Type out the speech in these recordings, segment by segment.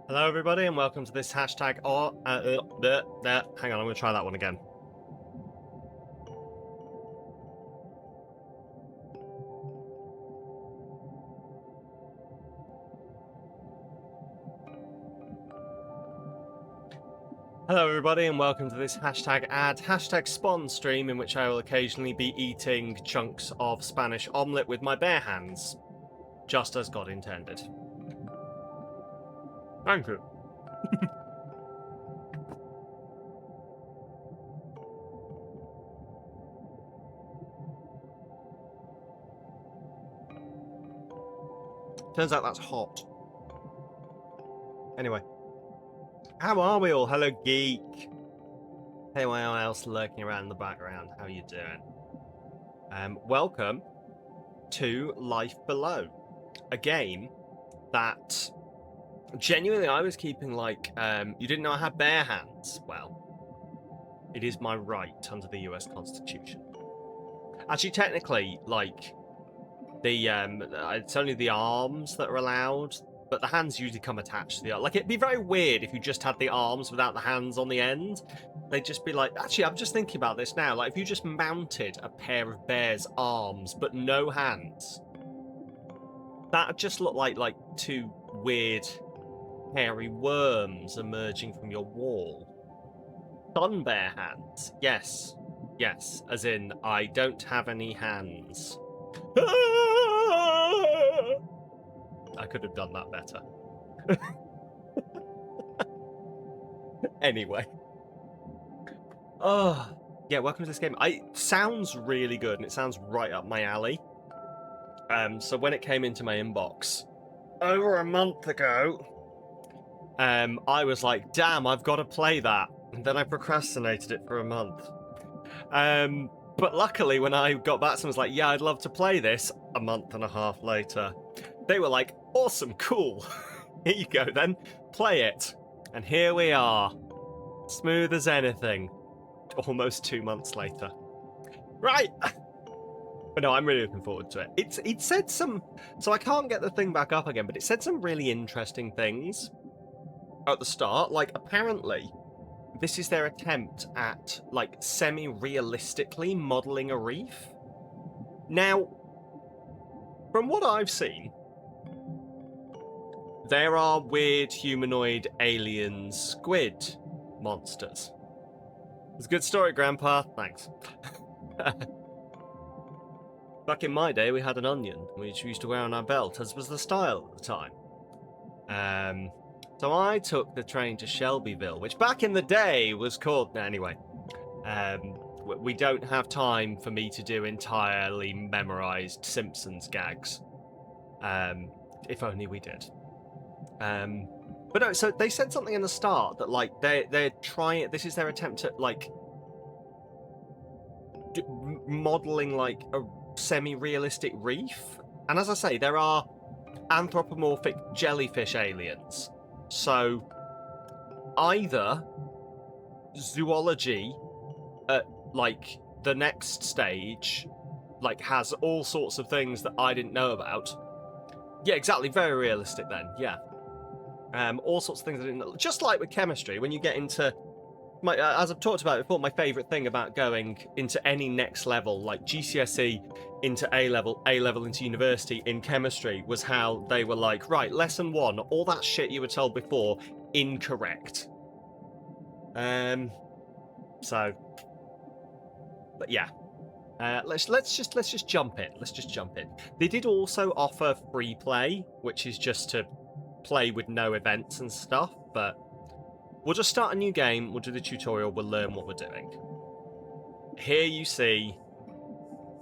Hello, everybody, and welcome to this hashtag. Hang on, I'm going to try that one again. Hello, everybody, and welcome to this hashtag spawn stream, in which I will occasionally be eating chunks of Spanish omelette with my bare hands, just as God intended. Thank you. Turns out that's hot. Anyway, how are we all? Hello, Geek. Anyone else lurking around in the background? How are you doing? Welcome to Life Below, a game that genuinely I was keeping like, you didn't know I had bare hands. Well, it is my right under the US Constitution. Actually, technically, like, it's only the arms that are allowed, but the hands usually come attached to the arm. Like, it'd be very weird if you just had the arms without the hands on the end. They'd just be like, actually, I'm just thinking about this now. Like, if you just mounted a pair of bear's arms, but no hands, that'd just look like two weird hairy worms emerging from your wall. Sun bear hands. Yes. Yes, as in, I don't have any hands. I could have done that better. Anyway. Yeah, welcome to this game. It sounds really good, and it sounds right up my alley. So when it came into my inbox over a month ago, I was like, damn, I've got to play that. And then I procrastinated it for a month. But luckily, when I got back, someone was like, yeah, I'd love to play this a month and a half later. They were like, awesome, cool. Here you go then, play it. And here we are, smooth as anything, almost 2 months later. Right. But no, I'm really looking forward to it. It said some, so I can't get the thing back up again, but it said some really interesting things at the start. Like, apparently, this is their attempt at, like, semi-realistically modelling a reef. Now, from what I've seen, there are weird humanoid alien squid monsters. It's a good story, Grandpa. Thanks. Back in my day, we had an onion, which we used to wear on our belt, as was the style at the time. So I took the train to Shelbyville, which back in the day was called... Anyway, we don't have time for me to do entirely memorised Simpsons gags. If only we did. But no, so they said something in the start that, like, they're trying... This is their attempt at, like, modelling, like, a semi-realistic reef. And as I say, there are anthropomorphic jellyfish aliens. So, either zoology at, like, the next stage, like, has all sorts of things that I didn't know about. Yeah, exactly, very realistic then, yeah. All sorts of things I didn't know. Just like with chemistry, when you get into... as I've talked about before, my favourite thing about going into any next level, like GCSE into A-level into university in chemistry, was how they were like, right, lesson 1, all that shit you were told before, incorrect. So, but yeah, let's just jump in. Let's just jump in. They did also offer free play, which is just to play with no events and stuff, but we'll just start a new game, we'll do the tutorial, we'll learn what we're doing. Here you see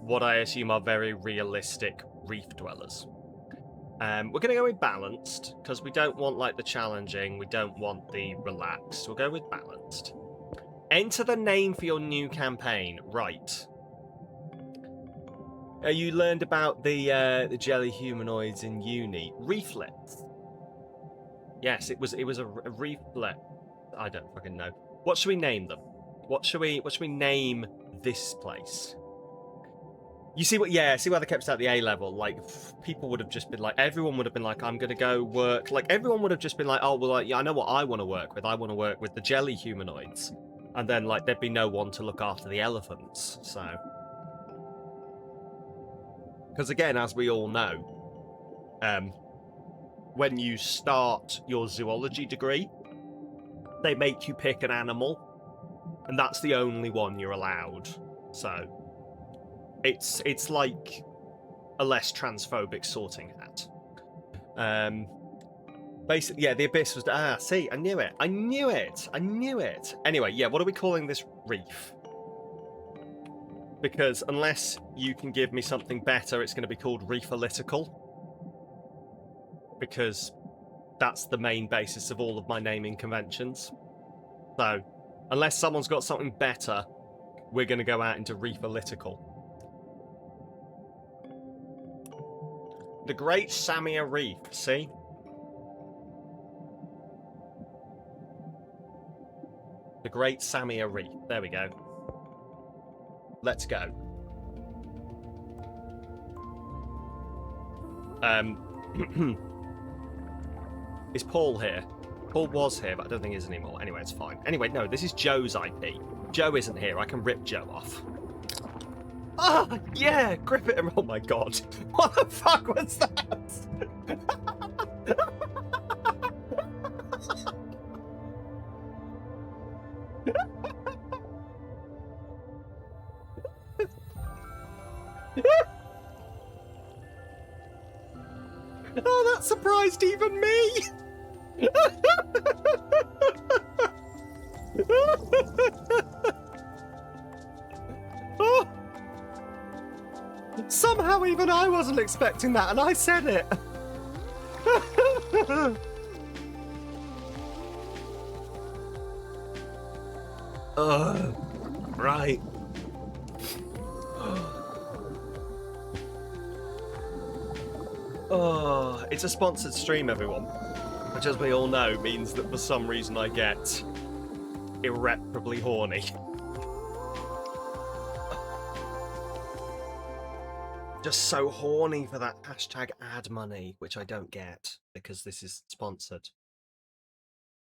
what I assume are very realistic reef dwellers. We're going to go with balanced, because we don't want, like, the challenging, we don't want the relaxed. We'll go with balanced. Enter the name for your new campaign. Right. You learned about the jelly humanoids in uni. Reeflets. Yes, it was a reeflet. I don't fucking know. What should we name them? What should we name this place? You see what? Yeah, see why they kept it at the A level. Like, people would have just been like, everyone would have been like, I'm gonna go work. Like, everyone would have just been like, oh well, like, yeah, I know what I want to work with. I want to work with the jelly humanoids, and then like there'd be no one to look after the elephants. So, because again, as we all know, when you start your zoology degree, they make you pick an animal, and that's the only one you're allowed. So. It's like a less transphobic sorting hat. Basically, yeah, the abyss was. See, I knew it. I knew it. I knew it. Anyway, yeah, what are we calling this reef? Because unless you can give me something better, it's going to be called Reefalytical. Because that's the main basis of all of my naming conventions. So, unless someone's got something better, we're going to go out into Reefalytical. The Great Samia Reef, see? The Great Samia Reef. There we go. Let's go. Is Paul here? Paul was here, but I don't think he is anymore. Anyway, it's fine. Anyway, no, this is Joe's IP. Joe isn't here. I can rip Joe off. Ah, oh, yeah, grip it. Oh my god. What the fuck was that? Oh, that surprised even me. Oh. Somehow even I wasn't expecting that, and I said it. Right. Oh, it's a sponsored stream, everyone. Which, as we all know, means that for some reason I get irreparably horny. Just so horny for that hashtag ad money, which I don't get because this is sponsored.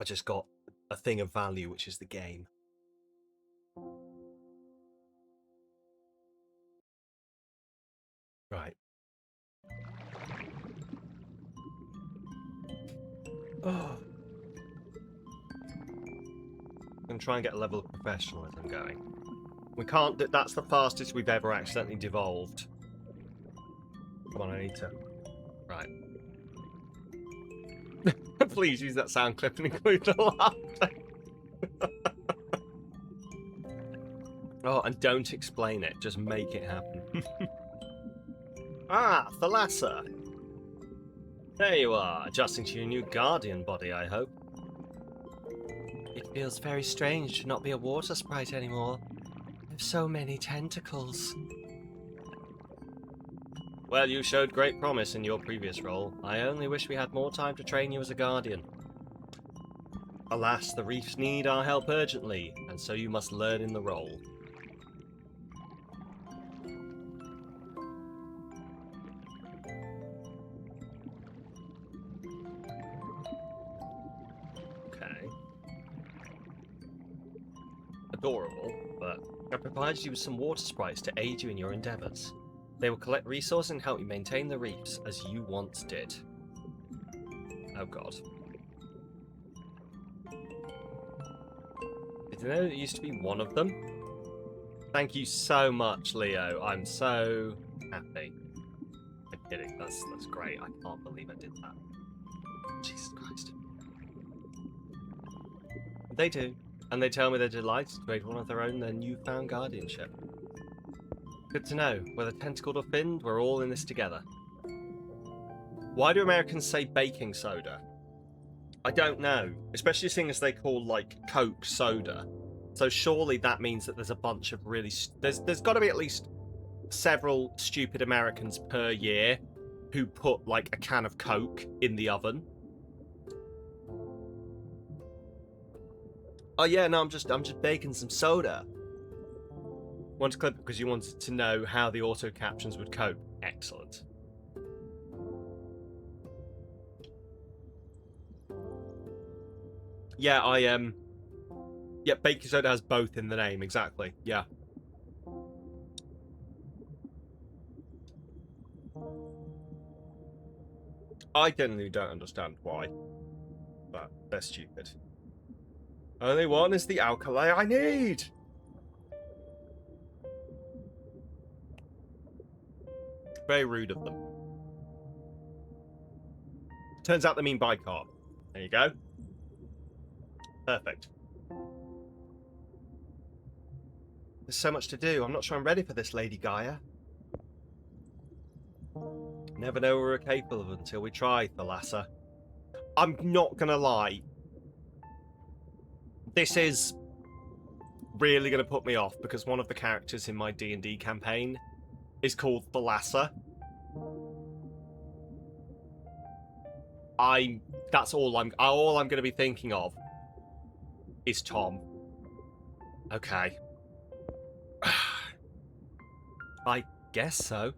I just got a thing of value, which is the game. Right. Oh. I'm going to try and get a level of professionalism going. We can't... That's the fastest we've ever accidentally devolved. Come on, I need to... Right. Please use that sound clip and include the laughter. Oh, and don't explain it. Just make it happen. Ah, Thalassa. There you are, adjusting to your new guardian body, I hope. It feels very strange to not be a water sprite anymore. I have so many tentacles. Well, you showed great promise in your previous role. I only wish we had more time to train you as a guardian. Alas, the reefs need our help urgently, and so you must learn in the role. Okay. Adorable, but I provided you with some water sprites to aid you in your endeavours. They will collect resources and help you maintain the reefs, as you once did. Oh god. Did you know there used to be one of them? Thank you so much, Leo. I'm so happy. I'm kidding. That's great. I can't believe I did that. Jesus Christ. They do. And they tell me they're delighted to create one of their own, their newfound guardianship. Good to know. Whether tentacled or finned, we're all in this together. Why do Americans say baking soda? I don't know. Especially seeing as they call, like, Coke soda. So surely that means that there's a bunch of really... There's got to be at least several stupid Americans per year who put, like, a can of Coke in the oven. Oh yeah, no, I'm just baking some soda. Want to clip it because you wanted to know how the auto captions would cope. Excellent. Yeah, yeah, baking soda has both in the name, exactly. Yeah. I genuinely don't understand why, but they're stupid. Only one is the alkali I need! Very rude of them. Turns out they mean bicarb. There you go. Perfect. There's so much to do. I'm not sure I'm ready for this, Lady Gaia. Never know what we're capable of until we try, Thalassa. I'm not gonna lie. This is really gonna put me off because one of the characters in my D&D campaign is called Thalassa. That's all I'm gonna be thinking of is Tom. Okay. I guess so.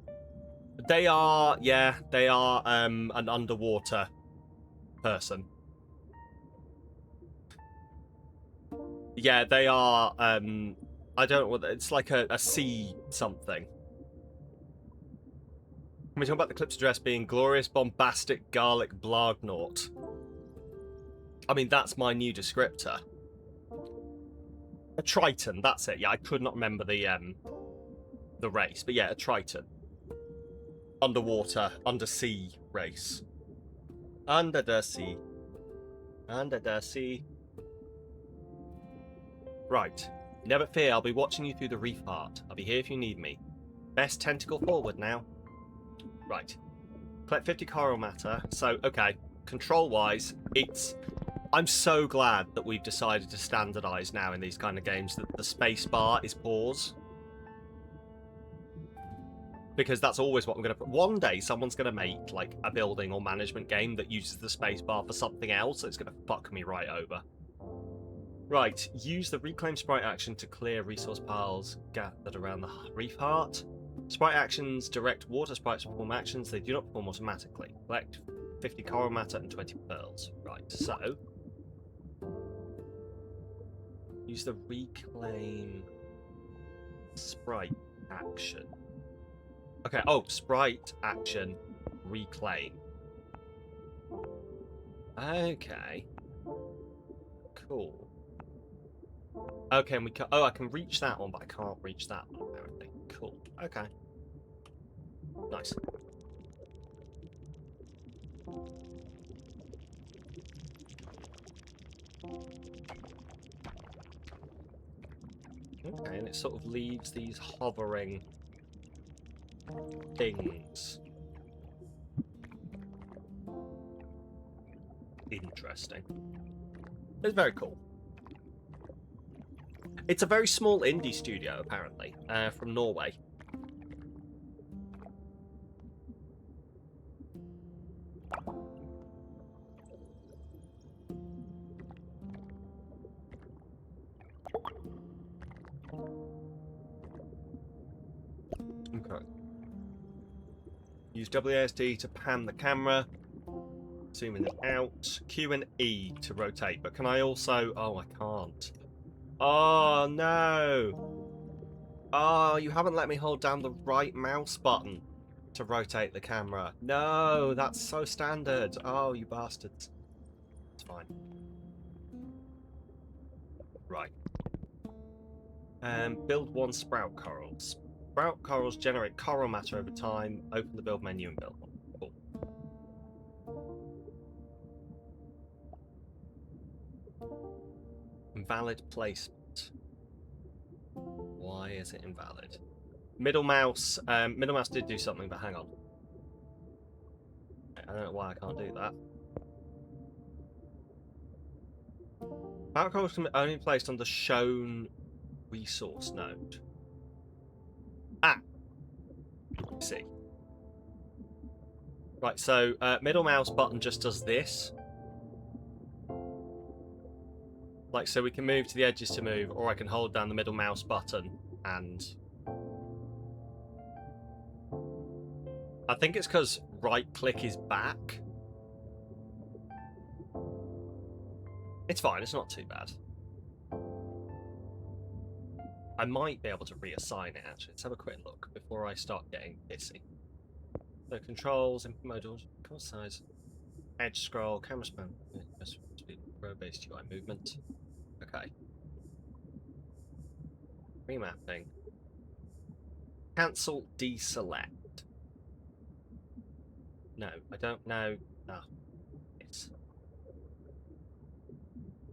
They are an underwater person. Yeah, they are I don't know what it's like a sea something. When we talk about the Clip's dress being glorious, bombastic, garlic, blagnaut. I mean, that's my new descriptor. A Triton, that's it. Yeah, I could not remember the race, but yeah, a Triton. Underwater, undersea race. Under the sea. Under the sea. Right. Never fear, I'll be watching you through the reef heart. I'll be here if you need me. Best tentacle forward now. Right. Collect 50 coral matter. So, okay. Control-wise, I'm so glad that we've decided to standardise now in these kind of games that the space bar is pause. Because that's always what I'm going to put. One day, someone's going to make like a building or management game that uses the space bar for something else. It's going to fuck me right over. Right, use the reclaim sprite action to clear resource piles gathered around the reef heart. Sprite actions direct water sprites to perform actions. They do not perform automatically. Collect 50 coral matter and 20 pearls. Right, so use the reclaim sprite action. Okay, oh, sprite action reclaim. Okay. Cool. Okay, and we can. Oh, I can reach that one, but I can't reach that one, apparently. Cool. Okay. Nice. Okay, and it sort of leaves these hovering things. Interesting. It's very cool. It's a very small indie studio, apparently, from Norway. Okay. Use WASD to pan the camera. Zooming it out. Q and E to rotate. But can I also... Oh, I can't. Oh, no. Oh, you haven't let me hold down the right mouse button to rotate the camera. No, that's so standard. Oh, you bastards. It's fine. Right. Build one sprout coral. Sprout corals generate coral matter over time. Open the build menu and build one. Cool. Invalid placement. Why is it invalid? Middle mouse did do something, but hang on. I don't know why I can't do that. Sprout corals can be only placed on the shown resource node. Ah! I see. Right, so middle mouse button just does this. Like, so we can move to the edges to move, or I can hold down the middle mouse button and I think it's because right-click is back. It's fine, it's not too bad. I might be able to reassign it, actually. Let's have a quick look before I start getting pissy. So controls, input modals, color size, edge scroll, camera span, row-based UI movement. Okay. Remapping. Cancel, deselect. No, I don't know. Ah, it's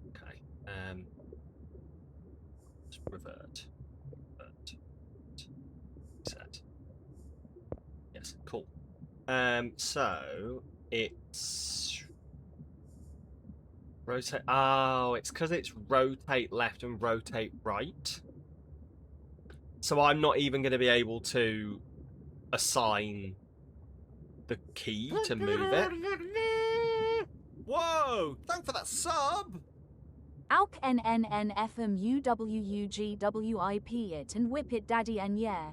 okay. Revert. Set. Yes, cool. So it's rotate. Oh, it's because it's rotate left and rotate right. So I'm not even going to be able to assign the key to move it. Whoa! Thanks for that sub! Alk NNNFMUWUGWIP it and whip it daddy and yeah.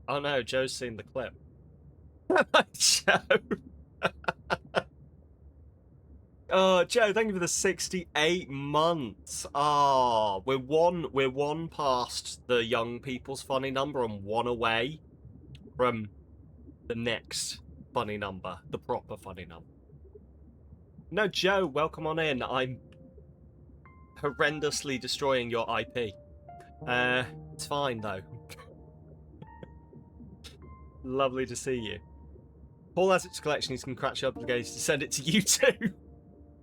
Oh no, Joe's seen the clip. Joe! Oh, Joe, thank you for the 68 months. Ah, we're one past the young people's funny number and one away from the next funny number, the proper funny number. No, Joe, welcome on in. I'm horrendously destroying your IP. It's fine though. Lovely to see you. Paul has its collection. He's congratulated to send it to you too.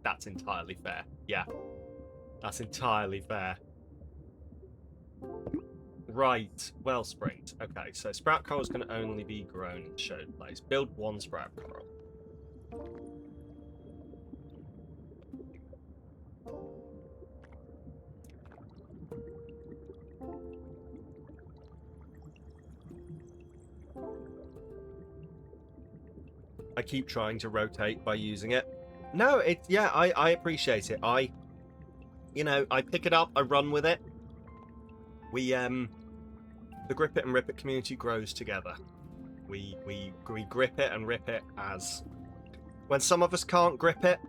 That's entirely fair. Yeah, that's entirely fair. Right, Wellsprings. Okay, so sprout corals can only be grown in showed place. Build one sprout coral. I keep trying to rotate by using it. No, yeah, I appreciate it. I pick it up, I run with it. We the grip it and rip it community grows together. We grip it and rip it as when some of us can't grip it,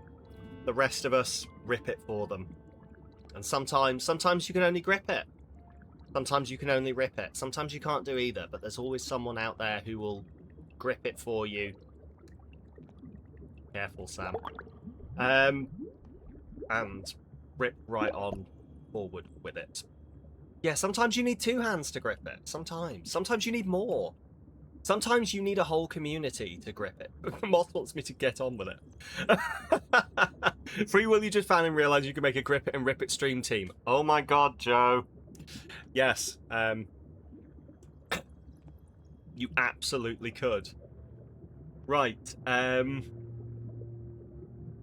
the rest of us rip it for them. And sometimes you can only grip it. Sometimes you can only rip it. Sometimes you can't do either, but there's always someone out there who will grip it for you. Careful, Sam. And rip right on forward with it. Yeah, sometimes you need two hands to grip it. Sometimes you need more. Sometimes you need a whole community to grip it. Moth wants me to get on with it. Free Will, you just found and realised you can make a grip it and rip it stream team. Oh my god, Joe. Yes, you absolutely could. Right,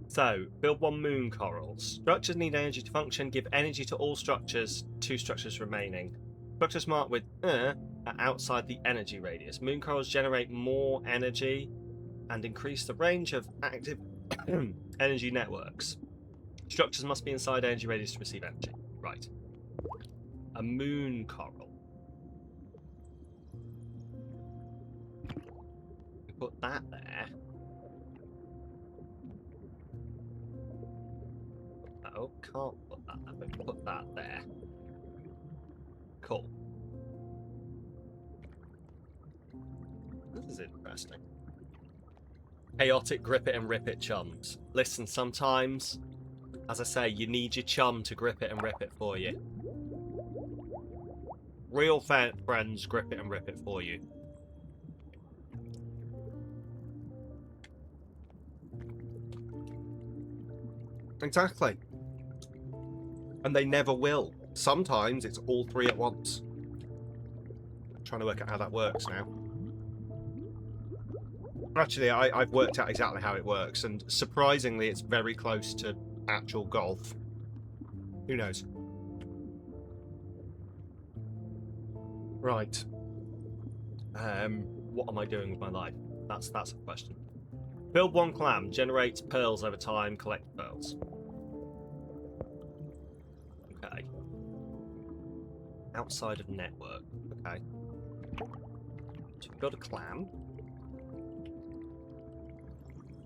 so, build one moon coral. Structures need energy to function. Give energy to all structures. 2 structures remaining. Structures marked with are outside the energy radius. Moon corals generate more energy and increase the range of active energy networks. Structures must be inside energy radius to receive energy. Right. A moon coral. We put that there. Oh, can't put that there, but put that there. Cool. This is interesting. Chaotic grip it and rip it chums. Listen, sometimes, as I say, you need your chum to grip it and rip it for you. Real friends grip it and rip it for you. Exactly. And they never will. Sometimes it's all 3 at once. I'm trying to work out how that works now. Actually, I've worked out exactly how it works, and surprisingly, it's very close to actual golf. Who knows? Right. What am I doing with my life? That's a question. Build one clam, generates pearls over time, collect pearls. Okay. Outside of network. Okay. So we've got a clam.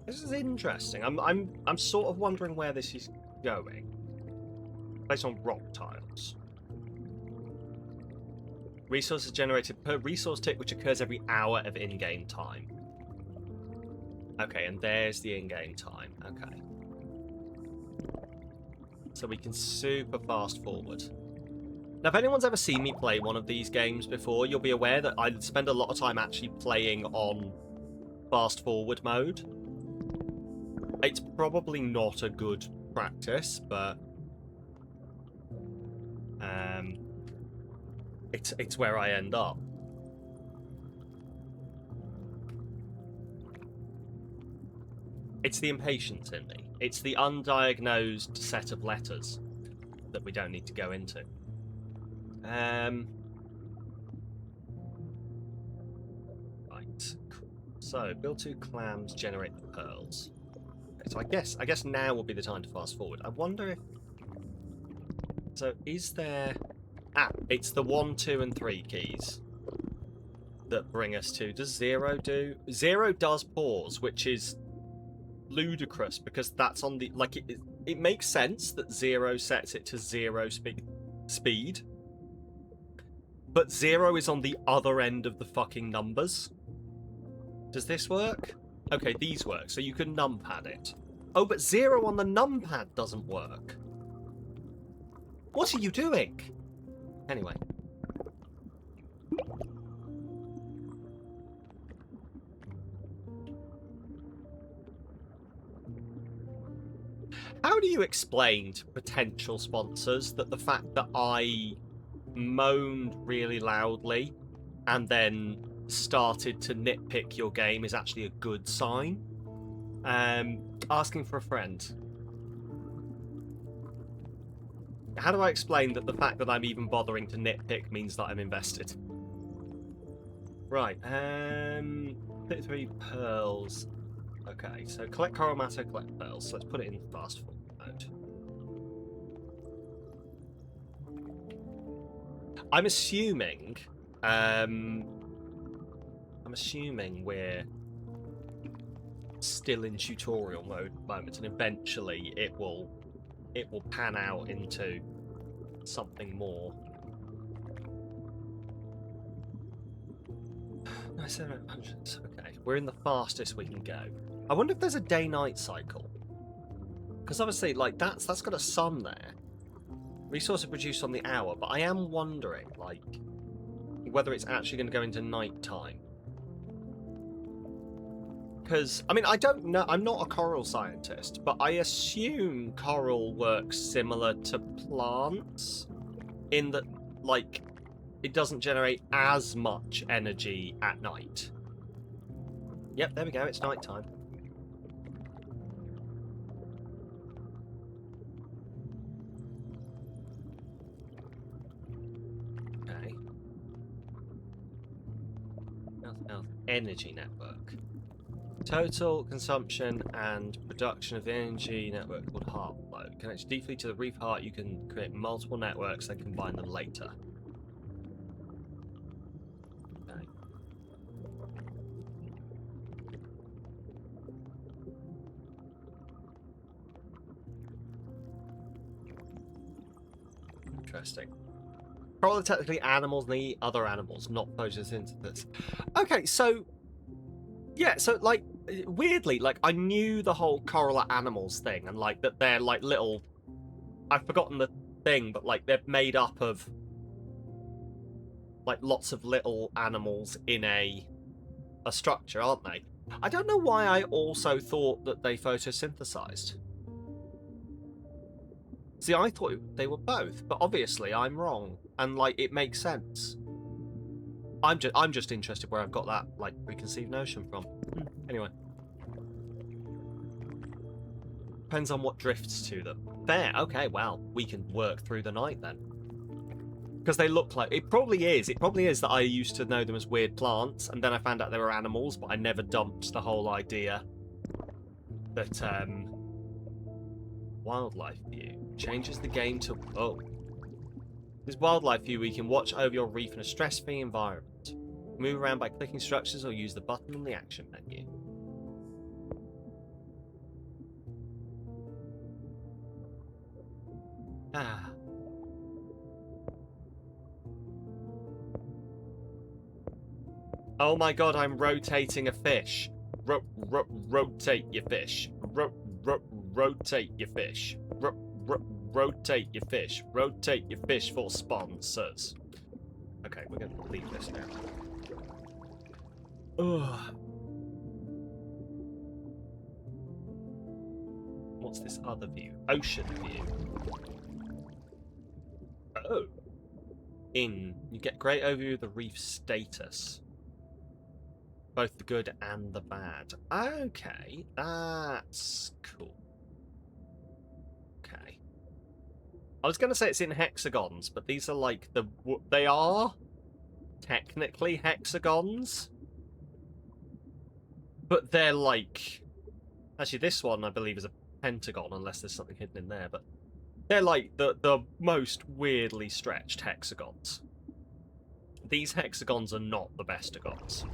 This is interesting. I'm sort of wondering where this is going. Based on rock tiles. Resources generated per resource tick, which occurs every hour of in-game time. Okay, and there's the in-game time. Okay. So we can super fast forward. Now, if anyone's ever seen me play one of these games before, you'll be aware that I spend a lot of time actually playing on fast forward mode. It's probably not a good practice, but it's where I end up. It's the impatience in me. It's the undiagnosed set of letters that we don't need to go into. Right. Cool. So, build 2 clams, generate the pearls. Okay, so I guess now will be the time to fast forward. I wonder if... So, is there... Ah, it's the 1, 2, and 3 keys that bring us to... Does 0 do... 0 does pause, which is ludicrous, because that's on the... Like, it makes sense that 0 sets it to 0 speed. But 0 is on the other end of the fucking numbers. Does this work? Okay, these work, so you can numpad it. Oh, but 0 on the numpad doesn't work. What are you doing? Anyway. How do you explain to potential sponsors that the fact that I moaned really loudly and then started to nitpick your game is actually a good sign? Asking for a friend. How do I explain that the fact that I'm even bothering to nitpick means that I'm invested? Right, 33 pearls. Okay, so collect coral matter, collect pearls. So let's put it in fast forward mode. I'm assuming we're still in tutorial mode at the moment, and eventually it will pan out into something more. No, 700. Okay, we're in the fastest we can go. I wonder if there's a day-night cycle, because obviously, like that's got a sun there. Resources produced on the hour, but I am wondering, like, whether it's actually going to go into night time. Because, I mean, I don't know. I'm not a coral scientist, but I assume coral works similar to plants in that, like, it doesn't generate as much energy at night. Yep, there we go. It's night time. Okay. Energy network. Total consumption and production of the energy network called heart flow. Connected deeply to the reef heart, you can create multiple networks and combine them later. Okay. Interesting. Probably technically animals need other animals, not photosynthesis. Okay, so yeah, so like weirdly, like I knew the whole coral animals thing, and like that they're like little. I've forgotten the thing, but like they're made up of like lots of little animals in a structure, aren't they? I don't know why I also thought that they photosynthesized. See, I thought they were both, but obviously I'm wrong, and like it makes sense. I'm just interested where I've got that like preconceived notion from. Anyway, depends on what drifts to them. Fair, okay. Well, we can work through the night then, because they look like it probably is. It probably is that I used to know them as weird plants, and then I found out they were animals, but I never dumped the whole idea that wildlife view changes the game to this wildlife view. We can watch over your reef in a stress-free environment. Move around by clicking structures or use the button on the action menu. Ah. Oh my god, I'm rotating a fish. Rotate your fish. Rotate your fish. Rotate your fish. Rotate your fish for sponsors. Okay, we're going to leave this now. Ugh. What's this other view? Ocean view. Oh. You get great overview of the reef status. Both the good and the bad. Okay, that's cool. Okay. I was going to say it's in hexagons, but these are like they are technically hexagons. But they're like... Actually, this one, I believe, is a pentagon, unless there's something hidden in there, but they're like the most weirdly stretched hexagons. These hexagons are not the bestagons.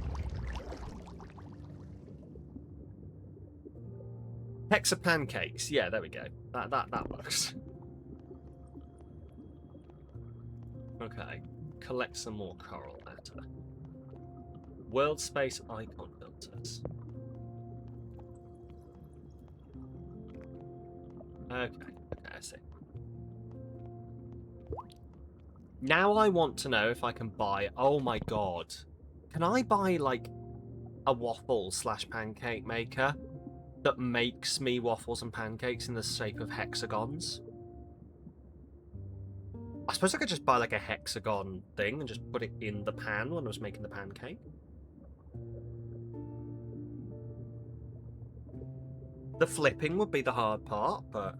Hexa pancakes. Yeah, there we go. That works. Okay. Collect some more coral matter. World space icon filters. Okay, I see. Now I want to know if I can buy... Oh my god. Can I buy, like, a waffle/pancake maker that makes me waffles and pancakes in the shape of hexagons? I suppose I could just buy, like, a hexagon thing and just put it in the pan when I was making the pancake. The flipping would be the hard part, but...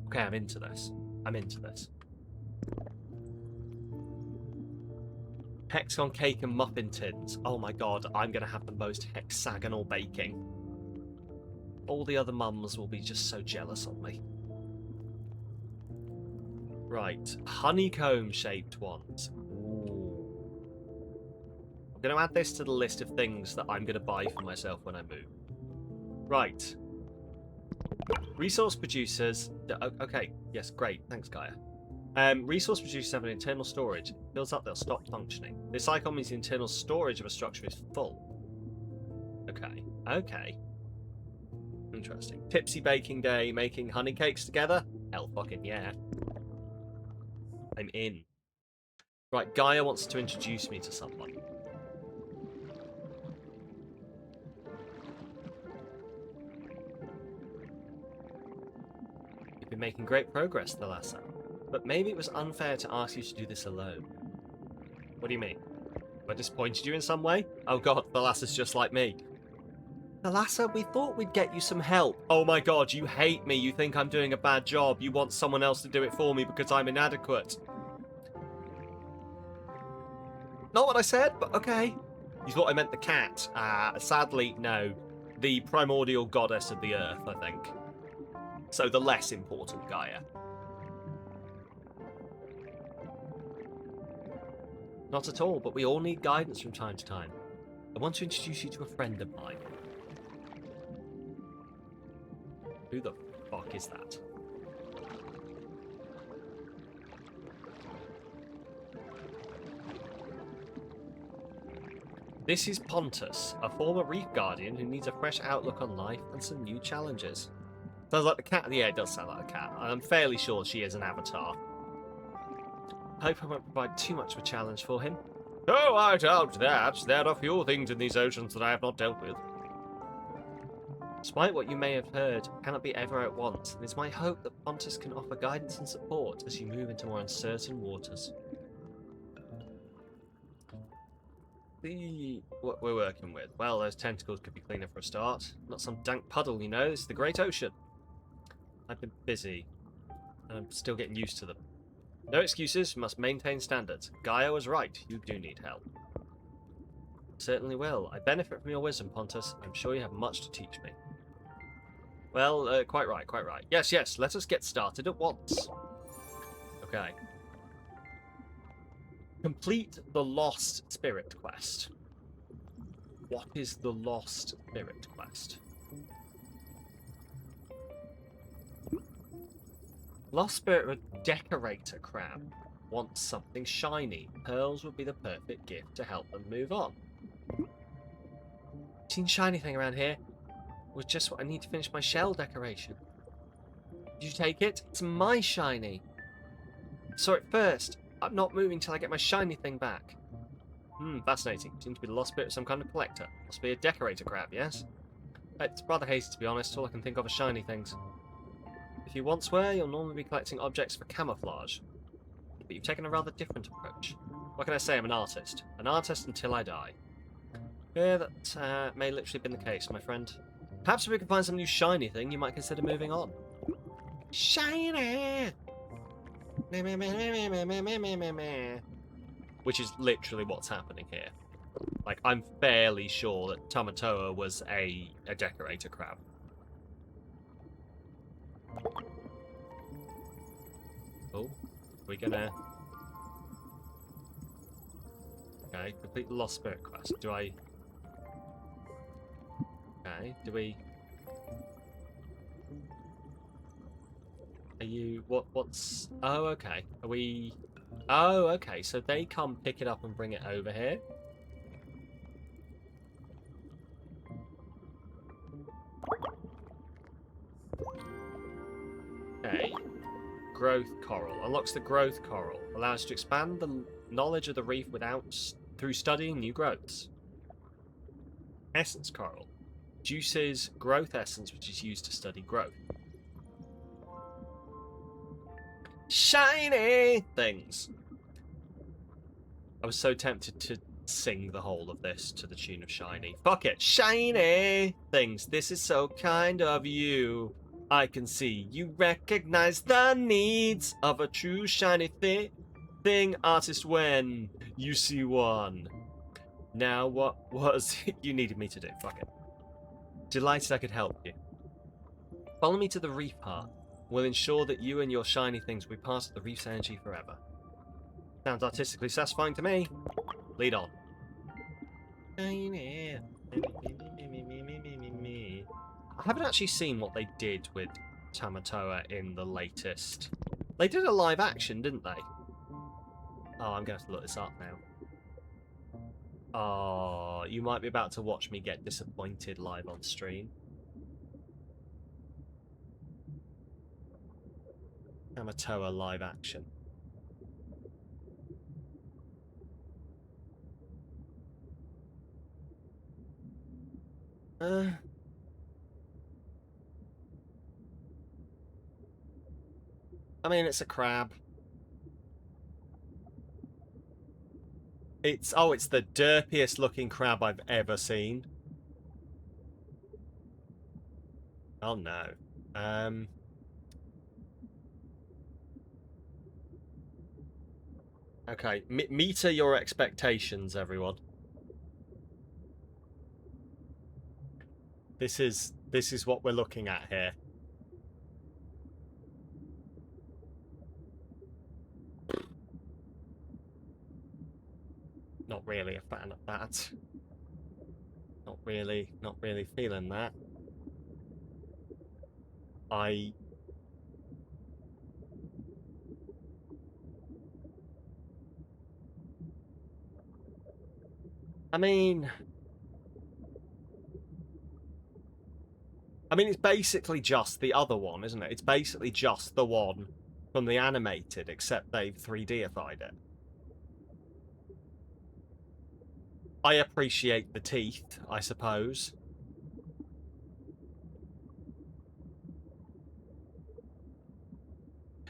Okay, I'm into this. I'm into this. Hexagon cake and muffin tins. Oh my god, I'm going to have the most hexagonal baking. All the other mums will be just so jealous of me. Right, honeycomb-shaped ones. Ooh. I'm going to add this to the list of things that I'm going to buy for myself when I move. Right. Resource producers... Okay, yes, great. Thanks, Gaia. Resource producers have an internal storage. If it fills up, they'll stop functioning. This icon means the internal storage of a structure is full. Okay. Okay. Interesting. Tipsy baking day, making honey cakes together? Hell fucking yeah. I'm in. Right, Gaia wants to introduce me to someone. You've been making great progress, Thalassa. But maybe it was unfair to ask you to do this alone. What do you mean? Have I disappointed you in some way? Oh god, Thalassa's just like me. Thalassa, we thought we'd get you some help. Oh my god, you hate me. You think I'm doing a bad job. You want someone else to do it for me because I'm inadequate. Not what I said, but okay. You thought I meant the cat. Sadly, no. The primordial goddess of the earth, I think. So the less important Gaia. Not at all, but we all need guidance from time to time. I want to introduce you to a friend of mine. Who the fuck is that? This is Pontus, a former reef guardian who needs a fresh outlook on life and some new challenges. Sounds like the cat. Yeah, it does sound like a cat. I'm fairly sure she is an avatar. Hope I won't provide too much of a challenge for him. Oh, I doubt that. There are few things in these oceans that I have not dealt with. Despite what you may have heard, it cannot be ever at once, and it's my hope that Pontus can offer guidance and support as you move into more uncertain waters. What we're working with. Well, those tentacles could be cleaner for a start. Not some dank puddle, you know. This is the Great Ocean. I've been busy, and I'm still getting used to them. No excuses, must maintain standards. Gaia was right, you do need help. Certainly will. I benefit from your wisdom, Pontus. I'm sure you have much to teach me. Well, quite right, quite right. Yes, yes, let us get started at once. Okay. Complete the Lost Spirit quest. What is the Lost Spirit quest? Lost Spirit of a decorator crab wants something shiny. Pearls would be the perfect gift to help them move on. Seen shiny thing around here? Was just what I need to finish my shell decoration. Did you take it? It's my shiny. Saw it first. I'm not moving till I get my shiny thing back. Fascinating. Seems to be the lost spirit of some kind of collector. Must be a decorator crab, yes? It's rather hasty, to be honest. All I can think of are shiny things. If you once were, you'll normally be collecting objects for camouflage. But you've taken a rather different approach. What can I say? I'm an artist. An artist until I die. Yeah, that may literally have been the case, my friend. Perhaps if we can find some new shiny thing, you might consider moving on. Shiny! Which is literally what's happening here. Like, I'm fairly sure that Tamatoa was a decorator crab. Oh, we're gonna... Okay, complete the Lost Spirit quest. Do I... Okay, do we... Are you... What's... Oh, okay. Are we... Oh, okay, so they come pick it up and bring it over here? Okay. Growth coral. Unlocks the growth coral. Allows you to expand the knowledge of the reef through studying new growths. Essence coral. Juices growth essence, which is used to study growth. Shiny things. I was so tempted to sing the whole of this to the tune of Shiny. Fuck it. Shiny things. This is so kind of you. I can see you recognize the needs of a true shiny thing artist when you see one. Now what was it you needed me to do? Fuck it. Delighted I could help you. Follow me to the reef heart. We'll ensure that you and your shiny things will be part of the reef's energy forever. Sounds artistically satisfying to me. Lead on. I haven't actually seen what they did with Tamatoa in the latest. They did a live action, didn't they? Oh, I'm going to have to look this up now. Oh, you might be about to watch me get disappointed live on stream. Tamatoa live action. I mean, it's a crab. It's the derpiest looking crab I've ever seen. Oh no. Okay, meter your expectations, everyone. This is what we're looking at here. Not really a fan of that. Not really feeling that. I mean, it's basically just the other one, isn't it? It's basically just the one from the animated, except they've 3Dified it. I appreciate the teeth, I suppose.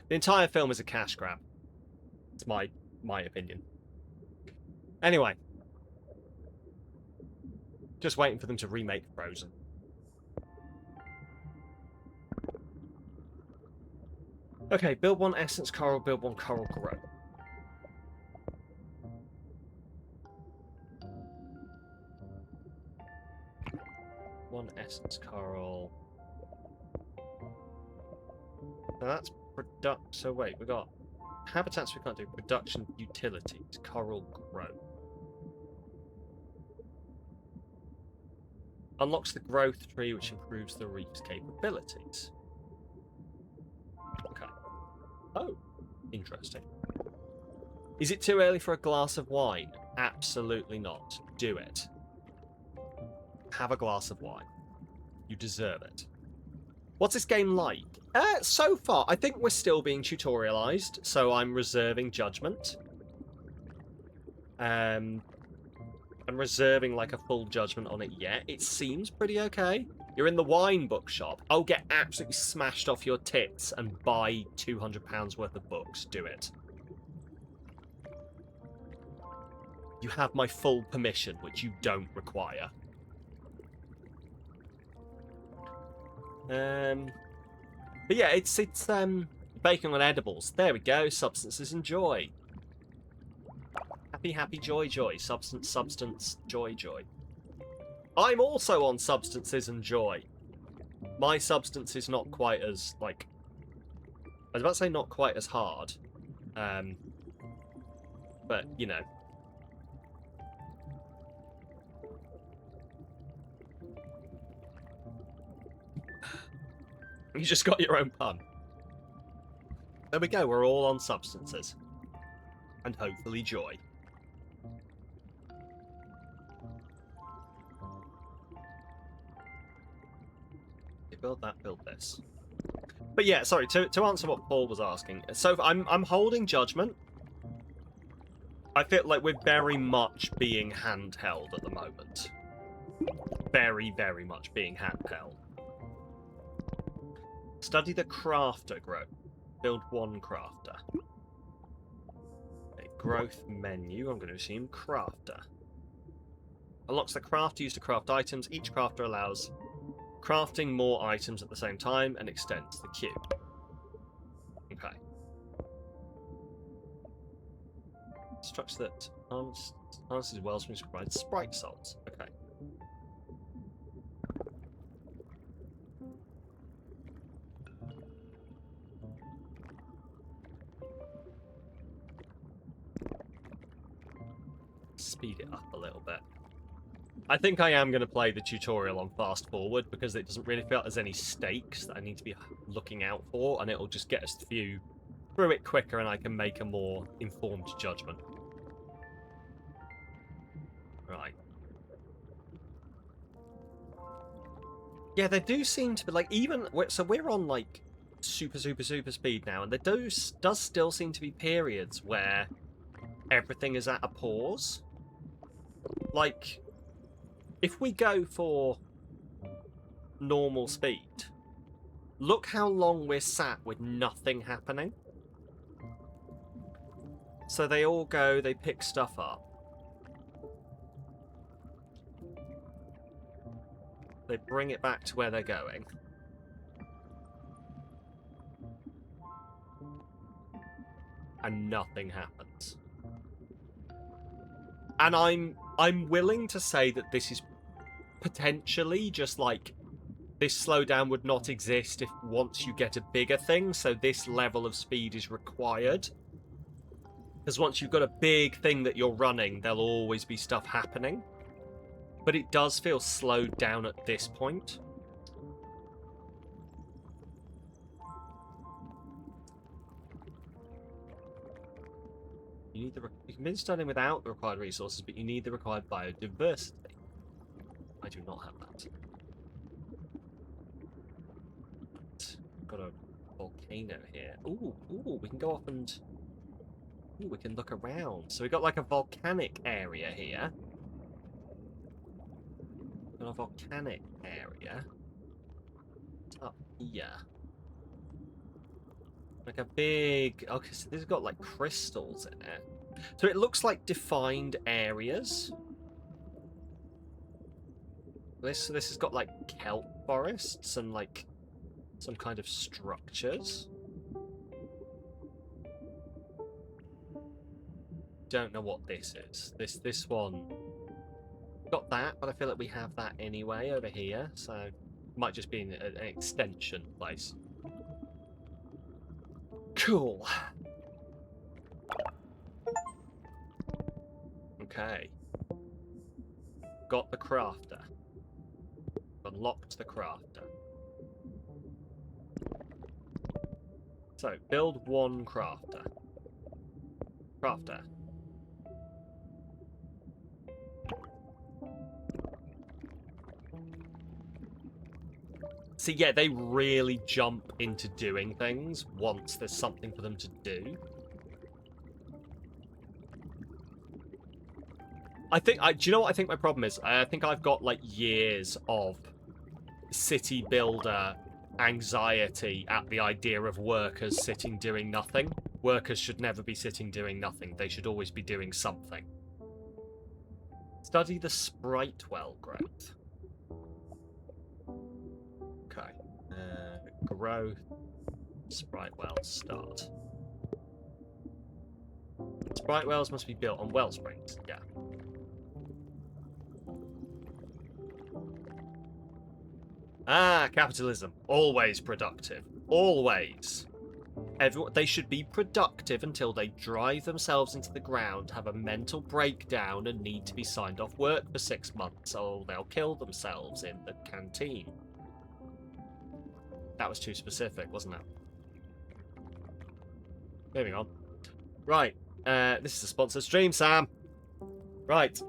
The entire film is a cash grab. It's my opinion. Anyway. Just waiting for them to remake Frozen. Okay, build one essence coral, build one coral grow. One essence coral. So that's so wait, we got Habitats we can't do. Production utilities. Coral growth. Unlocks the growth tree, which improves the reef's capabilities. Okay. Oh, interesting. Is it too early for a glass of wine? Absolutely not. Do it. Have a glass of wine. You deserve it. What's this game like? So far, I think we're still being tutorialized, so I'm reserving judgment. I'm reserving like a full judgment on it yet. It seems pretty okay. You're in the wine bookshop. Oh, get absolutely smashed off your tits and buy £200 worth of books. Do it. You have my full permission, which you don't require. But yeah, it's bacon on edibles. There we go. Substances and joy. Happy, happy, joy, joy. Substance, substance, joy, joy. I'm also on substances and joy. My substance is not quite as, like... I was about to say not quite as hard. But, you know. You just got your own pun. There we go. We're all on substances. And hopefully joy. Build that, build this. But yeah, sorry, to answer what Paul was asking. So I'm holding judgment. I feel like we're very much being handheld at the moment. Very, very much being handheld. Study the crafter growth. Build one crafter. Okay, growth menu, I'm going to assume crafter. Unlocks the crafter used to craft items. Each crafter allows crafting more items at the same time and extends the queue. Okay. Structure that harnesses wellsprings to provide sprite salts. Okay. Speed it up a little bit. I think I am going to play the tutorial on fast forward because it doesn't really feel like there's any stakes that I need to be looking out for, and it'll just get us through it quicker and I can make a more informed judgment. Right. Yeah, they do seem to be like, even so we're on like super speed now, and there does still seem to be periods where everything is at a pause. Like, if we go for normal speed, look how long we're sat with nothing happening. So they all go, they pick stuff up. They bring it back to where they're going. And nothing happens. And I'm willing to say that this is potentially just like this slowdown would not exist if once you get a bigger thing, so this level of speed is required. Because once you've got a big thing that you're running, there'll always be stuff happening. But it does feel slowed down at this point. You can be studying without the required resources, but you need the required biodiversity. I do not have that. Got a volcano here. Ooh, we can go off and... Ooh, we can look around. So we've got like a volcanic area here. Got a volcanic area. It's up here. Like a big... Okay, so this has got like crystals in it. So it looks like defined areas. This has got like kelp forests and like some kind of structures. Don't know what this is. This one got that, but I feel like we have that anyway over here, so it might just be an extension place. Cool. Okay. Got the crafter. Unlocked the crafter. So, build one crafter. Crafter. See, yeah, they really jump into doing things once there's something for them to do. Do you know what I think my problem is? I think I've got, like, years of city builder anxiety at the idea of workers sitting doing nothing. Workers should never be sitting doing nothing. They should always be doing something. Study the Spritewell growth. Okay. Growth. Spritewell start. Spritewells must be built on well springs. Yeah. Ah, capitalism. Always productive. Always. They should be productive until they drive themselves into the ground, have a mental breakdown, and need to be signed off work for 6 months, or they'll kill themselves in the canteen. That was too specific, wasn't it? Moving on. Right. This is a sponsored stream, Sam. Right.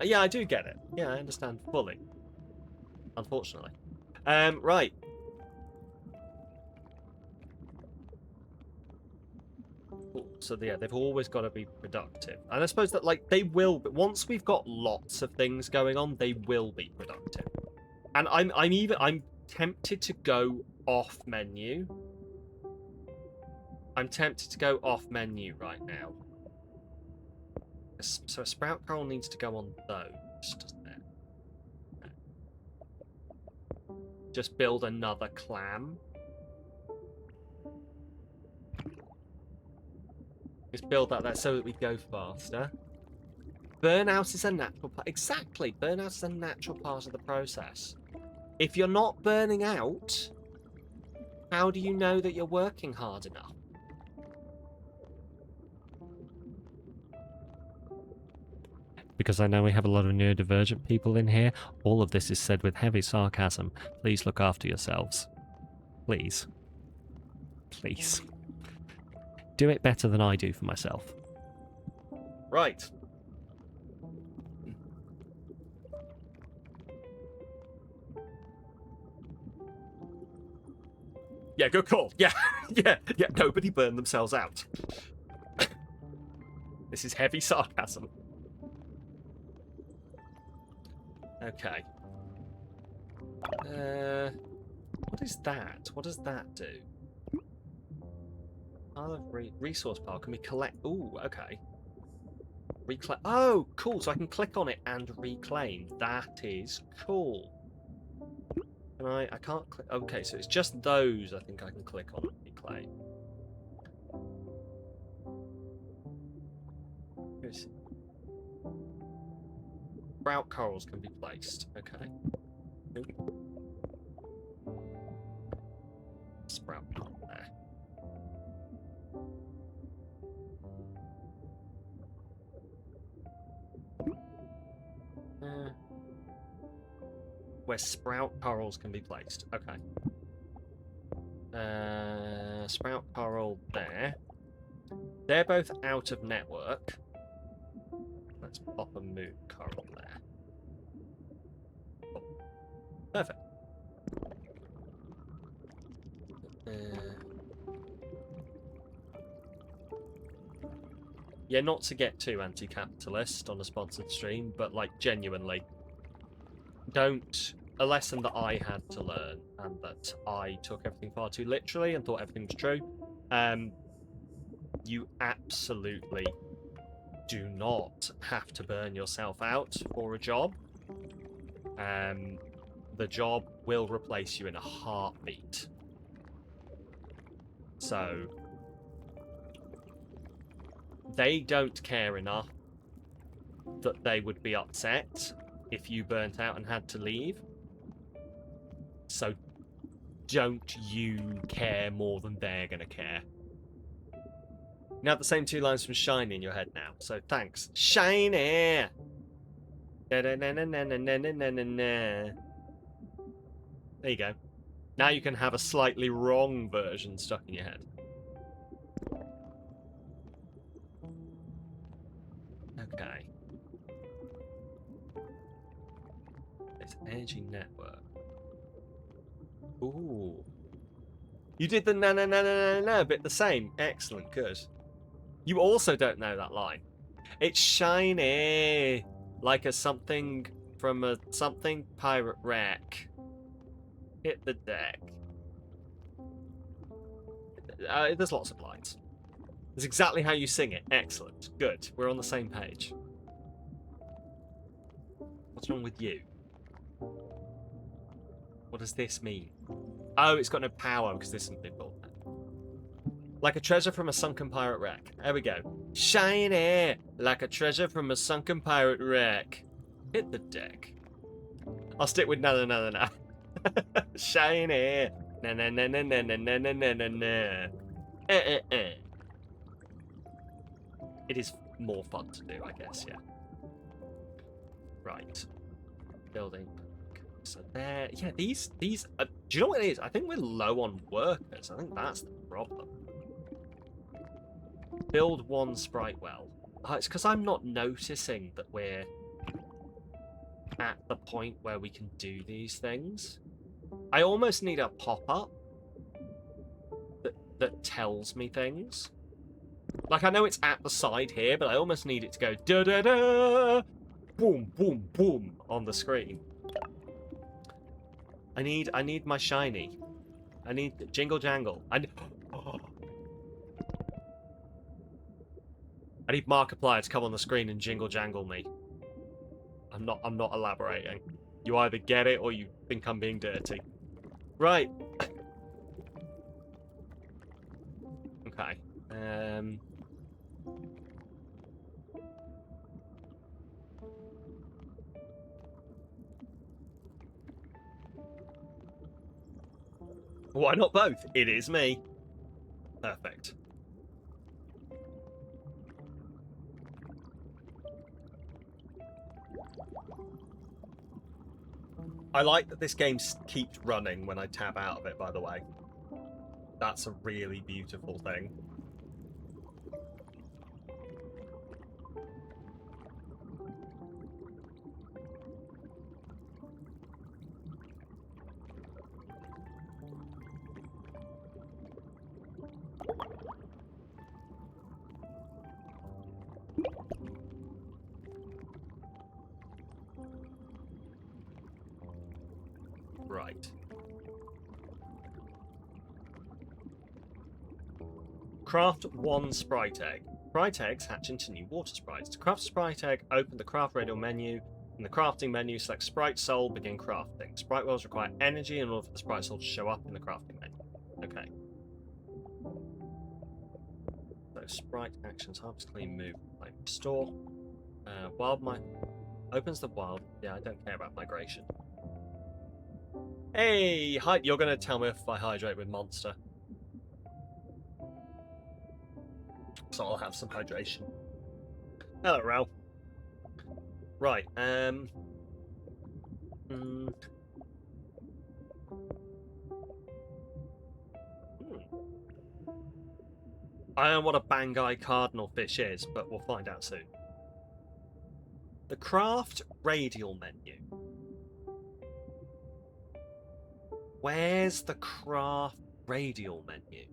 Yeah, I do get it. Yeah, I understand fully. Unfortunately. Right. Cool. So yeah, they've always got to be productive. And I suppose that, like, they will, but once we've got lots of things going on, they will be productive. And I'm tempted to go off menu. I'm tempted to go off menu right now. So a sprout coral needs to go on those, doesn't it? Just build another clam. Just build that there so that we go faster. Burnout is a natural part. Exactly. Burnout is a natural part of the process. If you're not burning out, how do you know that you're working hard enough? Because I know we have a lot of neurodivergent people in here. All of this is said with heavy sarcasm. Please look after yourselves. Please. Please. Do it better than I do for myself. Right. Yeah, good call. Yeah, yeah. Nobody burned themselves out. This is heavy sarcasm. Okay. What is that? What does that do? Pile of resource pile. Can we collect? Ooh, okay. Reclaim. Oh, cool. So I can click on it and reclaim. That is cool. Can I can't click. Okay, so it's just those I think I can click on and reclaim. Sprout corals can be placed. Okay. Sprout coral there. Where sprout corals can be placed. Okay. Sprout coral there. They're both out of network. Let's pop a moon coral there. Cool. Perfect. Yeah, not to get too anti-capitalist on a sponsored stream, but, like, genuinely, don't... A lesson that I had to learn, and that I took everything far too literally and thought everything was true, you absolutely do not have to burn yourself out for a job. The job will replace you in a heartbeat. So... they don't care enough that they would be upset if you burnt out and had to leave. So don't you care more than they're going to care. You have the same two lines from Shiny in your head now, so thanks. Shiny! There you go. Now you can have a slightly wrong version stuck in your head. Okay. It's Energy Network. Ooh. You did the na na na na na na bit the same. Excellent, good. You also don't know that line. It's shiny, like a something from a something pirate wreck. Hit the deck. There's lots of lines. It's exactly how you sing it. Excellent, good. We're on the same page. What's wrong with you? What does this mean? Oh, it's got no power because this isn't been built. Like a treasure from a sunken pirate wreck. There we go. Shiny! Like a treasure from a sunken pirate wreck. Hit the deck. I'll stick with na na na na na. Shiny! Na na na na na na na na na na na. It is more fun to do, I guess, yeah. Right. Building. So there, yeah, these, do you know what it is? I think we're low on workers. I think that's the problem. Build one sprite well. It's because I'm not noticing that we're at the point where we can do these things. I almost need a pop-up that tells me things. Like, I know it's at the side here, but I almost need it to go da-da-da, boom, boom, boom on the screen. I need my shiny. I need jingle jangle. I need Markiplier to come on the screen and jingle jangle me. I'm not elaborating. You either get it or you think I'm being dirty. Right. Okay. Why not both? It is me. Perfect. I like that this game keeps running when I tab out of it, by the way. That's a really beautiful thing. Right. Craft one sprite egg. Sprite eggs hatch into new water sprites. To craft a sprite egg, open the craft radial menu. In the crafting menu, select sprite soul, begin crafting. Sprite wells require energy in order for the sprite soul to show up in the crafting menu. Okay. So sprite actions, harvest, clean, move, like store. Wild opens the wild. Yeah, I don't care about migration. Hey, you're gonna tell me if I hydrate with Monster. So I'll have some hydration. Hello, Ralph. Right, I don't know what a Bangai cardinal fish is, but we'll find out soon. The craft radial menu. Where's the craft radial menu?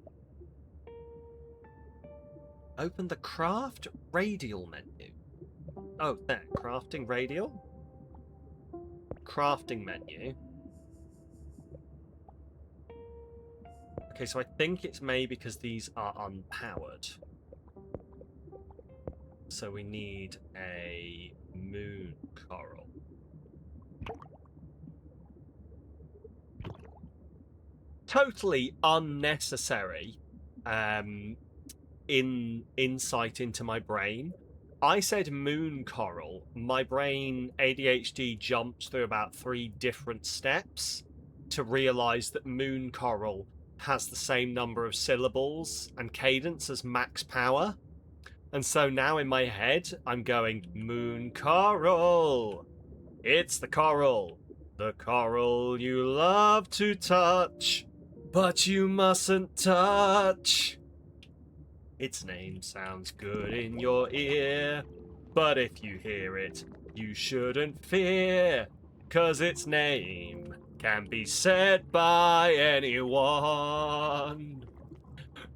Open the craft radial menu. Oh, there. Crafting radial? Crafting menu. Okay, so I think it's maybe because these are unpowered. So we need a moon coral. Totally unnecessary insight into my brain. I said moon coral. My brain ADHD jumped through about 3 different steps to realize that moon coral has the same number of syllables and cadence as Max Power. And so now in my head, I'm going, Moon Coral. It's the coral. The coral you love to touch, but you mustn't touch. Its name sounds good in your ear, but if you hear it, you shouldn't fear, 'cause its name can be said by anyone.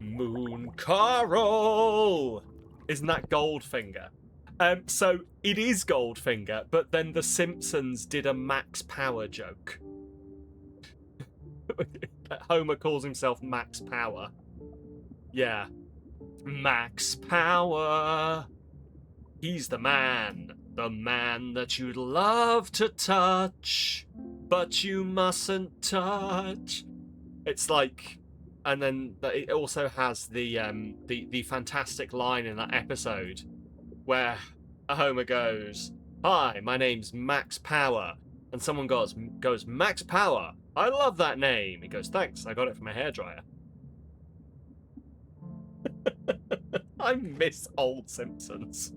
Moon Coral! Isn't that Goldfinger? So it is Goldfinger, but then The Simpsons did a Max Power joke. Homer calls himself Max Power. Yeah. Max Power. He's the man that you'd love to touch, but you mustn't touch. It's like, and then it also has the fantastic line in that episode where Homer goes, "Hi, my name's Max Power," and someone goes, "Max Power, I love that name." He goes, "Thanks, I got it from a hairdryer." I miss old Simpsons.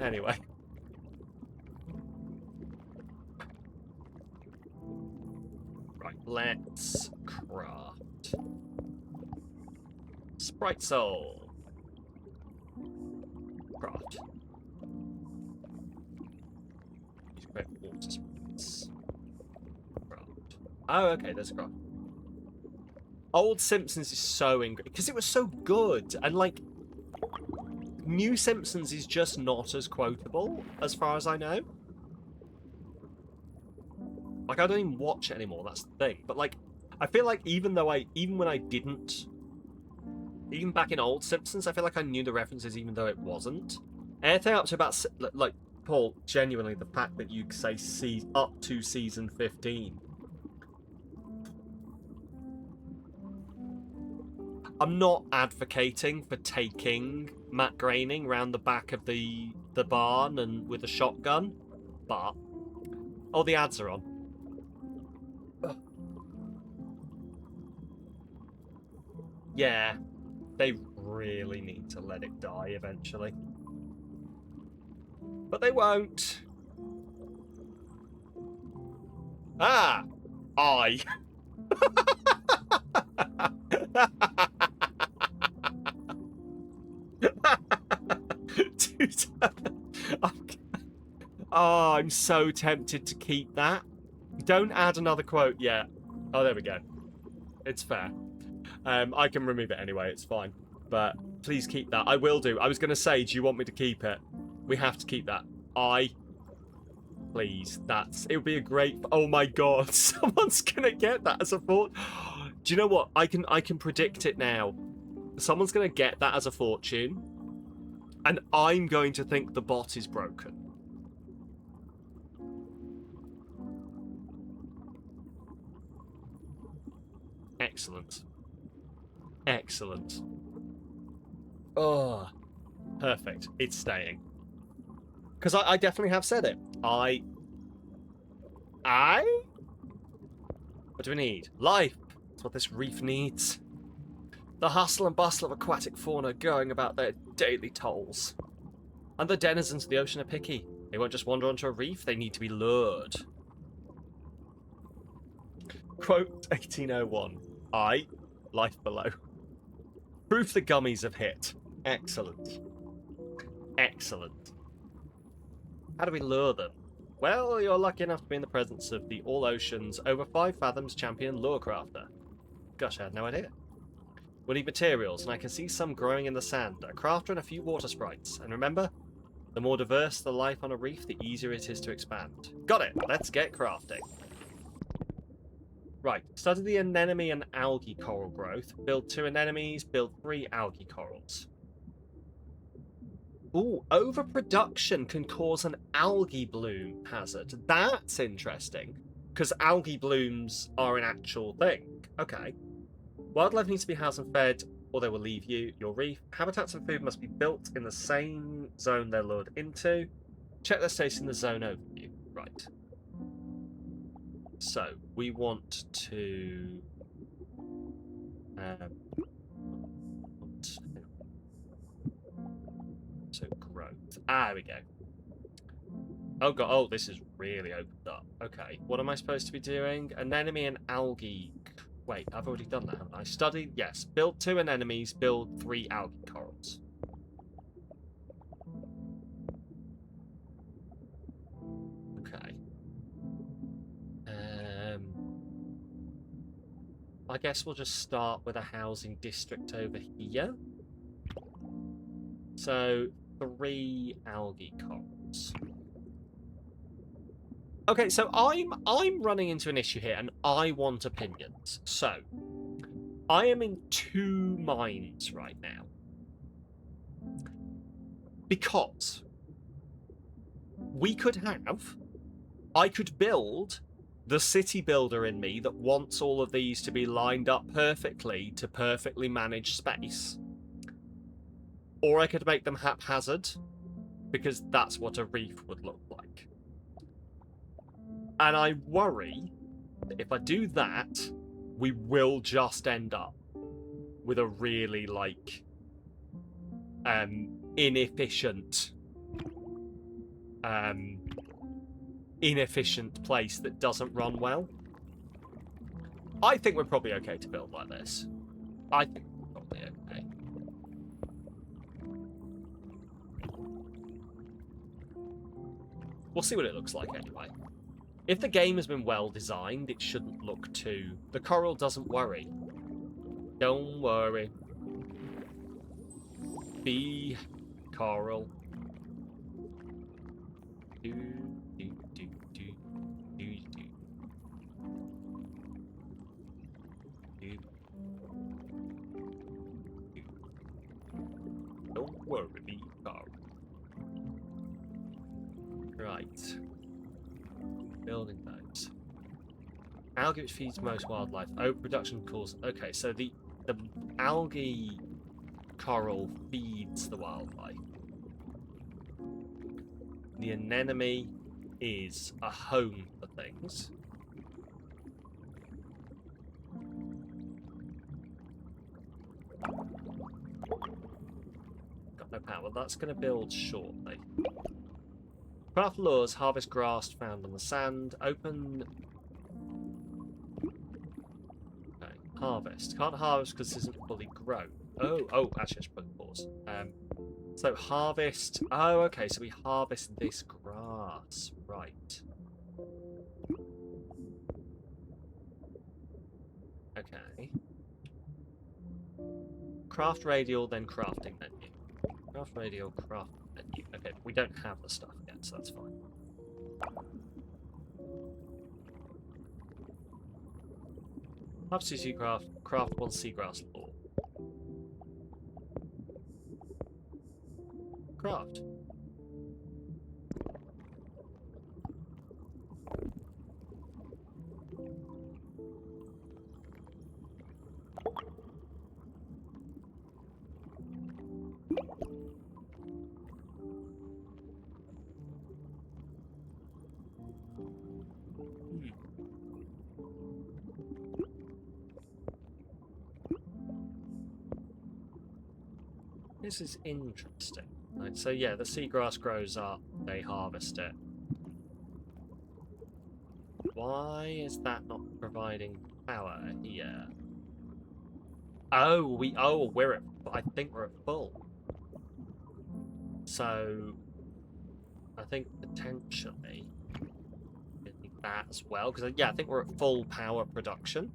Anyway. Right, let's craft. Sprite Soul. Craft. Use great water sprites. Craft. Oh, okay, there's a craft. Old Simpsons is so angry because it was so good, and like New Simpsons is just not as quotable as far as I know. Like, I don't even watch it anymore, that's the thing. But like, I feel like even when I didn't, even back in old Simpsons, I feel like I knew the references even though it wasn't. Anything up to about, like, Paul, genuinely, the fact that you say up to season 15. I'm not advocating for taking Matt Groening round the back of the barn and with a shotgun, but... Oh, the ads are on. Yeah, they really need to let it die eventually. But they won't. Ah! I. Dude, oh, I'm so tempted to keep that. Don't add another quote yet. Oh, there we go. It's fair. I can remove it anyway, it's fine. But please keep that. I will do. I was going to say, do you want me to keep it? We have to keep that. Please. It would be a great... Oh my god, someone's going to get that as a thought. Do you know what? I can predict it now. Someone's going to get that as a fortune. And I'm going to think the bot is broken. Excellent. Excellent. Oh, perfect. It's staying. Because I definitely have said it. What do we need? Life. That's what this reef needs. The hustle and bustle of aquatic fauna going about their daily tolls. And the denizens of the ocean are picky. They won't just wander onto a reef, they need to be lured. Quote 1801. Life below. Proof the gummies have hit. Excellent. Excellent. How do we lure them? Well, you're lucky enough to be in the presence of the All Oceans over 5 fathoms champion lure crafter. Gosh, I had no idea. We'll need materials, and I can see some growing in the sand, a crafter and a few water sprites. And remember, the more diverse the life on a reef, the easier it is to expand. Got it! Let's get crafting. Right, study the anemone and algae coral growth. Build 2 anemones, build 3 algae corals. Ooh, overproduction can cause an algae bloom hazard. That's interesting, because algae blooms are an actual thing. Okay. Wildlife needs to be housed and fed, or they will leave your reef. Habitats and food must be built in the same zone they're lured into. Check their status in the zone overview. Right. So, we want to So growth. Ah, there we go. Oh god, oh, this is really opened up. Okay, what am I supposed to be doing? Anemone and algae. Wait, I've already done that, haven't I? Study, yes. Build 2 anemones, build 3 algae corals. Okay. I guess we'll just start with a housing district over here. So, 3 algae corals. Okay, so I'm running into an issue here, and I want opinions. So, I am in 2 minds right now. Because I could build the city builder in me that wants all of these to be lined up perfectly to perfectly manage space. Or I could make them haphazard, because that's what a reef would look like. And I worry that if I do that, we will just end up with a really, like, inefficient place that doesn't run well. I think we're probably okay to build like this. I think we're probably okay. We'll see what it looks like anyway. If the game has been well designed, it shouldn't look too... The coral doesn't worry. Don't worry. Be coral. Do, do, do, do, do, do. Do. Do. Don't worry, be coral. Right. Building those. Algae which feeds most wildlife. Oak production causes... Okay, so the algae coral feeds the wildlife. The anemone is a home for things. Got no power. That's going to build shortly. Craft lures, harvest grass found on the sand. Open... Okay, harvest. Can't harvest because this isn't fully grown. Oh, actually I should put pause. So harvest... Oh, okay, so we harvest this grass. Right. Okay. Craft radial, then crafting menu. Craft radial, craft menu. Okay, we don't have the stuff yet, so that's fine. Have CC craft 1 seagrass lore. Craft. This is interesting. Right, so yeah, the seagrass grows up, they harvest it. Why is that not providing power here? Oh, I think we're at full. So, I think potentially that as well, because yeah, I think we're at full power production.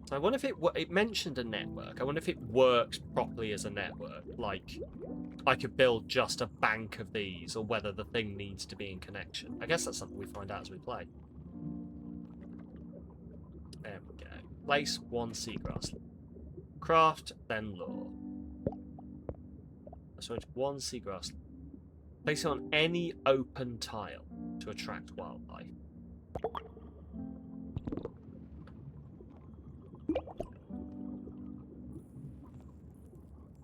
So I wonder if it mentioned a network. I wonder if it works properly as a network. Like, I could build just a bank of these, or whether the thing needs to be in connection. I guess that's something we find out as we play. There we go. Place 1 seagrass. Craft, then lure. So it's 1 seagrass. Place it on any open tile to attract wildlife.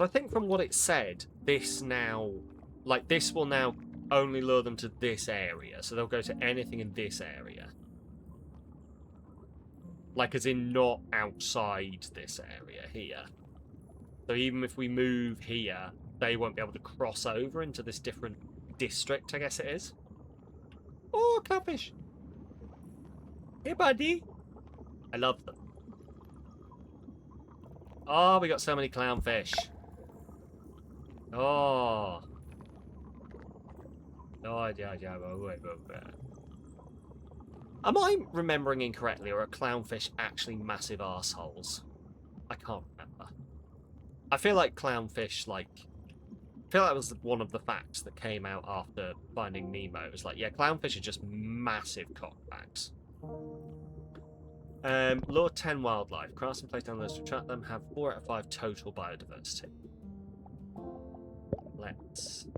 I think from what it said, this will now only lure them to this area, so they'll go to anything in this area. Like, as in not outside this area here. So even if we move here, they won't be able to cross over into this different district, I guess it is. Oh, cowfish! Hey, buddy! I love them. Oh, we got so many clownfish. Oh. Oh, yeah. Am I remembering incorrectly, or are clownfish actually massive arseholes? I can't remember. I feel like clownfish, like... I feel like that was one of the facts that came out after Finding Nemo. It was like, yeah, clownfish are just massive cockbacks. Lure 10 wildlife. Craft and place downloads to attract them. Have 4 out of 5 total biodiversity. Let's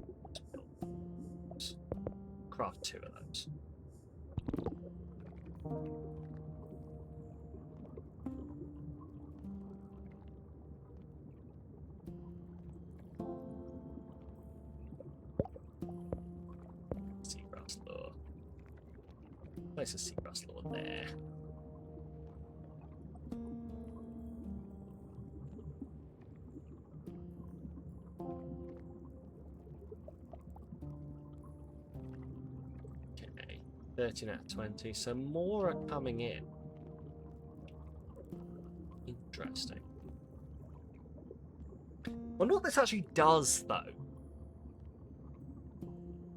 craft 2 of those. Seagrass lure. Place a seagrass lure there. Okay, 13 out of 20. So more are coming in. Interesting. Wonder what this actually does, though.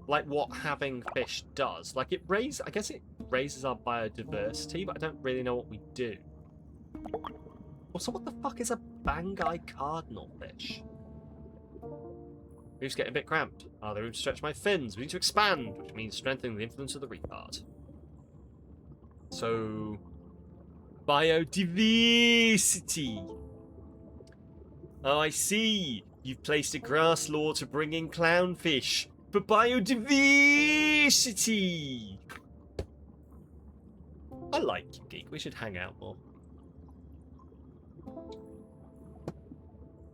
Like what having fish does. Like I guess it raises our biodiversity, but I don't really know what we do. Also, what the fuck is a Bangai cardinal fish? Reef's getting a bit cramped. Are there room to stretch my fins? We need to expand, which means strengthening the influence of the reef part. So, biodiversity. Oh, I see. You've placed a grass lure to bring in clownfish. For biodiversity! I like you, Geek. We should hang out more.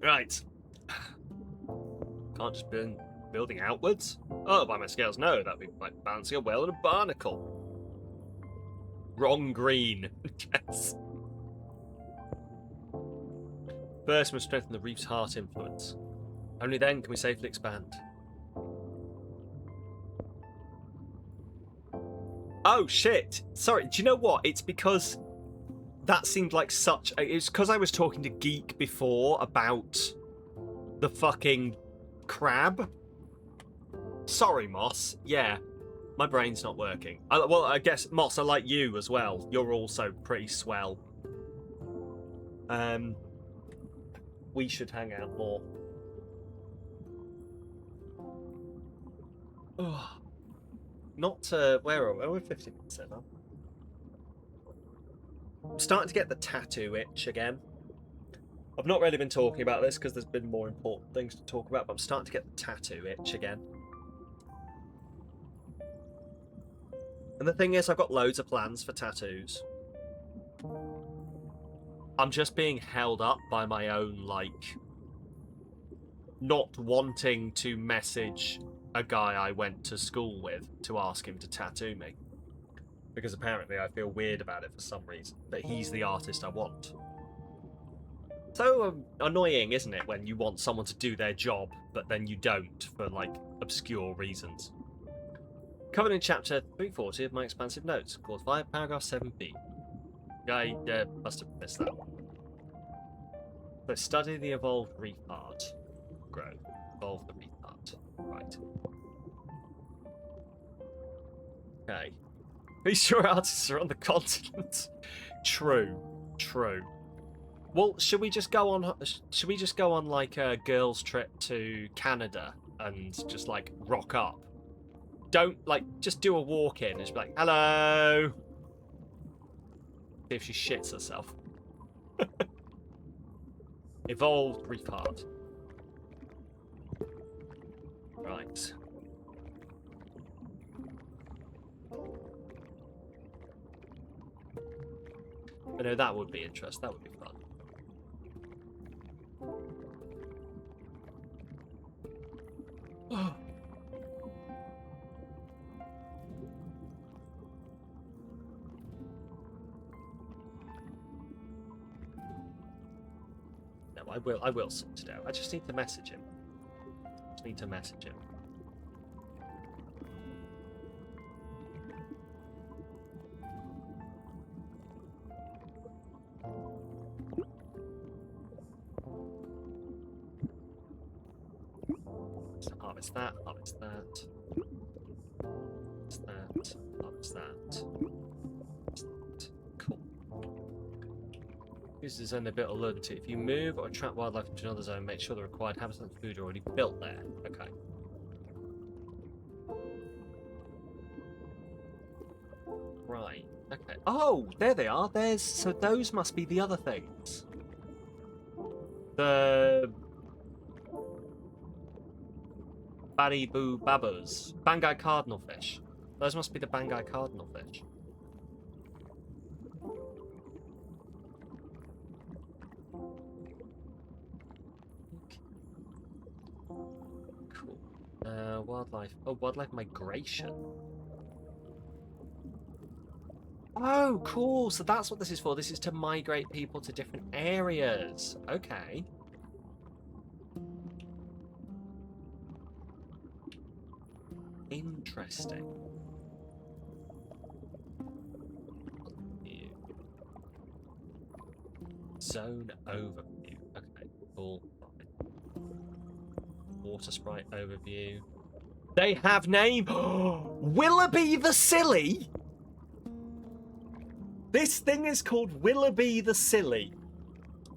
Right. Can't just be building outwards. Oh, by my scales, no. That'd be like balancing a whale and a barnacle. Wrong green. Yes. First, we must strengthen the reef's heart influence. Only then can we safely expand. Oh, shit. Sorry, do you know what? It's because that seemed like such... It's because I was talking to Geek before about the fucking crab. Sorry, Moss. Yeah, my brain's not working. Well, I guess, Moss, I like you as well. You're also pretty swell. We should hang out more. Oh. Not, where are we? We're 50 minutes in, huh? I'm starting to get the tattoo itch again. I've not really been talking about this because there's been more important things to talk about, but I'm starting to get the tattoo itch again. And the thing is, I've got loads of plans for tattoos. I'm just being held up by my own, like, not wanting to message a guy I went to school with to ask him to tattoo me. Because apparently I feel weird about it for some reason. But he's the artist I want. So annoying, isn't it, when you want someone to do their job, but then you don't for, like, obscure reasons. Covered in chapter 340 of my expansive notes, clause 5, paragraph 7b. I must have missed that one. So study the evolved reef part. Grow. Evolve the reef part. Right. Okay. These sure artists are on the continent. True. True. Well, should we just go on? Should we just go on like a girls' trip to Canada and just like rock up? Don't like just do a walk in and just be like, "Hello." See if she shits herself. Evolved retard. Right. But no, that would be interesting. That would be fun. I will sort it out. I just need to message him. So harvest that, harvest that. Harvest that, harvest that. Cool. This is only a bit alerted to. If you move or attract wildlife into another zone, make sure the required habitat and food are already built there. Okay. Right. Okay. Oh, there they are. So those must be the other things. The Bariboo Babas. Banggai cardinal fish. Those must be the Banggai cardinal fish. Cool. Wildlife. Oh, wildlife migration. Oh, cool. So that's what this is for. This is to migrate people to different areas. Okay. Interesting. Zone overview. Okay, cool. Water sprite overview. They have name. Willoughby the Silly. This thing is called Willoughby the Silly.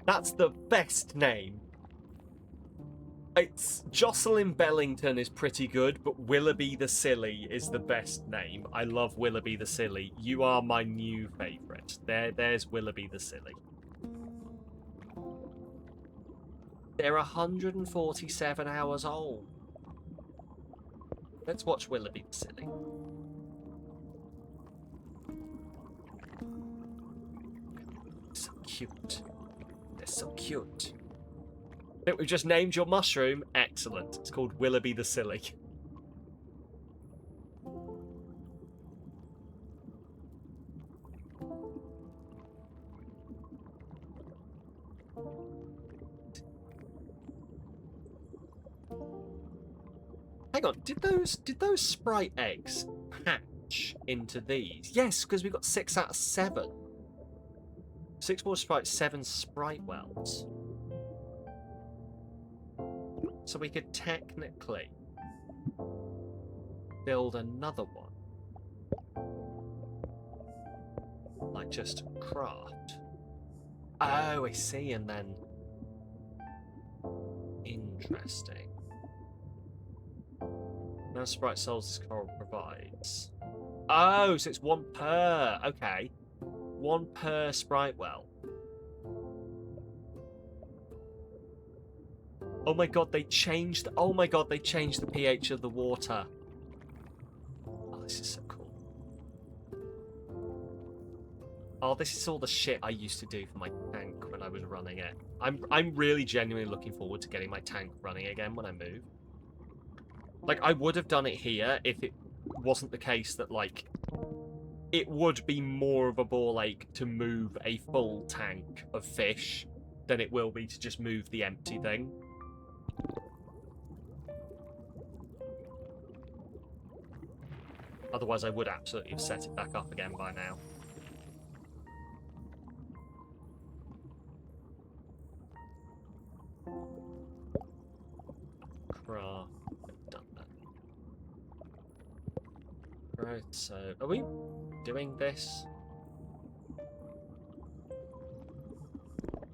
That's the best name. It's Jocelyn Bellington is pretty good, but Willoughby the Silly is the best name. I love Willoughby the Silly. You are my new favourite. There's Willoughby the Silly. They're 147 hours old. Let's watch Willoughby the Silly. So cute. They're so cute. I think we've just named your mushroom. Excellent. It's called Willoughby the Silly. Hang on, did those sprite eggs hatch into these? Yes, because we got 6 out of 7. 6 more sprites, 7 sprite wells. So we could technically build another one. Like just craft. Oh, I see, and then... Interesting. Now sprite sells this coral provides. Oh, so it's 1 per. Okay. 1 per sprite well. Oh my god, they changed. Oh my god, they changed the pH of the water. Oh, this is so cool. Oh, this is all the shit I used to do for my tank when I was running it. I'm really genuinely looking forward to getting my tank running again when I move. Like, I would have done it here if it wasn't the case that, like, it would be more of a ball ache to move a full tank of fish than it will be to just move the empty thing. Otherwise, I would absolutely have set it back up again by now. Craft. Done that. Right, so are we doing this?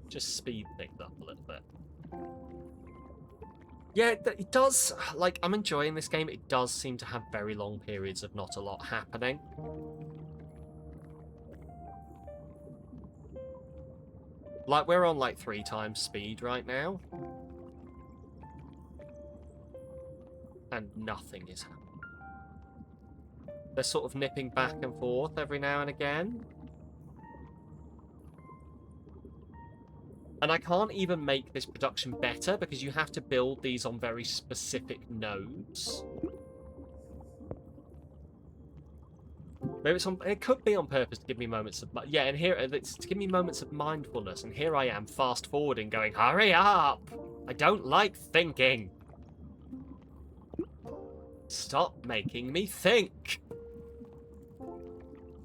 Just speed things up a little bit. Yeah, it does. Like, I'm enjoying this game. It does seem to have very long periods of not a lot happening. Like, we're on like 3 times speed right now. And nothing is happening. They're sort of nipping back and forth every now and again. And I can't even make this production better because you have to build these on very specific nodes. Maybe it's on. It could be on purpose to give me moments of. Yeah, and here it's to give me moments of mindfulness. And here I am, fast forwarding, going, "Hurry up! I don't like thinking. Stop making me think."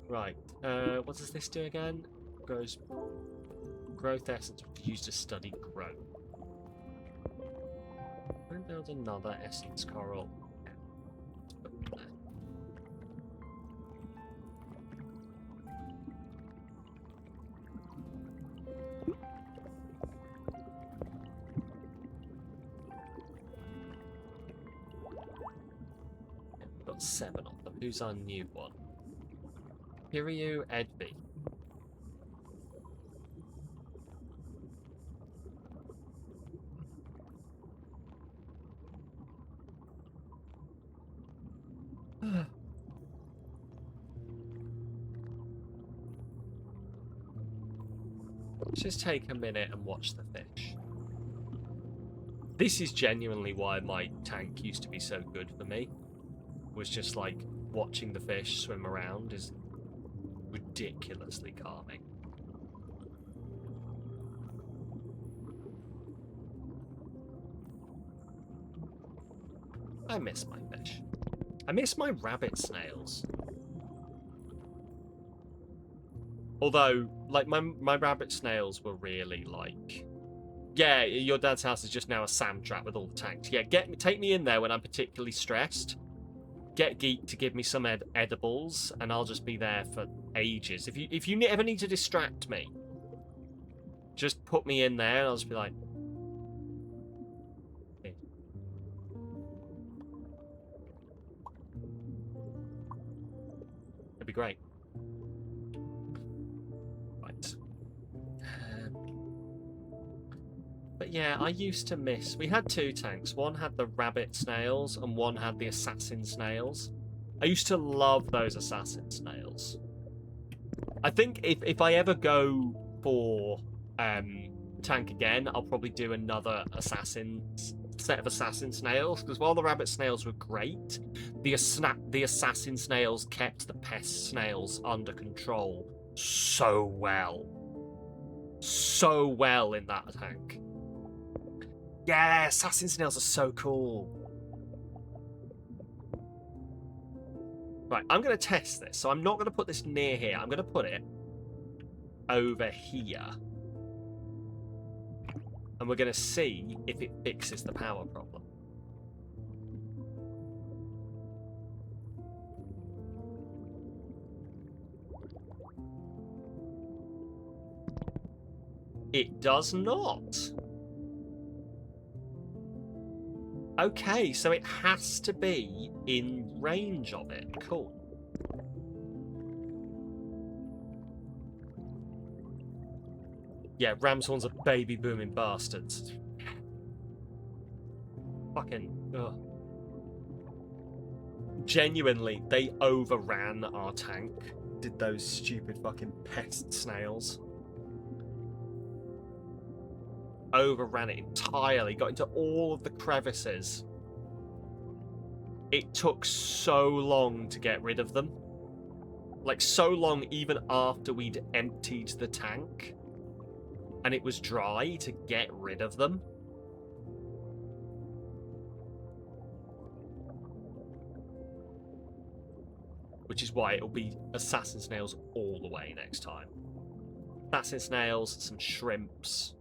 Right. What does this do again? Grows growth essence used to study growth. Don't build another essence coral. We've got 7 of them. Who's our new one? Kiryu Edby. Let's just take a minute and watch the fish. This is genuinely why my tank used to be so good for me. Was just like watching the fish swim around is ridiculously calming. I miss my fish. I miss my rabbit snails. Although, like, my rabbit snails were really, like... Yeah, your dad's house is just now a sand trap with all the tanks. Yeah, take me in there when I'm particularly stressed. Get Geek to give me some edibles, and I'll just be there for ages. If you ever need to distract me, just put me in there, and I'll just be like... Hey. It'd be great. But yeah, I used to miss... We had 2 tanks. One had the rabbit snails, and one had the assassin snails. I used to love those assassin snails. I think if I ever go for tank again, I'll probably do another set of assassin snails, because while the rabbit snails were great, the assassin snails kept the pest snails under control so well. So well in that tank. Yeah, assassin snails are so cool. Right, I'm going to test this. So I'm not going to put this near here. I'm going to put it over here. And we're going to see if it fixes the power problem. It does not. Okay, so it has to be in range of it. Cool. Yeah, Ramshorns are baby booming bastards. Fucking... ugh. Genuinely, they overran our tank. Did those stupid fucking pest snails. Overran it entirely, got into all of the crevices. It took so long to get rid of them. Like, so long even after we'd emptied the tank and it was dry to get rid of them. Which is why it'll be assassin snails all the way next time. Assassin snails, some shrimps.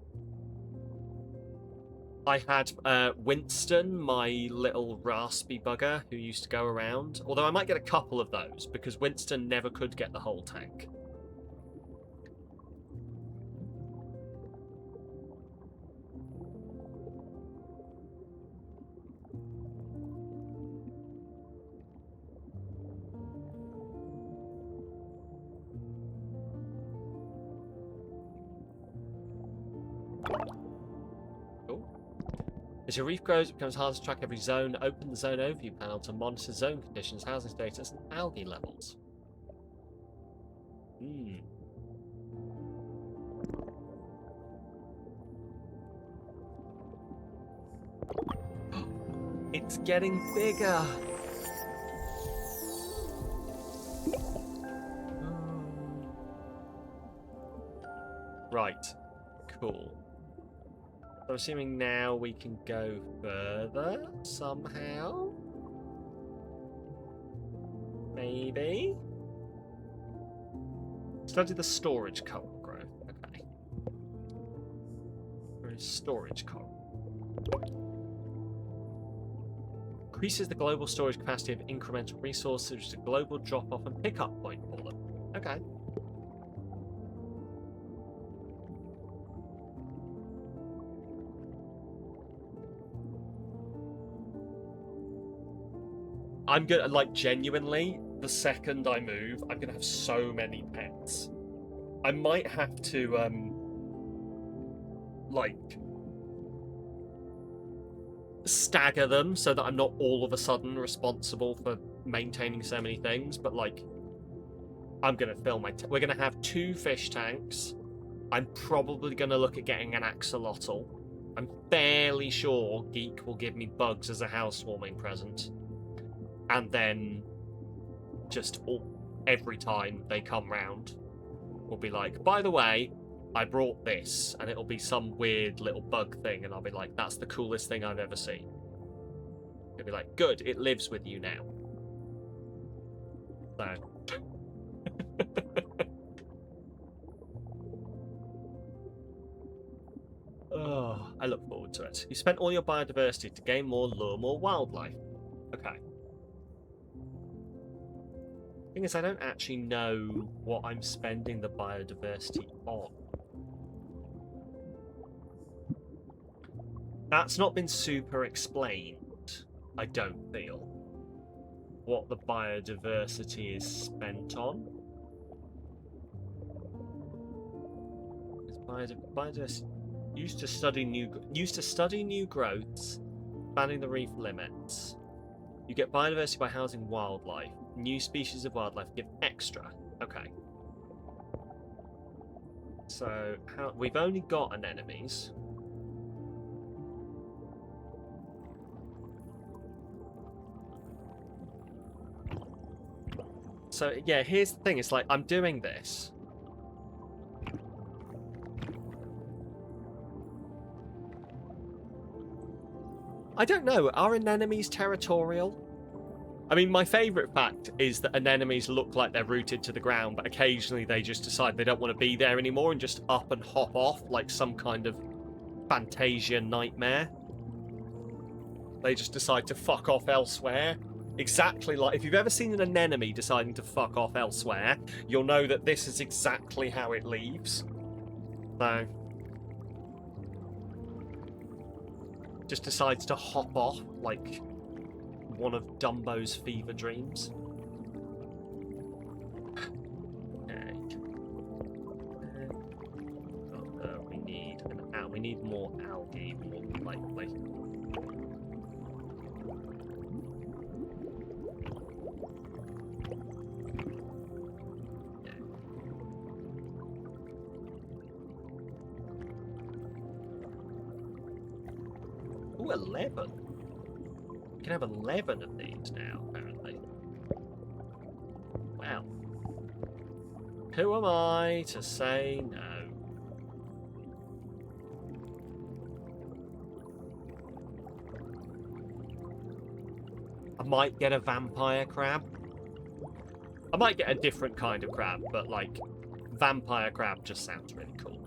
I had Winston, my little raspy bugger who used to go around. Although I might get a couple of those, because Winston never could get the whole tank. As your reef grows, it becomes harder to track every zone. Open the zone overview panel to monitor zone conditions, housing status, and algae levels. It's getting bigger. Right. Cool. So I'm assuming now we can go further somehow. Maybe. Study the storage coral growth. Okay. Where is storage coral? Increases the global storage capacity of incremental resources, which is a global drop-off and pick-up point for them. Okay. I'm gonna, like, genuinely, the second I move, I'm gonna have so many pets. I might have to, like, stagger them so that I'm not all of a sudden responsible for maintaining so many things, but, like, I'm gonna fill my... We're gonna have 2 fish tanks. I'm probably gonna look at getting an axolotl. I'm fairly sure Geek will give me bugs as a housewarming present. And then just every time they come round, we'll be like, by the way, I brought this, and it'll be some weird little bug thing, and I'll be like, that's the coolest thing I've ever seen. They'll be like, good, it lives with you now. So. Oh, I look forward to it. You spent all your biodiversity to gain more lure, more wildlife. Okay. Thing is, I don't actually know what I'm spending the biodiversity on. That's not been super explained, I don't feel. What the biodiversity is spent on. Is biodiversity used to study new growths, expanding the reef limits. You get biodiversity by housing wildlife. New species of wildlife give extra. Okay. So we've only got anemones. So yeah, here's the thing. It's like I'm doing this. I don't know. Are anemones territorial? I mean, my favourite fact is that anemones look like they're rooted to the ground, but occasionally they just decide they don't want to be there anymore and just up and hop off like some kind of Fantasia nightmare. They just decide to fuck off elsewhere. Exactly like... If you've ever seen an anemone deciding to fuck off elsewhere, you'll know that this is exactly how it leaves. So... just decides to hop off like one of Dumbo's fever dreams. Okay. We need more algae, more likely. Ooh, 11. We can have 11 of these now, apparently. Wow. Who am I to say no? I might get a vampire crab. I might get a different kind of crab, but, like, vampire crab just sounds really cool.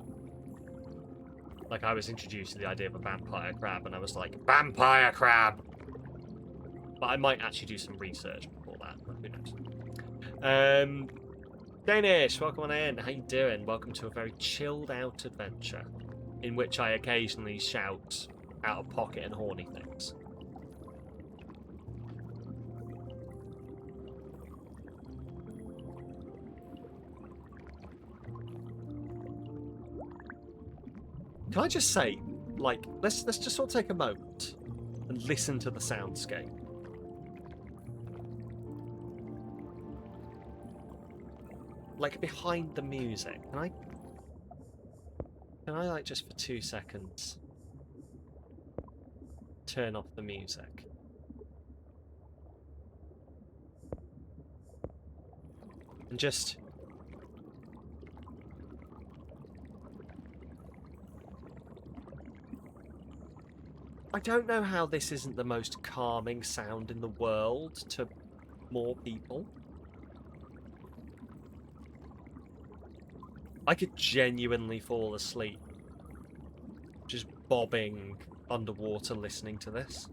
Like, I was introduced to the idea of a vampire crab, and I was like, vampire crab! But I might actually do some research before that, but who knows. Danish, welcome on in. How you doing? Welcome to a very chilled out adventure, in which I occasionally shout out of pocket and horny things. Can I just say, like, let's just sort of take a moment and listen to the soundscape. Like, behind the music. Can I like, just for 2 seconds turn off the music? And just I don't know how this isn't the most calming sound in the world to more people. I could genuinely fall asleep just bobbing underwater listening to this.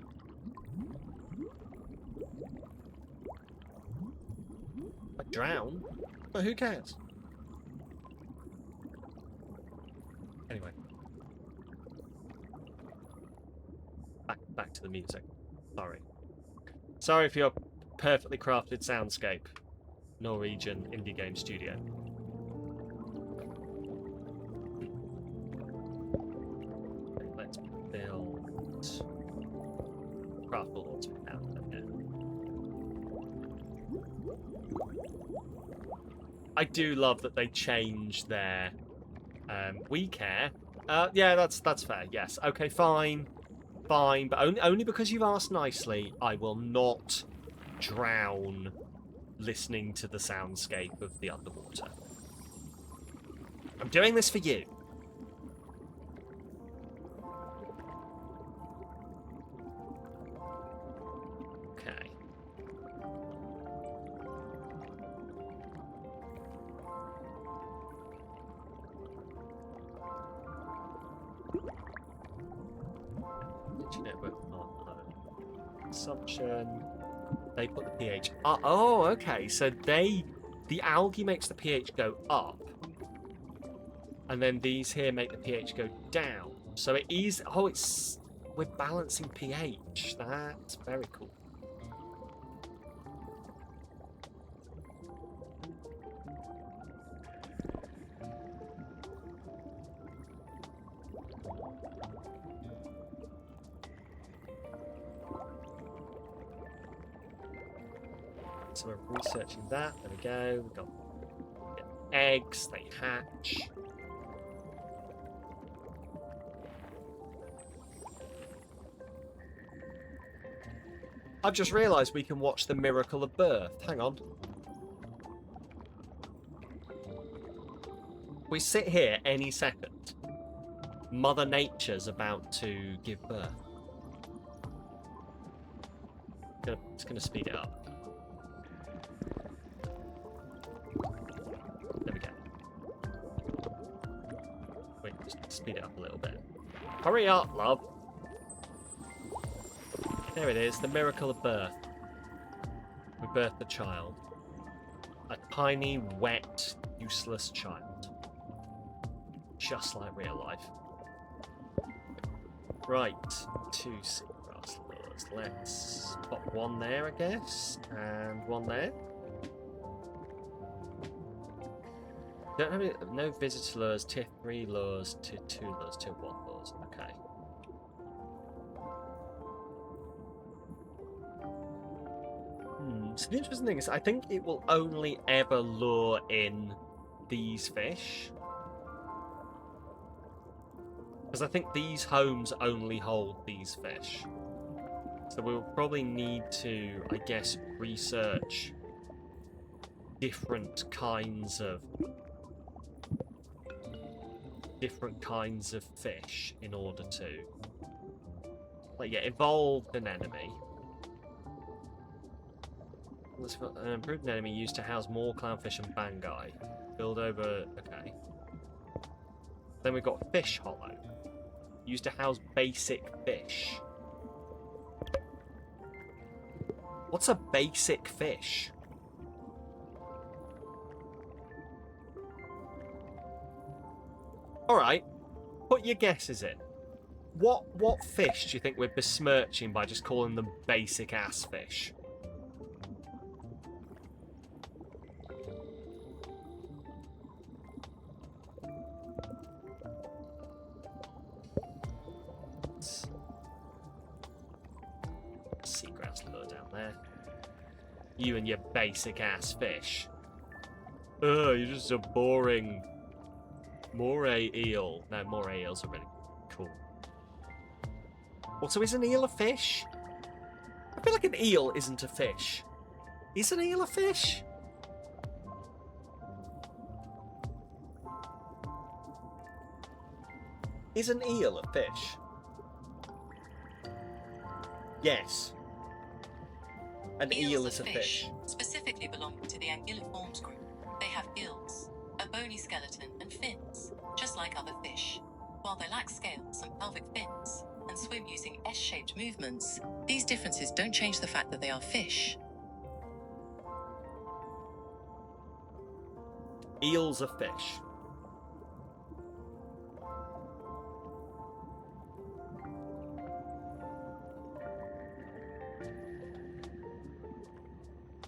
I drown, but who cares? Anyway. Back to the music. Sorry for your perfectly crafted soundscape, Norwegian indie game studio. Okay, let's build craftable auto now. Okay. I do love that they change their we care. Yeah, that's fair. Yes. Okay, fine. Fine, but only because you've asked nicely, I will not drown listening to the soundscape of the underwater. I'm doing this for you. Okay. Network consumption. They put the pH up. Oh, okay. So the algae makes the pH go up, and then these here make the pH go down. So it is. Oh, we're balancing pH. That's very cool. So we're researching that. There we go. We've got eggs. They hatch. I've just realised we can watch the miracle of birth. Hang on. We sit here any second. Mother Nature's about to give birth. It's gonna speed it up. There we go. Wait, just speed it up a little bit. Hurry up, love. There it is, the miracle of birth. We birthed a child. A tiny, wet, useless child. Just like real life. Right, 2 seagrass lures. Let's pop one there, I guess, and one there. Don't have any, no visitor lures, tier 3 lures, tier 2 lures, tier 1 lures. Okay. So the interesting thing is, I think it will only ever lure in these fish. Because I think these homes only hold these fish. So we'll probably need to, I guess, research different kinds of fish in order to, like, yeah, evolve an enemy. An improved enemy used to house more clownfish and bangai. Build over. Okay. Then we've got fish hollow. Used to house basic fish. What's a basic fish? Alright. Put your guesses in. What fish do you think we're besmirching by just calling them basic ass fish? Seagrass lure down there. You and your basic ass fish. Ugh, you're just a boring moray eel. No, moray eels are really cool. Also, is an eel a fish? I feel like an eel isn't a fish. Is an eel a fish? Is an eel a fish? Yes. An eel is a fish. Specifically belonging to the anguilliforms group. They have gills, a bony skeleton, and fins, just like other fish. While they lack scales and pelvic fins, and swim using S-shaped movements, these differences don't change the fact that they are fish. Eels are fish.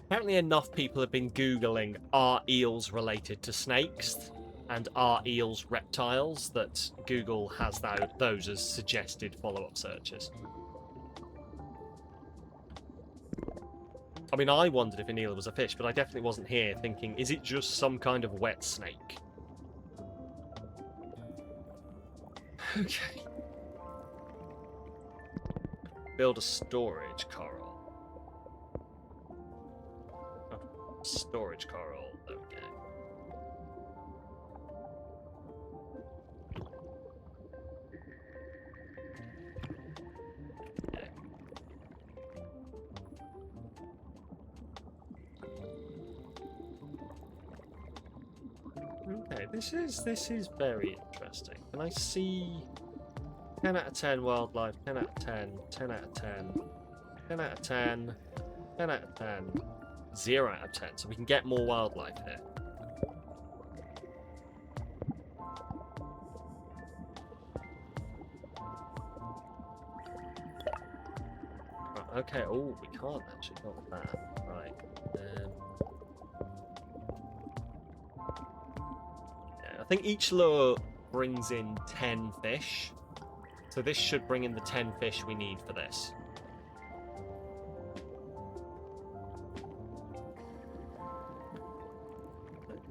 Apparently enough people have been Googling, are eels related to snakes? And are eels reptiles? That Google has those as suggested follow-up searches. I mean, I wondered if an eel was a fish, but I definitely wasn't here thinking, is it just some kind of wet snake? Okay. Build a storage coral. Oh, storage coral. Okay. Okay, this is very interesting. Can I see 10 out of 10 wildlife, 10 out of 10, 10 out of 10, 10 out of 10, 10 out of 10, 0 out of 10, so we can get more wildlife here. Right, okay, oh, we can't actually, not that. Right. Yeah, I think each lure brings in 10 fish. So this should bring in the 10 fish we need for this.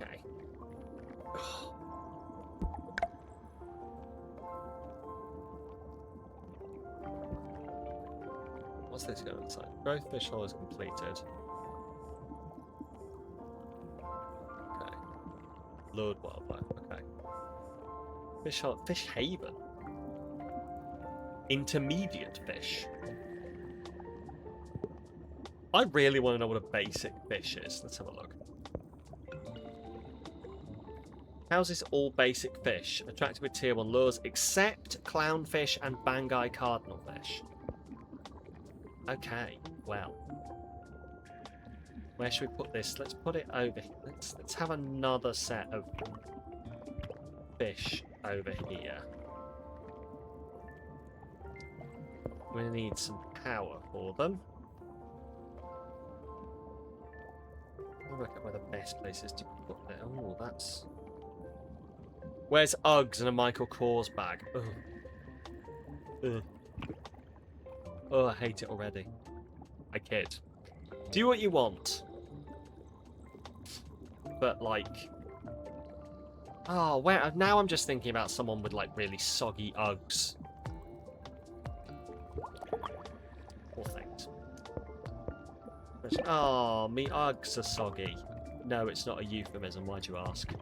Okay. What's this going inside? Growth fish hole is completed. Okay. Lured wildlife. Okay. Fish hole, fish haven. Intermediate fish. I really want to know what a basic fish is. Let's have a look. Houses all basic fish, attracted with tier 1 lures, except clownfish and Bangai cardinal fish. Okay, well. Where should we put this? Let's put it over here. Let's have another set of fish over here. We're going to need some power for them. I'll work out where the best place is to put it. Oh, that's... Where's Uggs and a Michael Kors bag? Ugh. Ugh. Oh, I hate it already. I kid. Do what you want. But, like... Oh, where... Now I'm just thinking about someone with, like, really soggy Uggs. Poor things. Oh, me Uggs are soggy. No, it's not a euphemism. Why'd you ask?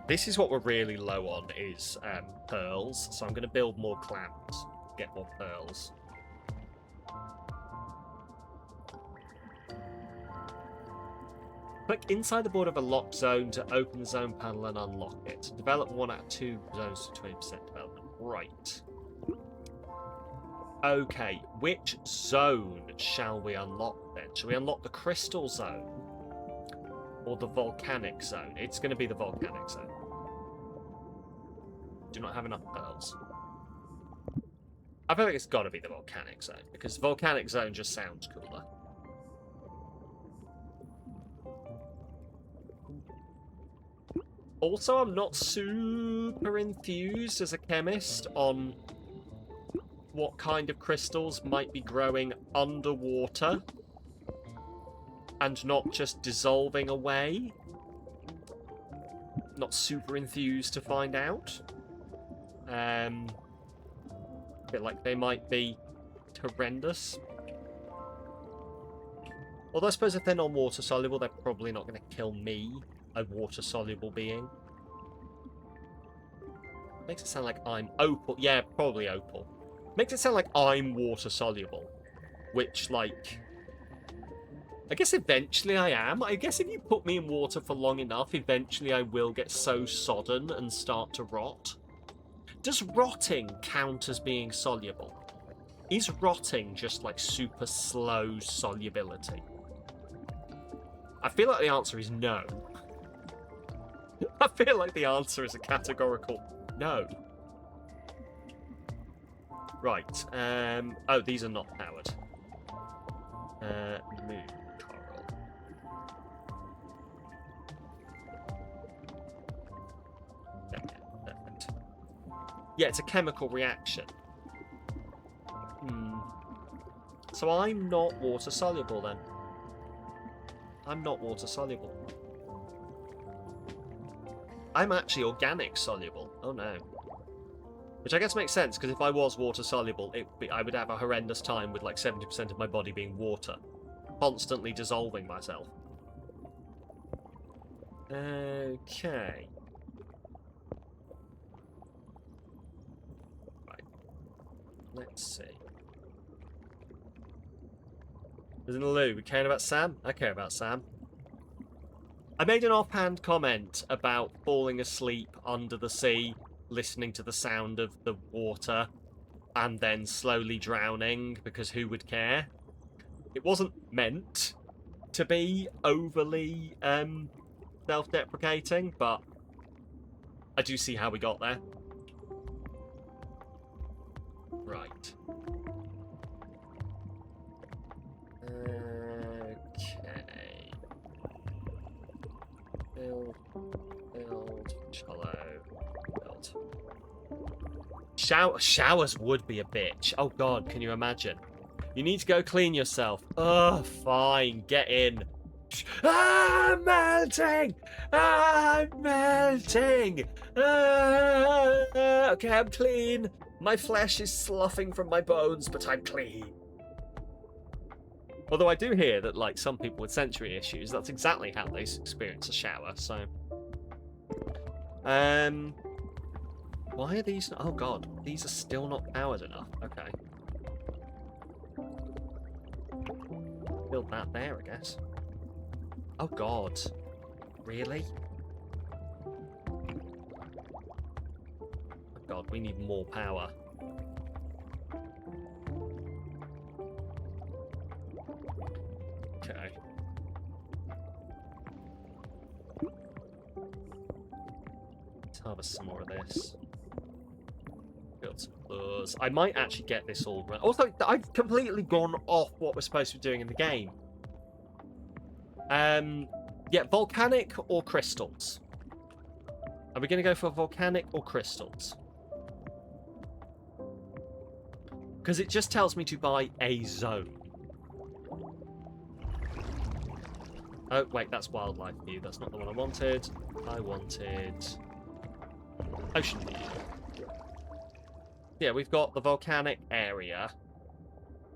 This is what we're really low on, is pearls. So I'm going to build more clams, get more pearls. Click inside the border of a locked zone to open the zone panel and unlock it. Develop 1 out of 2 zones to 20% development. Right. Okay, which zone shall we unlock then? Shall we unlock the crystal zone? Or the volcanic zone? It's going to be the volcanic zone. Do not have enough pearls. I feel like it's got to be the volcanic zone, because volcanic zone just sounds cooler. Also, I'm not super enthused as a chemist on what kind of crystals might be growing underwater and not just dissolving away. Not super enthused to find out. A bit like they might be horrendous. Although I suppose if they're non-water soluble, they're probably not going to kill me. a water-soluble being. Makes it sound like I'm opal. Yeah, probably opal. Makes it sound like I'm water-soluble. Which, like... I guess eventually I am. I guess if you put me in water for long enough, eventually I will get so sodden and start to rot. Does rotting count as being soluble? Is rotting just like super slow solubility? I feel like the answer is no. I feel like the answer is a categorical no. Right. Oh, these are not powered. Moon coral. Okay, perfect. Yeah, it's a chemical reaction. So I'm not water soluble then. I'm not water soluble. I'm actually organic soluble. Oh no. Which I guess makes sense, because if I was water soluble, I would have a horrendous time with like 70% of my body being water. Constantly dissolving myself. Okay. Right. Let's see. There's an Lou. We caring about Sam? I care about Sam. I made an offhand comment about falling asleep under the sea, listening to the sound of the water, and then slowly drowning, because who would care? It wasn't meant to be overly self-deprecating, but I do see how we got there. Right. Okay. Build, shallow, build. Showers would be a bitch. Oh god, can you imagine? You need to go clean yourself. Oh, fine, get in. I'm melting! I'm melting! Okay, I'm clean. My flesh is sloughing from my bones, but I'm clean. Although I do hear that, like, some people with sensory issues, that's exactly how they experience a shower, so... Why are these... Oh, God. These are still not powered enough. Okay. Build that there, I guess. Oh, God. Really? Oh, God, we need more power. Okay. Let's harvest some more of this. Build some floors. I might actually get this all right. Also, I've completely gone off what we're supposed to be doing in the game. Yeah, volcanic or crystals? Are we going to go for volcanic or crystals? Because it just tells me to buy a zone. Oh, wait, that's wildlife view. That's not the one I wanted. I wanted ocean view. Yeah, we've got the volcanic area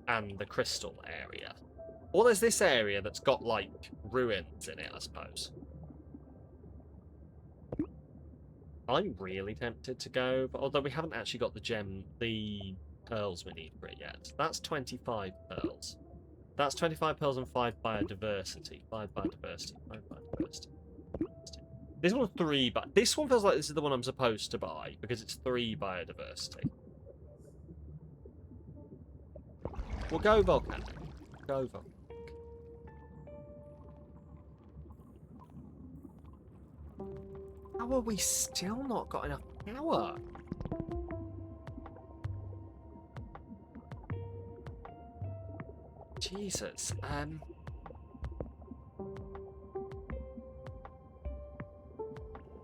and the crystal area. Or there's this area that's got, like, ruins in it, I suppose. I'm really tempted to go, but although we haven't actually got the pearls we need for it yet. That's 25 pearls. That's 25 pearls and 5 biodiversity. 5 biodiversity. 5 biodiversity. This one's 3, but this one feels like this is the one I'm supposed to buy, because it's 3 biodiversity. We'll go volcanic. Go volcanic. How are we still not got enough power? Jesus,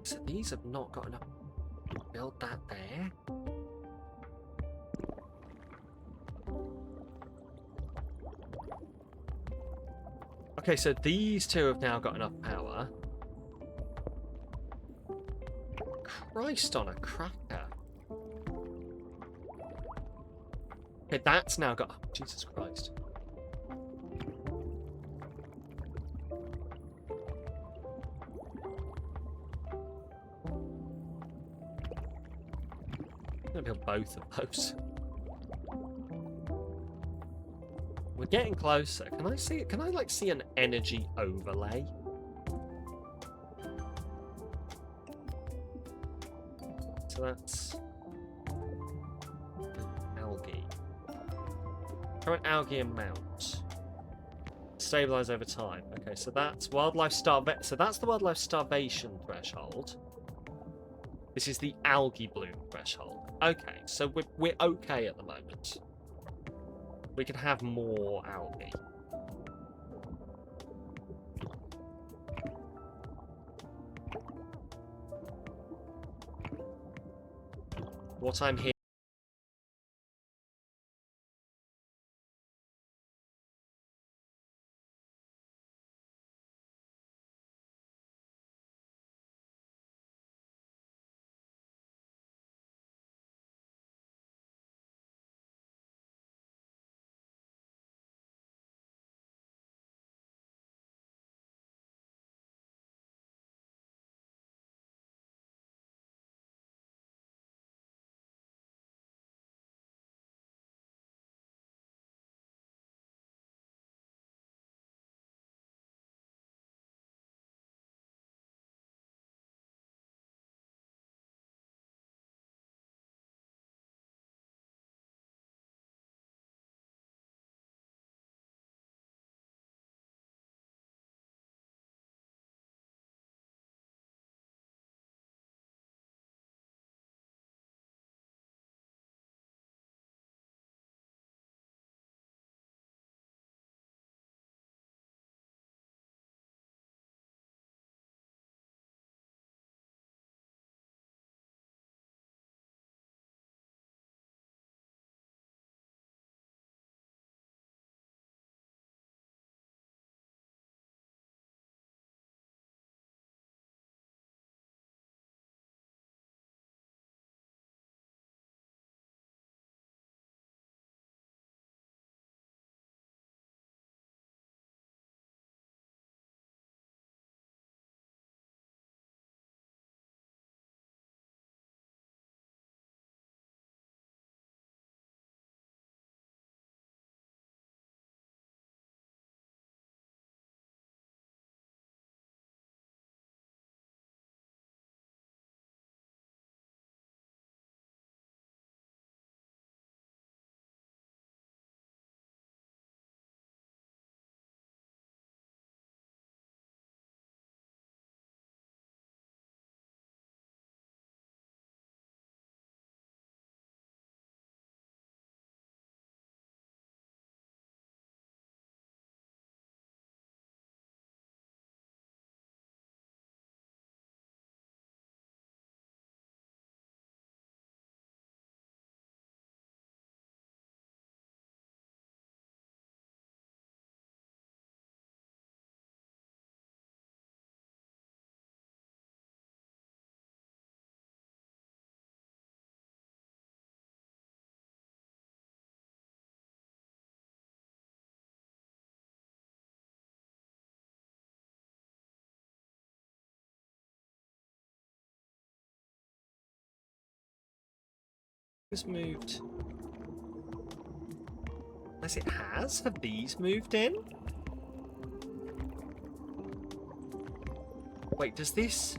so these have not got enough to build that there? Okay, so these two have now got enough power. Christ on a cracker. Okay, that's now got... Oh, Jesus Christ. I'm gonna build both of those. We're getting closer. Can I see it? Can I like see an energy overlay? So that's algae. Current algae amount. Stabilize over time. Okay, so that's wildlife so that's the wildlife starvation threshold. This is the algae bloom threshold. Okay, so we're okay at the moment. We can have more algae. What I'm hearing. Has moved. As it has? Have these moved in? Wait, does this...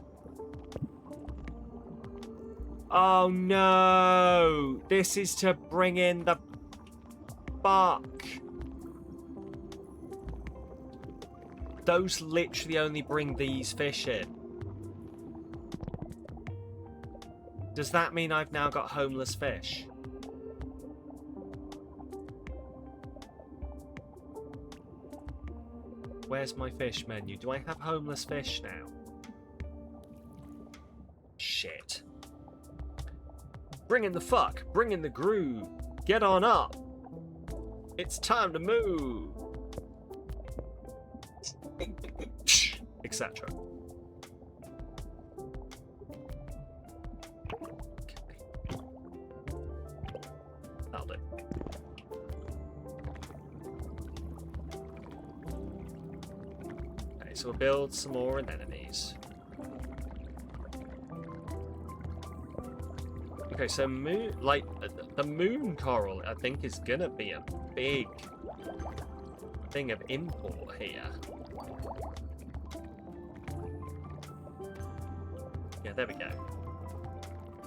Oh no! This is to bring in the... Fuck! Those literally only bring these fish in. Does that mean I've now got homeless fish? Where's my fish menu? Do I have homeless fish now? Shit. Bring in the fuck. Bring in the groove. Get on up. It's time to move. Etc. That'll do. Okay, so we'll build some more anemones. Okay, so moon, like the moon coral, I think is gonna be a big thing of import here. Yeah, there we go.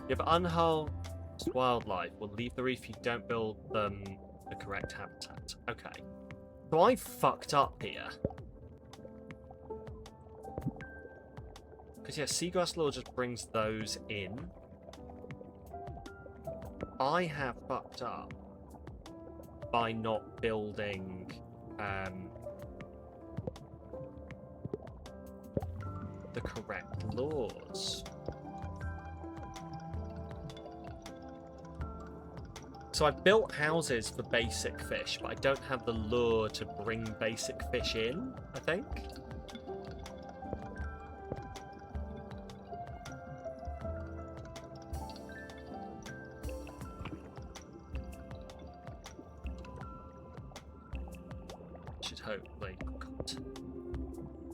You have unharnessed wildlife will leave the reef if you don't build them the correct habitat. Okay. So I fucked up here. Because yeah, seagrass law just brings those in. I have fucked up by not building the correct laws. So I've built houses for basic fish, but I don't have the lure to bring basic fish in, I think. Should hopefully. Oh God.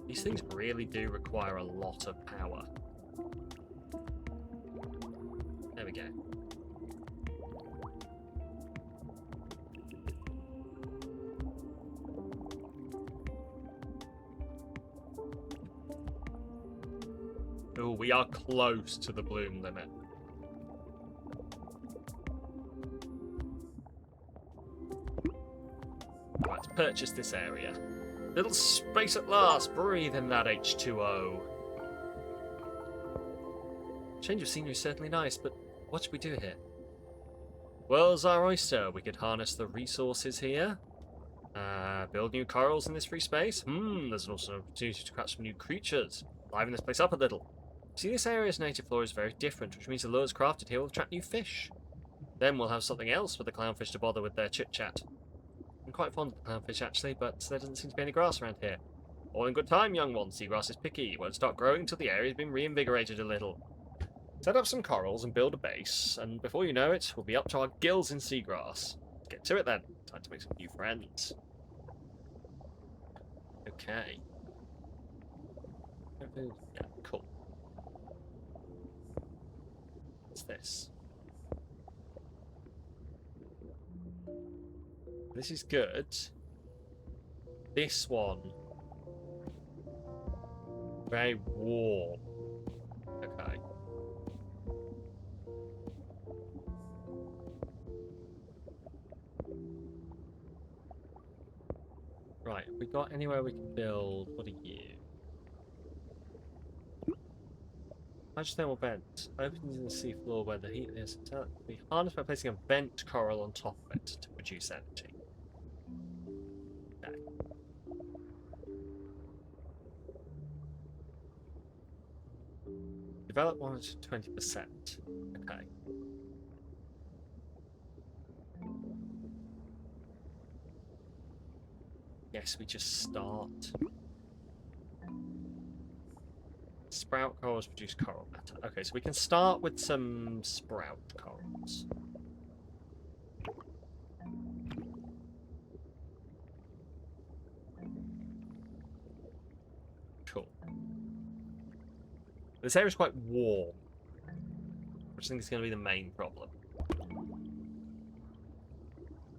These things really do require a lot of power. There we go. Oh, we are close to the bloom limit. Right, let's purchase this area. Little space at last! Breathe in that H2O. Change of scenery is certainly nice, but what should we do here? World's our oyster. We could harness the resources here. Build new corals in this free space. There's also an opportunity to catch some new creatures. Liven this place up a little. See, this area's native flora is very different, which means the lures crafted here will attract new fish. Then we'll have something else for the clownfish to bother with their chit-chat. I'm quite fond of the clownfish, actually, but there doesn't seem to be any grass around here. All in good time, young one. Seagrass is picky. It won't start growing until the area's been reinvigorated a little. Set up some corals and build a base, and before you know it, we'll be up to our gills in seagrass. Let's get to it then. Time to make some new friends. Okay. Yeah, cool. What's this? This is good. This one. Very warm. Okay. Right, have we got anywhere we can build? What are you? Hydrothermal vent. Opens in the seafloor where the heat is. We harness by placing a vent coral on top of it to produce energy. Okay. Develop 1 to 20%. Okay. Yes, we just start. Sprout corals produce coral matter. Okay, so we can start with some sprout corals. Cool. This area is quite warm, which I think is going to be the main problem.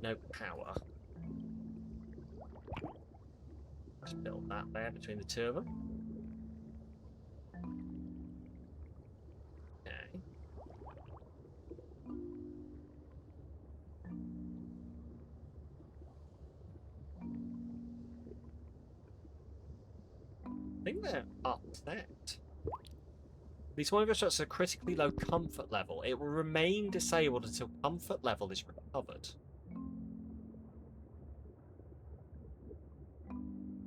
No power. Let's build that there between the two of them. Okay. I think they're upset. These one of your shots are critically low comfort level. It will remain disabled until comfort level is recovered.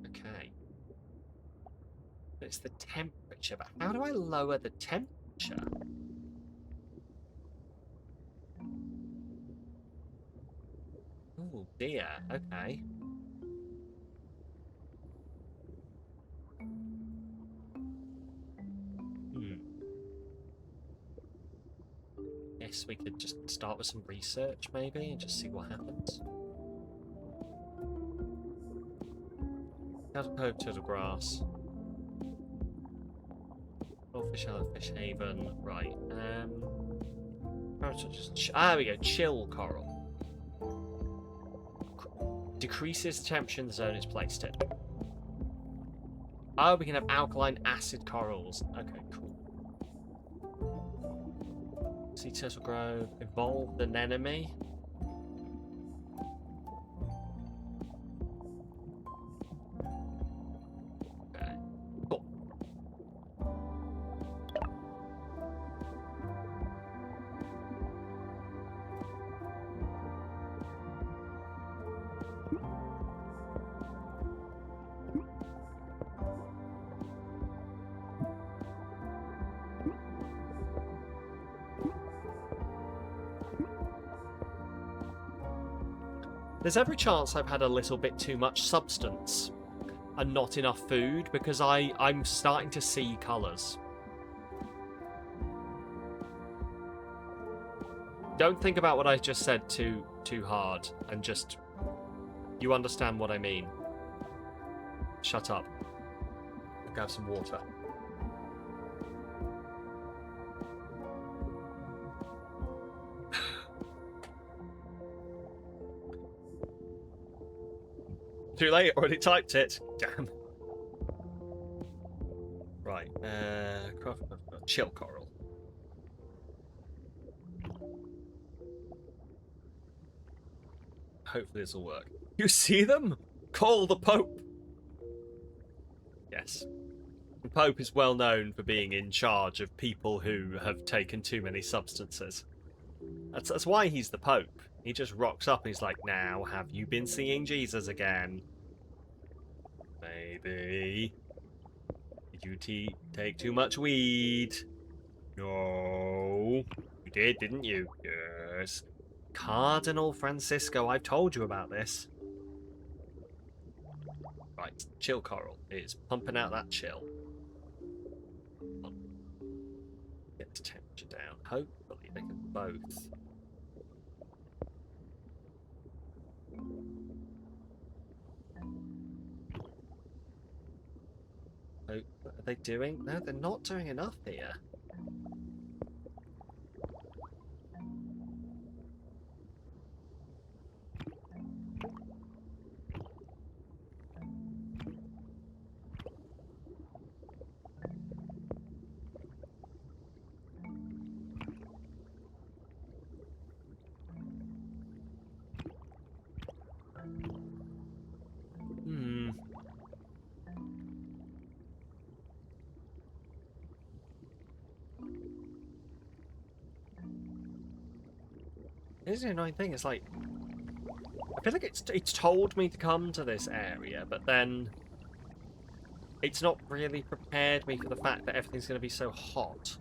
Okay. It's the temperature, but how do I lower the temperature? Oh dear, okay. Guess we could just start with some research maybe and just see what happens. How to cope turtle grass. Oh, fish island, fish haven. Right. Ah, we go. Chill coral. Decreases the temperature in the zone it's placed in. Oh, we can have alkaline acid corals. Okay, cool. Sea turtle grove. Evolved an enemy. Okay, cool. There's every chance I've had a little bit too much substance and not enough food because I'm starting to see colours. Don't think about what I just said too hard and just... You understand what I mean. Shut up. I'll grab some water. Too late, already typed it. Damn. Right, chill coral. Hopefully this will work. You see them? Call the Pope! Yes. The Pope is well known for being in charge of people who have taken too many substances. That's why he's the Pope. He just rocks up and he's like, now, have you been seeing Jesus again? Maybe. Did you take too much weed? No. You did, didn't you? Yes. Cardinal Francisco, I've told you about this. Right, chill coral is pumping out that chill. Get the temperature down. Hopefully they can both. Oh, what are they doing? No, they're not doing enough here. Here's the annoying thing, it's like... I feel like it's told me to come to this area, but then... It's not really prepared me for the fact that everything's going to be so hot.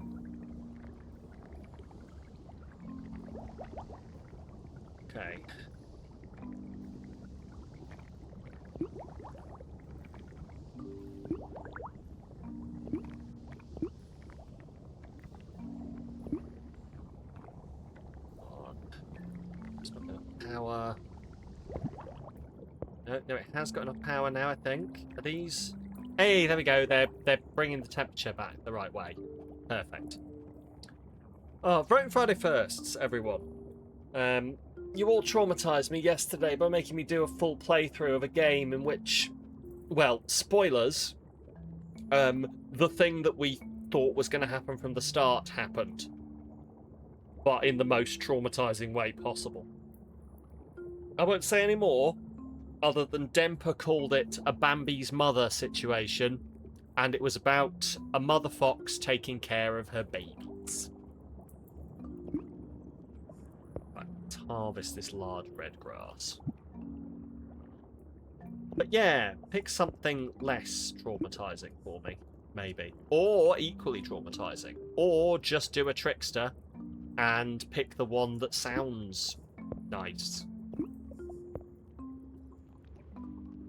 Okay. Power. No, it has got enough power now, I think. Are these... Hey, there we go. They're bringing the temperature back the right way. Perfect. Oh, Voting Friday firsts, everyone. You all traumatized me yesterday by making me do a full playthrough of a game in which, well, spoilers, the thing that we thought was going to happen from the start happened. But in the most traumatizing way possible. I won't say any more, other than Dempa called it a Bambi's mother situation, and it was about a mother fox taking care of her babies. Right, let's harvest this large red grass. But yeah, pick something less traumatizing for me, maybe. Or equally traumatizing. Or just do a trickster and pick the one that sounds nice.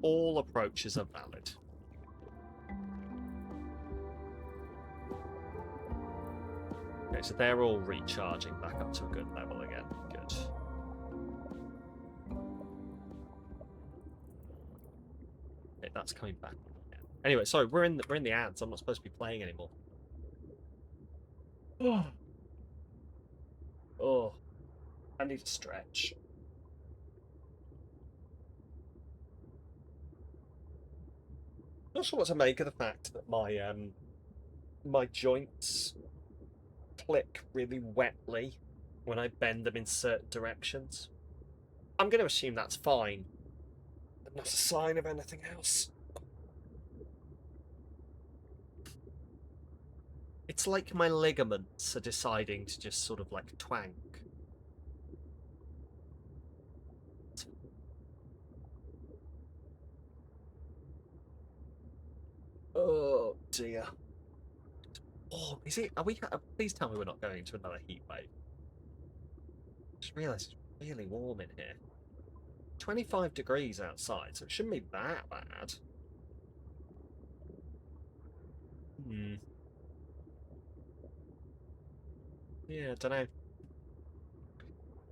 All approaches are valid. Okay, so they're all recharging back up to a good level again. Good. Okay, that's coming back. Anyway, sorry, we're in the ads. I'm not supposed to be playing anymore. Oh. I need a stretch. Not sure what to make of the fact that my joints click really wetly when I bend them in certain directions. I'm going to assume that's fine, but not a sign of anything else. It's like my ligaments are deciding to just sort of like twank. Oh dear. Oh, is it? Are we? Please tell me we're not going into another heat wave. Just realised it's really warm in here. 25 degrees outside, so it shouldn't be that bad. Hmm. Yeah, I don't know.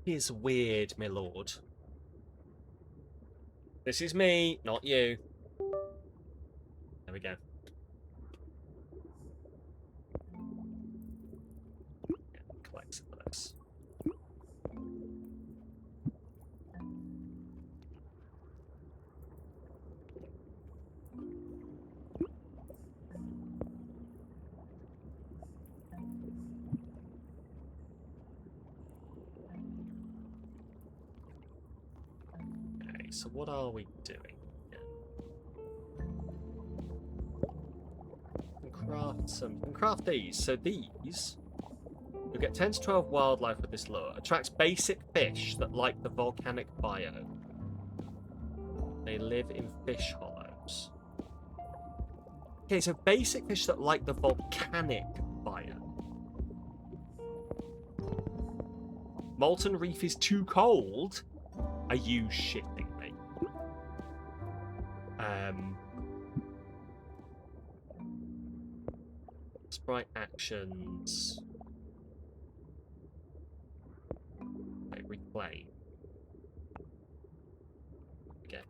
He's weird, my lord. This is me, not you. There we go. Yeah, collect some of this. Okay, so what are we doing? Can craft these. So these, you'll get 10 to 12 wildlife with this lure. Attracts basic fish that like the volcanic biome. They live in fish hollows. Okay, so basic fish that like the volcanic biome. Molten reef is too cold? Are you shitting me? Sprite actions. Okay, reclaim. Okay.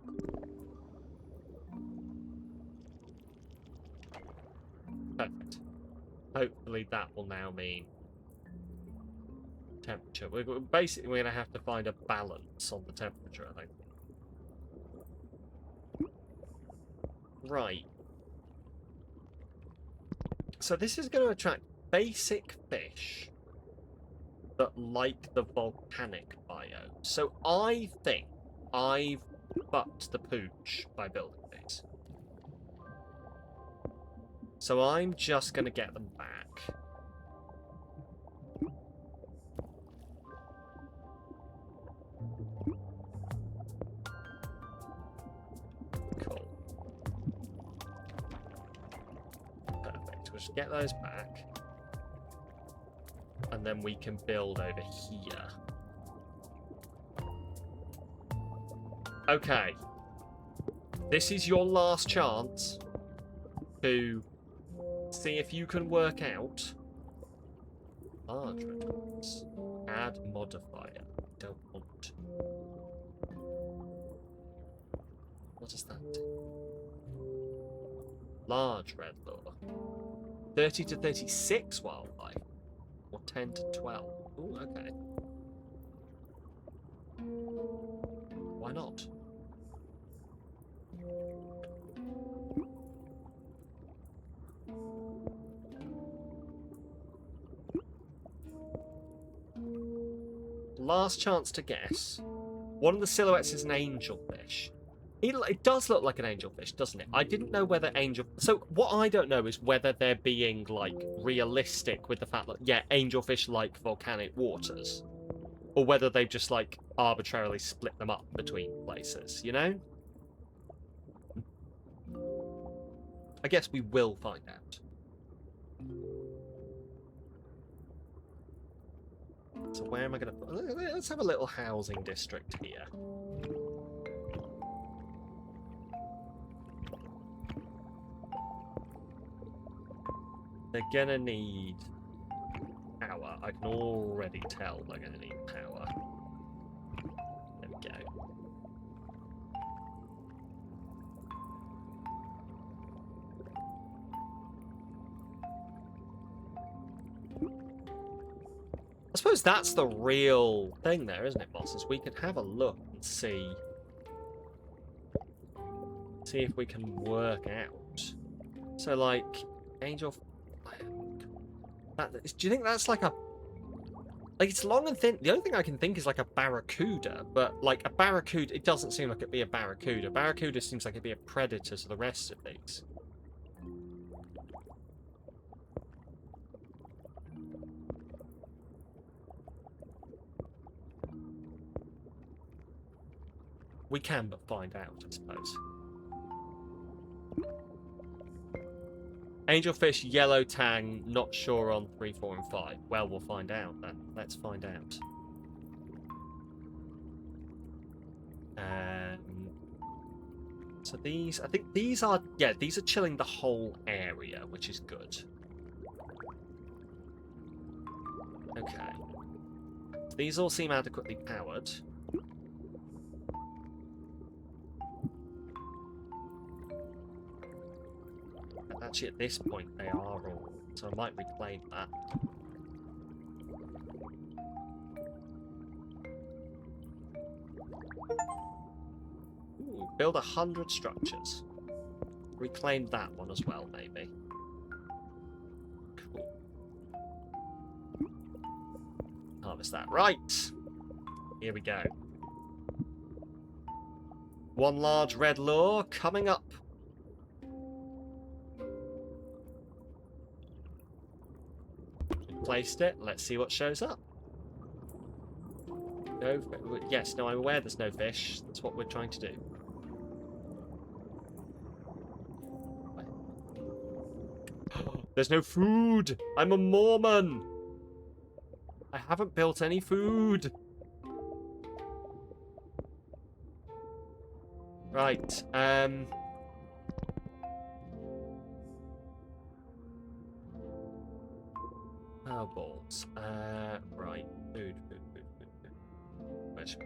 Perfect. Hopefully that will now mean temperature. We're basically going to have to find a balance on the temperature, I think. Right. So this is going to attract basic fish that like the volcanic biome. So I think I've fucked the pooch by building these. So I'm just going to get them back. Cool. Perfect. We'll just get those back. And then we can build over here. Okay. This is your last chance to see if you can work out large records. Add modifier. Don't want to. What does that do? Large red lure. 30 to 36 wildlife. Or 10 to 12. Ooh, okay. Why not? Last chance to guess. One of the silhouettes is an angelfish. It does look like an angelfish, doesn't it? I didn't know whether angel... So what I don't know is whether they're being, like, realistic with the fact that, yeah, angelfish like volcanic waters. Or whether they've just, like, arbitrarily split them up between places, you know? I guess we will find out. So where am I going to... Let's have a little housing district here. They're gonna need power. I can already tell they're gonna need power. There we go. suppose that's the real thing there, isn't it, bosses? We could have a look and see if we can work out. So, like, angel... do you think that's like a... Like, it's long and thin. The only thing I can think is like a barracuda, but like a barracuda, it doesn't seem like it'd be a barracuda. Barracuda seems like it'd be a predator to the rest of these. We can but find out, I suppose. Angelfish, yellow tang, not sure on 3, 4, and 5. Well, we'll find out then. Let's find out. So these, I think these are, yeah, these are chilling the whole area, which is good. Okay. These all seem adequately powered. Actually, at this point, they are all, so I might reclaim that. Ooh, build 100 structures. Reclaim that one as well, maybe. Cool. Harvest that. Right! Here we go. One large red lure coming up. Placed it. Let's see what shows up. No, yes, no, I'm aware there's no fish. That's what we're trying to do. There's no food. I'm a Mormon. I haven't built any food. Right. Oh, balls. Right. Food. Where's food?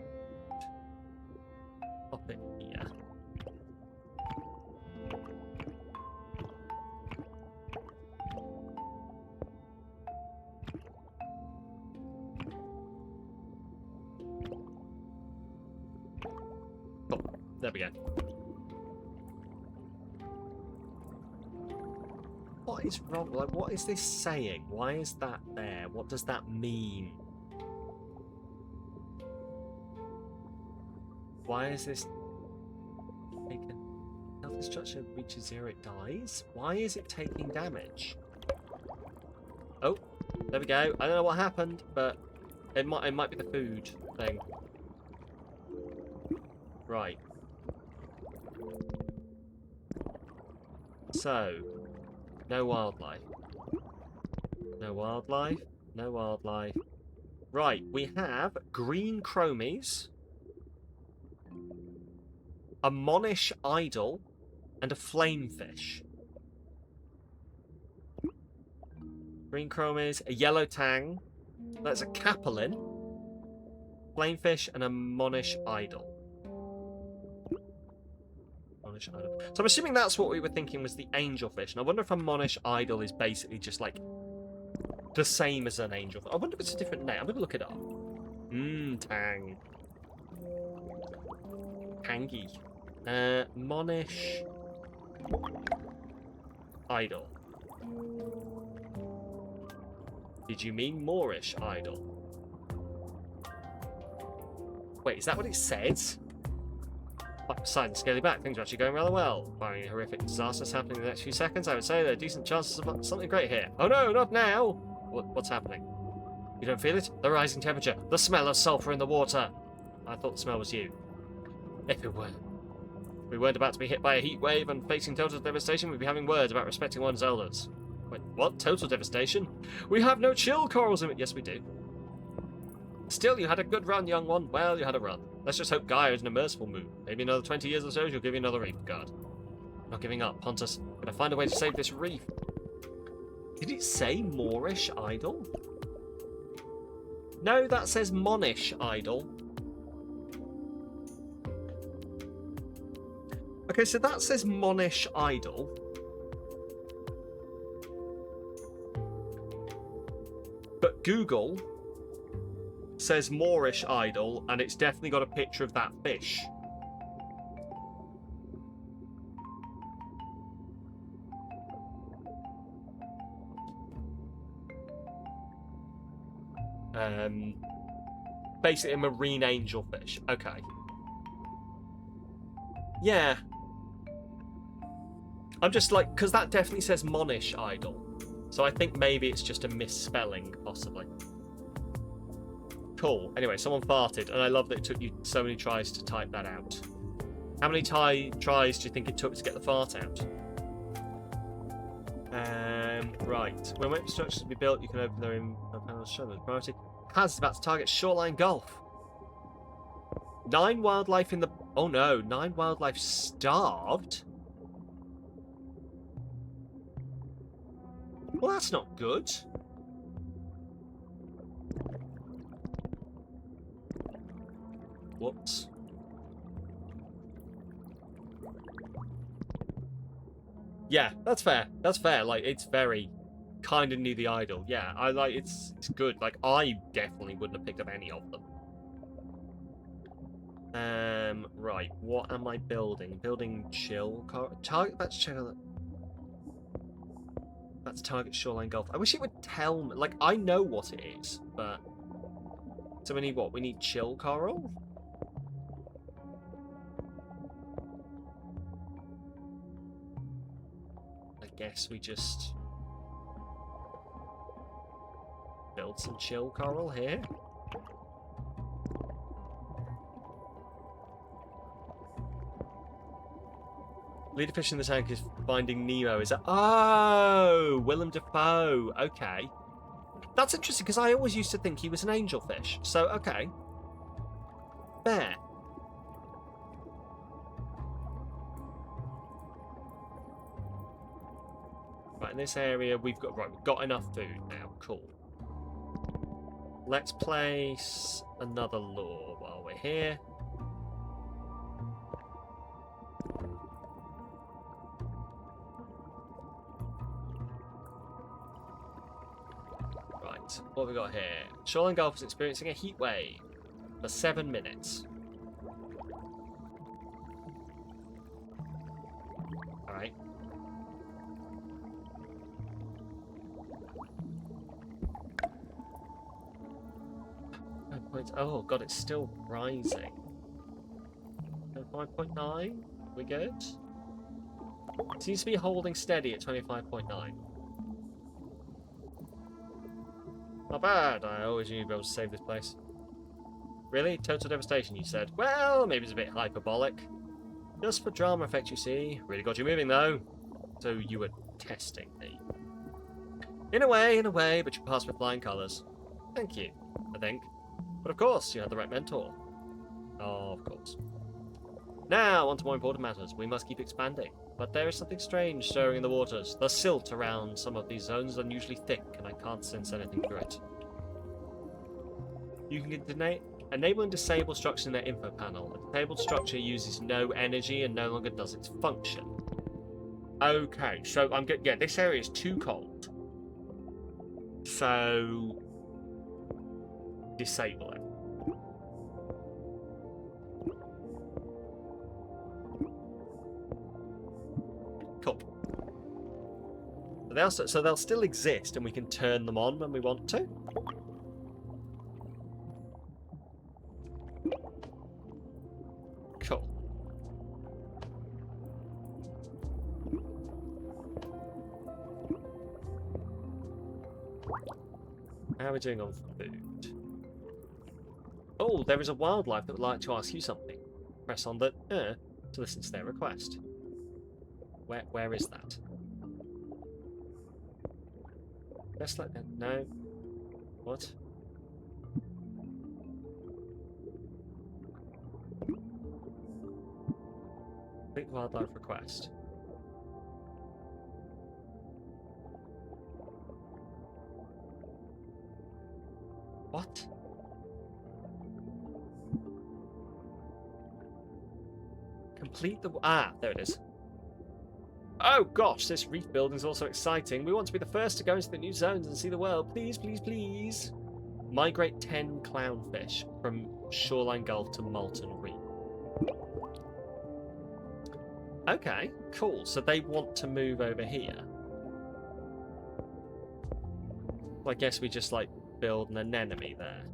Pop it here. Oh, there we go. What is wrong? Like, what is this saying? Why is that there? What does that mean? Why is this taken? Health destruction reaches 0, it dies. Why is it taking damage? Oh, there we go. I don't know what happened, but it might be the food thing. Right. So, no wildlife. No wildlife. No wildlife. Right, we have green chromies, a monish idol, and a flamefish. Green chromies, a yellow tang, that's a capelin, flamefish, and a monish idol. Monish idol. So I'm assuming that's what we were thinking was the angelfish, and I wonder if a monish idol is basically just like the same as an angelfish. I wonder if it's a different name. I'm gonna look it up. Tang. Tangy. Monish idol. Did you mean Moorish idol? Wait, is that what it says? Besides scaling back, things are actually going rather well. Barring horrific disasters happening in the next few seconds, I would say there are decent chances of something great here. Oh no, not now! What's happening? You don't feel it? The rising temperature, the smell of sulfur in the water. I thought the smell was you. If it weren't. If we weren't about to be hit by a heat wave and facing total devastation, we'd be having words about respecting one's elders. Wait, what? Total devastation? We have no chill corals in it. Yes, we do. Still, you had a good run, young one. Well, you had a run. Let's just hope Gaia is in a merciful mood. Maybe another 20 years or so, she'll give you another reef guard. Not giving up, Pontus. Gonna find a way to save this reef. Did it say Moorish idol? No, that says Monish idol. Okay, so that says Monish idol. But Google says Moorish idol, and it's definitely got a picture of that fish. Basically a marine angelfish. Okay. Yeah. I'm just like, because that definitely says Monish idol. So I think maybe it's just a misspelling, possibly. Cool. Anyway, someone farted, and I love that it took you so many tries to type that out. How many tries do you think it took to get the fart out? Right. When wet structures to be built, you can open their panels. Show them priority. Has about to target shoreline Gulf. 9 wildlife in the... Oh no, 9 wildlife starved? Well, that's not good. Whoops. Yeah, that's fair. That's fair. Like, it's very kind of near the idol. Yeah, I like it's good. Like, I definitely wouldn't have picked up any of them. Right. What am I building? Building chill target. That's chill. That's target shoreline Gulf. I wish it would tell me. Like, I know what it is, but so we need what? We need chill coral. I guess we just build some chill coral here. Leader fish in the tank is Finding Nemo. Is that... Oh! Willem Dafoe. Okay. That's interesting, because I always used to think he was an angelfish. So, okay. Fair. Right, in this area, we've got enough food now. Cool. Let's place another lure while we're here. What have we got here? Shoreline Gulf is experiencing a heat wave for 7 minutes. Alright. Oh god, it's still rising. 5.9? We good? It seems to be holding steady at 25.9. Not bad. I always knew you'd be able to save this place. Really? Total devastation, you said? Well, maybe it's a bit hyperbolic. Just for drama effect, you see. Really got you moving, though. So you were testing me. In a way, but you passed with flying colours. Thank you, I think. But of course, you had the right mentor. Oh, of course. Now, on to more important matters. We must keep expanding. But there is something strange stirring in the waters. The silt around some of these zones is unusually thick, and I can't sense anything through it. You can enable and disable structures in their info panel. A disabled structure uses no energy and no longer does its function. Okay, so I'm good. Yeah, this area is too cold. So disable it. Cool. So they'll still exist, and we can turn them on when we want to. Cool. How are we doing on food? Oh, there is a wildlife that would like to ask you something. Press on the to listen to their request. Where is that? Just like that. No. What? Complete wildlife request. What? Complete the... Ah, there it is. Oh gosh, this reef building is also exciting. We want to be the first to go into the new zones and see the world. Please, please, please. Migrate 10 clownfish from Shoreline Gulf to Molten Reef. Okay, cool. So they want to move over here. Well, I guess we just, like, build an anemone there.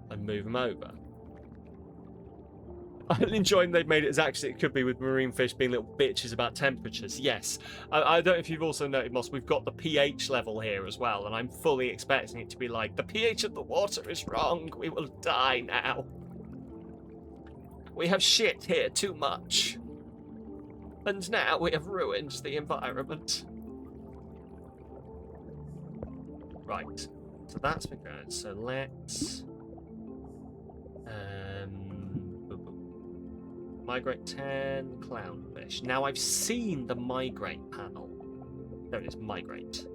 And move them over. I'm enjoying they've made it as actually it could be with marine fish being little bitches about temperatures. Yes. I don't know if you've also noted, Moss, we've got the pH level here as well, and I'm fully expecting it to be like, the pH of the water is wrong, we will die now. We have shit here too much. And now we have ruined the environment. Right. So that's been good. So let's... migrate 10 clownfish. Now I've seen the migrate panel. There it is, migrate.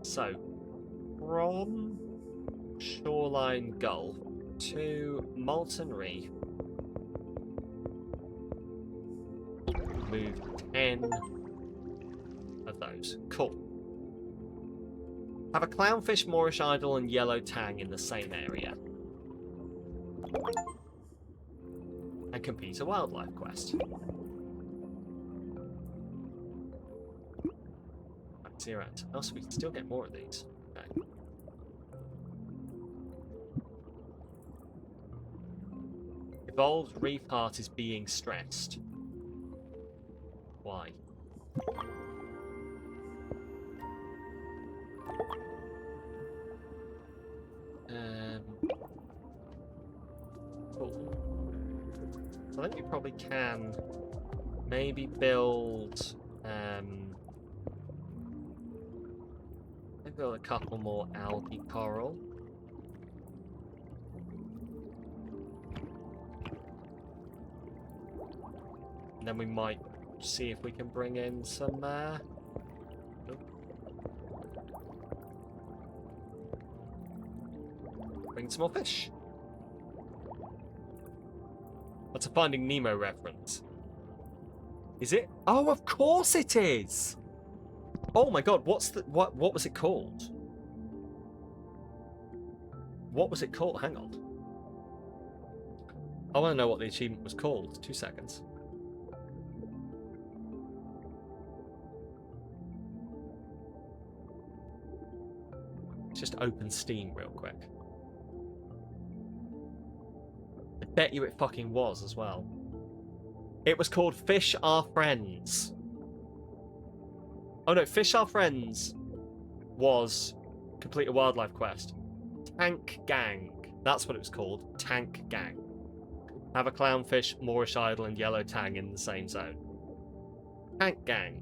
So from Shoreline Gulf to Molten Reef, move 10 of those. Cool. Have a clownfish, Moorish idol, and yellow tang in the same area. And complete a wildlife quest. Back to your end. Oh, so we can still get more of these. Okay. Evolved reef heart is being stressed. Why? Cool. I think we probably can maybe build maybe build a couple more algae coral. And then we might see if we can bring in some bring some more fish. That's a Finding Nemo reference. Is it? Oh, of course it is! Oh my god, what was it called? What was it called? Hang on. I want to know what the achievement was called. 2 seconds. Let's just open Steam real quick. I bet you it fucking was as well. It was called Fish Are Friends. Oh no, Fish Are Friends was complete a wildlife quest. Tank Gang. That's what it was called. Tank Gang. Have a clownfish, Moorish idol, and yellow tang in the same zone. Tank Gang.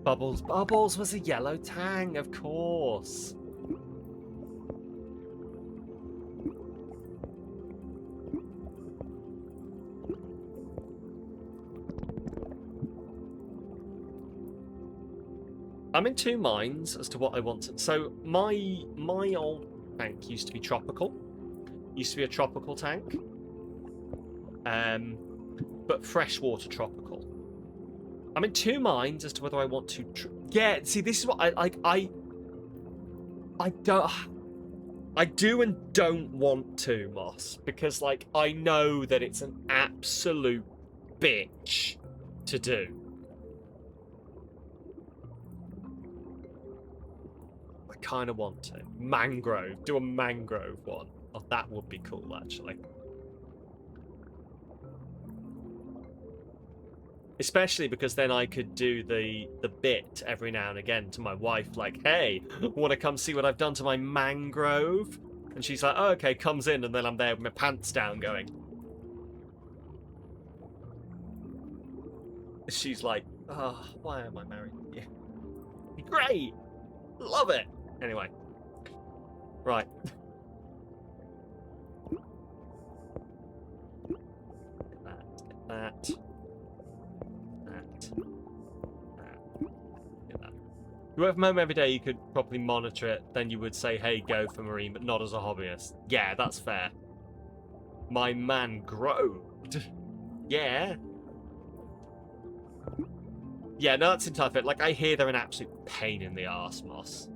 Bubbles. Bubbles was a yellow tang, of course. I'm in two minds as to what I want to... So, my old tank used to be tropical. Used to be a tropical tank. But freshwater tropical. I'm in two minds as to whether I want to... Yeah, see, this is what I don't... I do and don't want to, Moss. Because, like, I know that it's an absolute bitch to do. I kind of want to. Mangrove. Do a mangrove one. Oh, that would be cool, actually. Especially because then I could do the bit every now and again to my wife, like, hey, want to come see what I've done to my mangrove? And she's like, oh, okay, comes in, and then I'm there with my pants down going. She's like, oh, why am I married to you? Great! Love it! Anyway. Right. Get that. Get that. you work from home every day, you could probably monitor it. Then you would say, hey, go for marine, but not as a hobbyist. Yeah, that's fair. My man groaned. Yeah. Yeah, no, that's entirely fair. Like, I hear they're an absolute pain in the arse, Moss.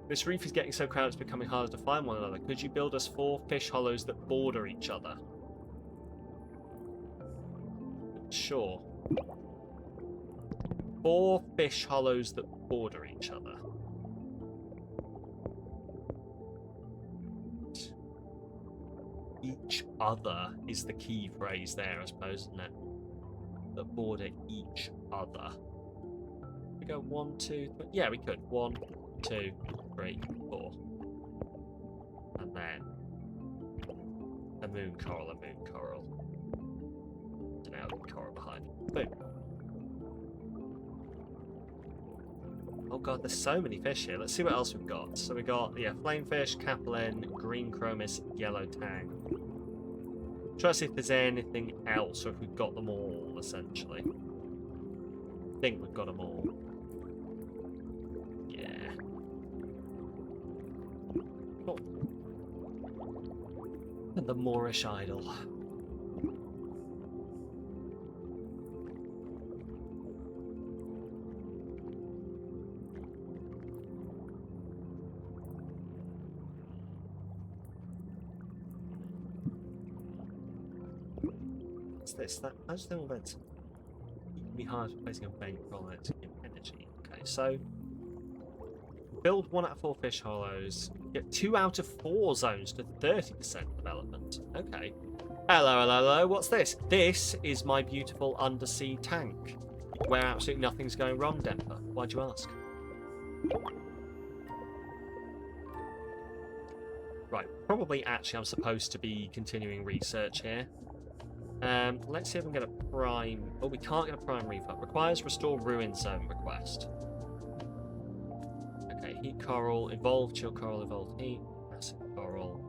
This reef is getting so crowded it's becoming harder to find one another. Could you build us 4 fish hollows that border each other? Sure. 4 fish hollows that border each other. Each other is the key phrase there, I suppose, isn't it? That border each other. We go 1, 2, 3. Yeah, we could. 1, 2, 3, 4. And then a moon coral, and now the coral behind. Boom. Oh god, there's so many fish here. Let's see what else we've got. So we got, yeah, flamefish, capelin, green chromis, yellow tang. Try to see if there's anything else, or if we've got them all, essentially. I think we've got them all. Yeah. Oh. And the Moorish idol. What's this? That how's the event? You can be hard for placing a bankroll on it to give energy. Okay, so build 1 out of 4 fish hollows. Get 2 out of 4 zones to 30% development. Okay. Hello, hello, hello. What's this? This is my beautiful undersea tank, where absolutely nothing's going wrong, Denver. Why'd you ask? Right, probably actually I'm supposed to be continuing research here. Let's see if we can get a prime... Oh, we can't get a prime refund. Requires restore ruin zone request. Okay, heat coral, evolved chill coral, evolved heat, massive coral.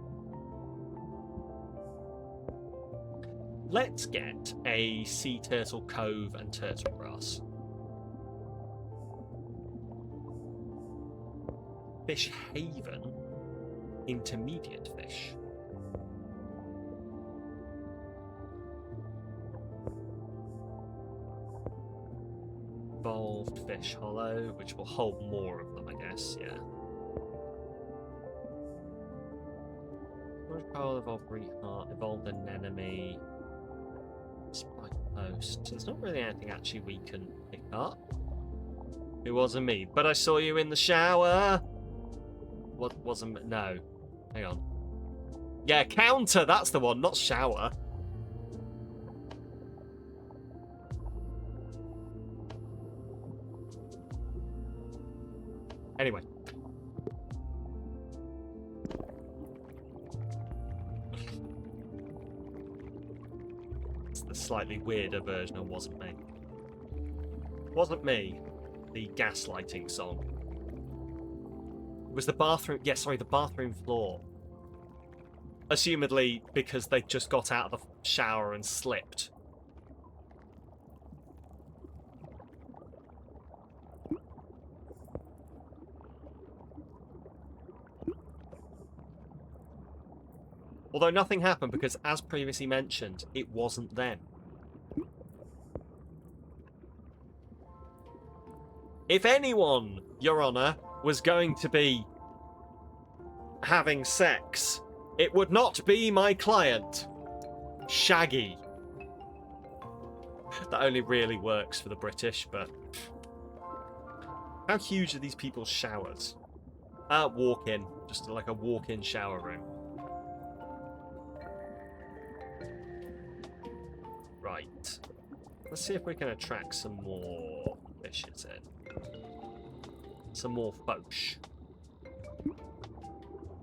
Let's get a sea turtle cove and turtle grass. Fish haven, intermediate fish. Evolved fish hollow, which will hold more of them, I guess, yeah. Coral, evolved reheart, evolved anemone, spike post. There's not really anything actually we can pick up. It wasn't me, but I saw you in the shower. What wasn't? No, hang on. Yeah, counter. That's the one, not shower. Anyway. It's the slightly weirder version of Wasn't Me. Wasn't Me, the gaslighting song. It was the bathroom... Yeah, sorry, the bathroom floor. Assumedly because they just got out of the shower and slipped. Although nothing happened because, as previously mentioned, it wasn't them. If anyone, Your Honour, was going to be having sex, it would not be my client, Shaggy. That only really works for the British, but... How huge are these people's showers? Walk-in. Just like a walk-in shower room. Right. Let's see if we can attract some more fishes in. Some more foch.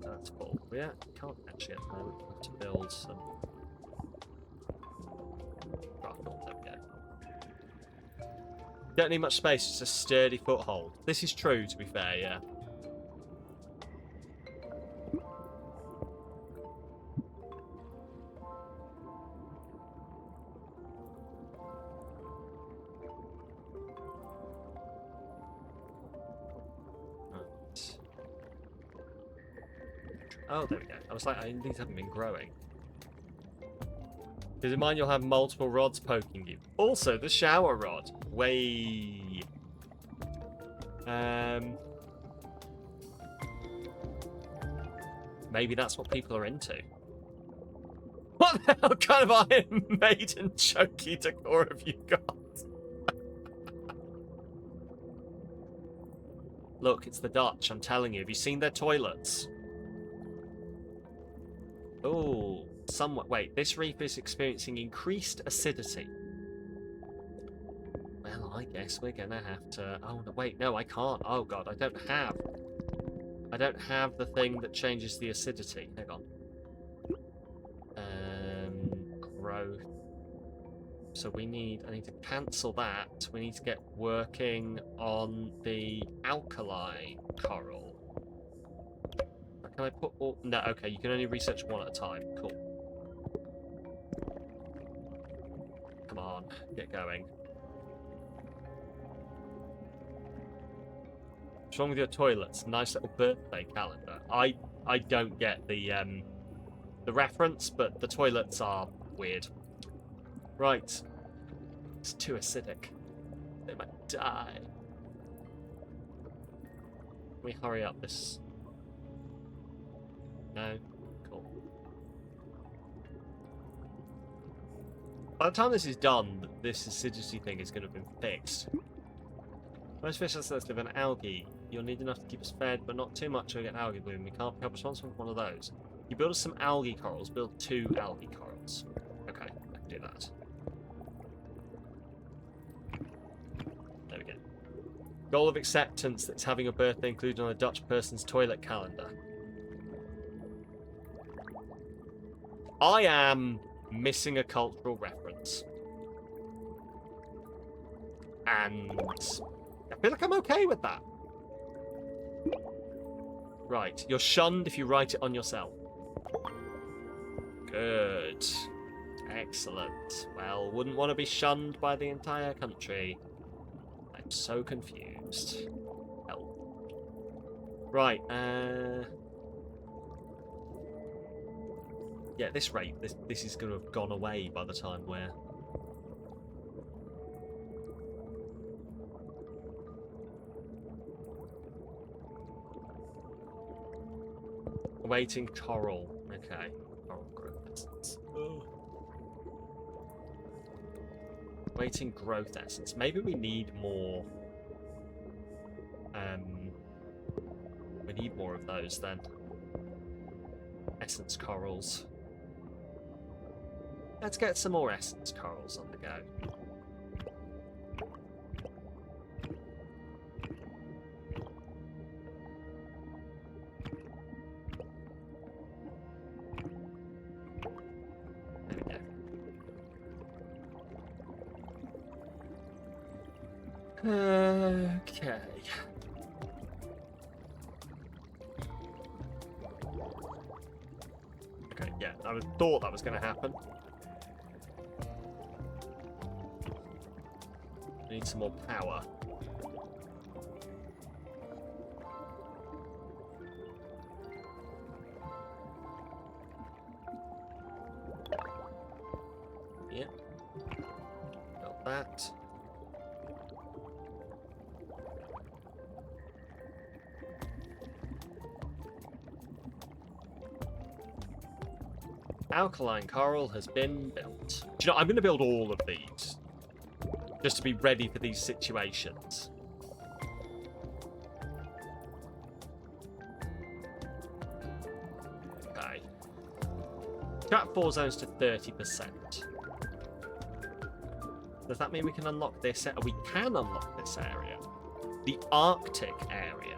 That's full. Yeah, can't actually at the moment. We have to build some... Right, there we go. Don't need much space, just a sturdy foothold. This is true, to be fair, yeah. Oh, there we go. I was like, these haven't been growing. Because in mine you'll have multiple rods poking you. Also, the shower rod. Way. Maybe that's what people are into. What the hell kind of Iron Maiden chokey decor have you got? Look, it's the Dutch, I'm telling you. Have you seen their toilets? Oh, somewhat. Wait, this reef is experiencing increased acidity. Well, I guess we're gonna have to. Oh no, wait, no, I can't. Oh god, I don't have the thing that changes the acidity. Hang on. Growth. So I need to cancel that. We need to get working on the alkali coral. Can I put all... No, okay, you can only research one at a time. Cool. Come on, get going. What's wrong with your toilets? Nice little birthday calendar. I don't get the reference, but the toilets are weird. Right. It's too acidic. They might die. Let me hurry up this. No? Cool. By the time this is done, this acidity thing is going to have been fixed. Most fish ancestors live in algae. You'll need enough to keep us fed, but not too much to get algae bloom. We can't help responsible for one of those. You build us some algae corals. Build 2 algae corals. Okay, I can do that. There we go. Goal of acceptance that's having a birthday included on a Dutch person's toilet calendar. I am missing a cultural reference. And I feel like I'm okay with that. Right, you're shunned if you write it on yourself. Good. Excellent. Well, wouldn't want to be shunned by the entire country. I'm so confused. Help. Right, yeah, at this rate, this is going to have gone away by the time we're... Awaiting coral. Okay. Coral growth essence. Waiting growth essence. Maybe we need more... we need more of those then. Essence corals. Let's get some more essence corals on the go. Okay. Okay, yeah, I thought that was going to happen. We need some more power. Yep. Got that. Alkaline coral has been built. Do you know, I'm going to build all of these. Just to be ready for these situations. Okay. Trap 4 zones to 30%. Does that mean we can unlock this? We can unlock this area. The Arctic area.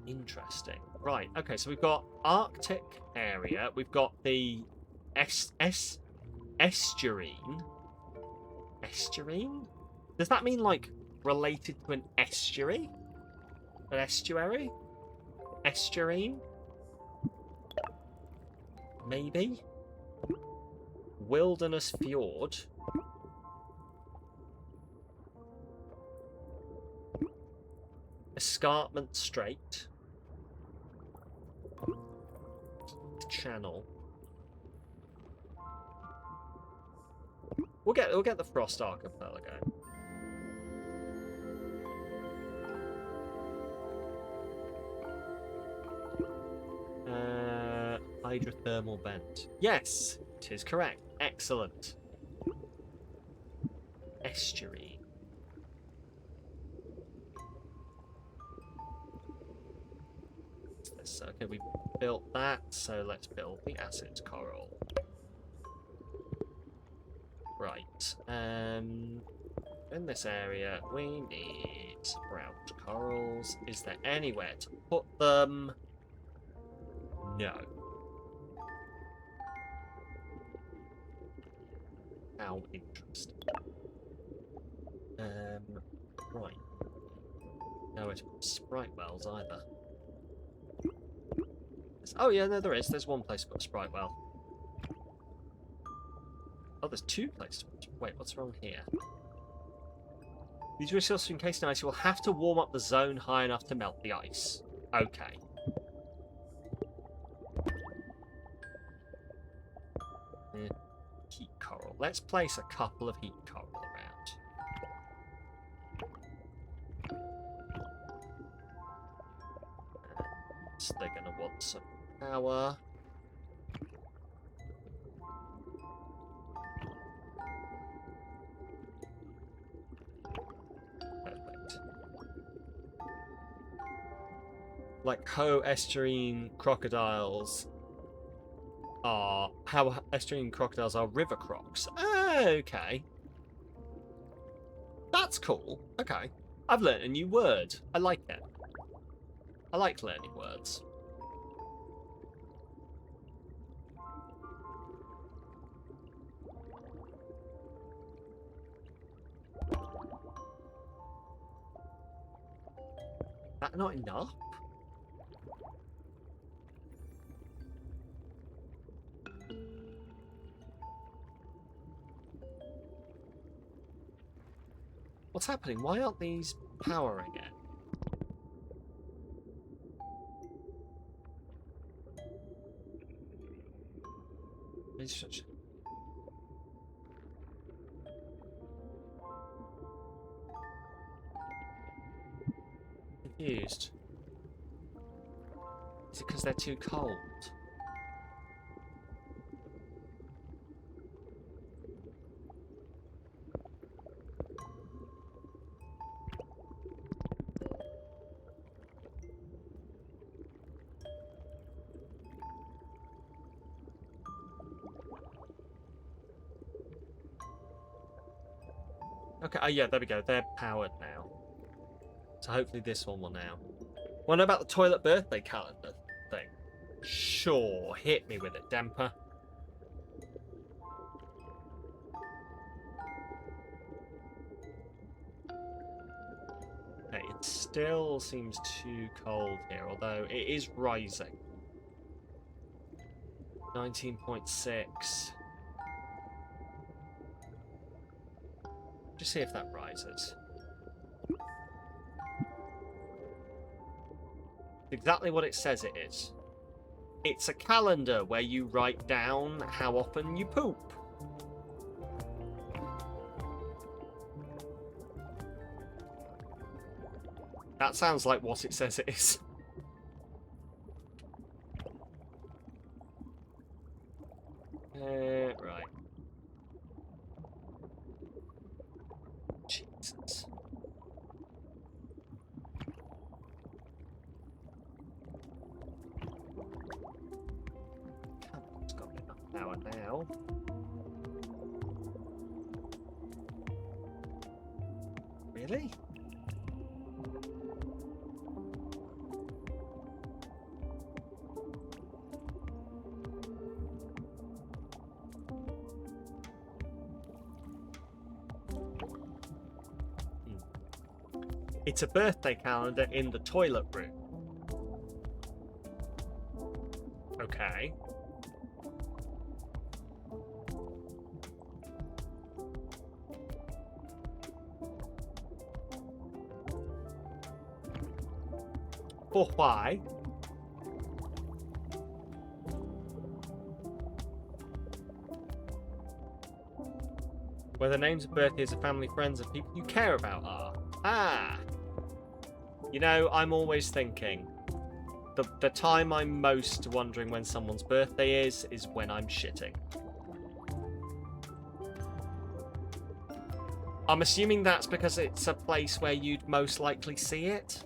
Interesting. Right, okay, so we've got Arctic area. We've got the estuarine. Estuarine? Does that mean, like, related to an estuary? An estuary? Estuarine? Maybe? Wilderness Fjord. Escarpment Strait. channel. We'll get the Frost Archipelago. Hydrothermal vent. Yes, it is correct. Excellent. Estuary. What's this? Okay, we built that, so let's build the acid coral. Right. In this area, we need sprout corals. Is there anywhere to put them? No. How interesting. Right. Nowhere to put sprite wells either. Oh yeah, no, there is. There's one place to put a sprite well. Oh, there's two places. Wait, what's wrong here? These resources encased in ice. You will have to warm up the zone high enough to melt the ice. Okay. Heat coral. Let's place a couple of heat coral around. So they're going to want some power. Perfect. Like estuarine crocodiles are... How estuarine crocodiles are river crocs. Okay. That's cool. Okay. I've learned a new word. I like it. I like learning words. That not enough? What's happening? Why aren't these powering it? Such... Confused. Is it because they're too cold? Okay, oh yeah, there we go. They're powered now. So hopefully this one will now. What about the toilet birthday calendar thing? Sure, hit me with it, Demper. Okay, it still seems too cold here, although it is rising. 19.6. Just see if that rises. Exactly what it says it is. It's a calendar where you write down how often you poop. That sounds like what it says it is. Right. Jesus. Come on, it's got enough power now. Really? It's a birthday calendar in the toilet room. Okay. For why? Where the names of birthdays of family, friends, and people you care about are. Ah! You know, I'm always thinking, the time I'm most wondering when someone's birthday is when I'm shitting. I'm assuming that's because it's a place where you'd most likely see it.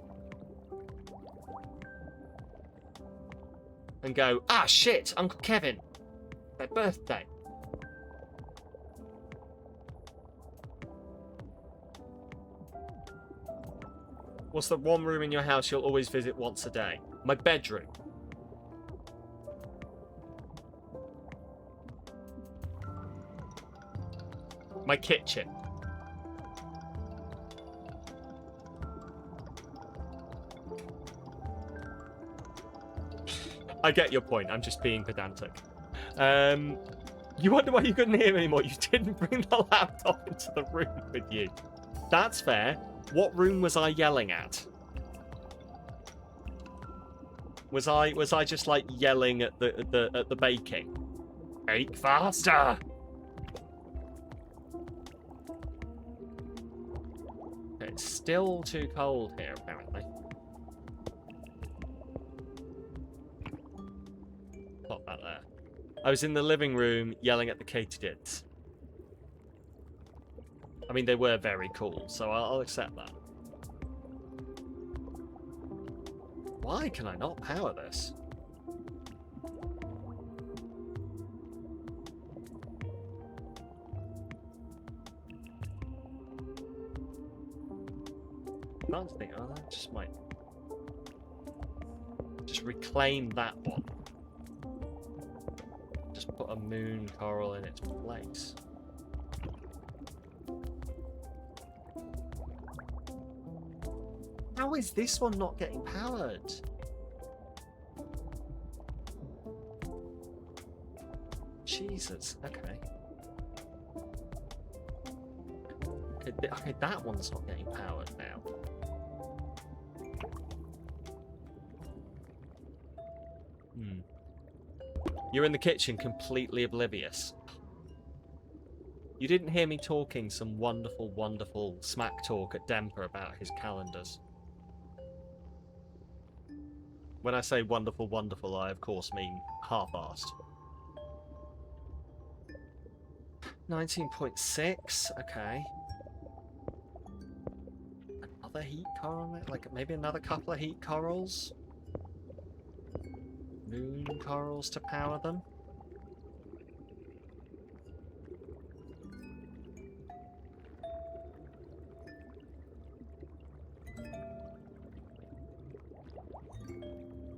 And go, ah, shit, Uncle Kevin, their birthday. What's the one room in your house you'll always visit once a day? My bedroom. My kitchen. I get your point. I'm just being pedantic. You wonder why you couldn't hear me anymore. You didn't bring the laptop into the room with you. That's fair. What room was I yelling at? Was I just like yelling at the baking? Bake faster! Okay, it's still too cold here, apparently. Pop that there. I was in the living room yelling at the katydids. I mean, they were very cool, so I'll accept that. Why can I not power this? I can't think. Oh, that just might. Just reclaim that one. Just put a moon coral in its place. How is this one not getting powered? Jesus, okay. Okay, that one's not getting powered now. You're in the kitchen completely oblivious. You didn't hear me talking some wonderful, wonderful smack talk at Demper about his calendars. When I say wonderful, wonderful, I of course mean half-assed. 19.6, okay. Another heat coral? Like maybe another couple of heat corals? Moon corals to power them?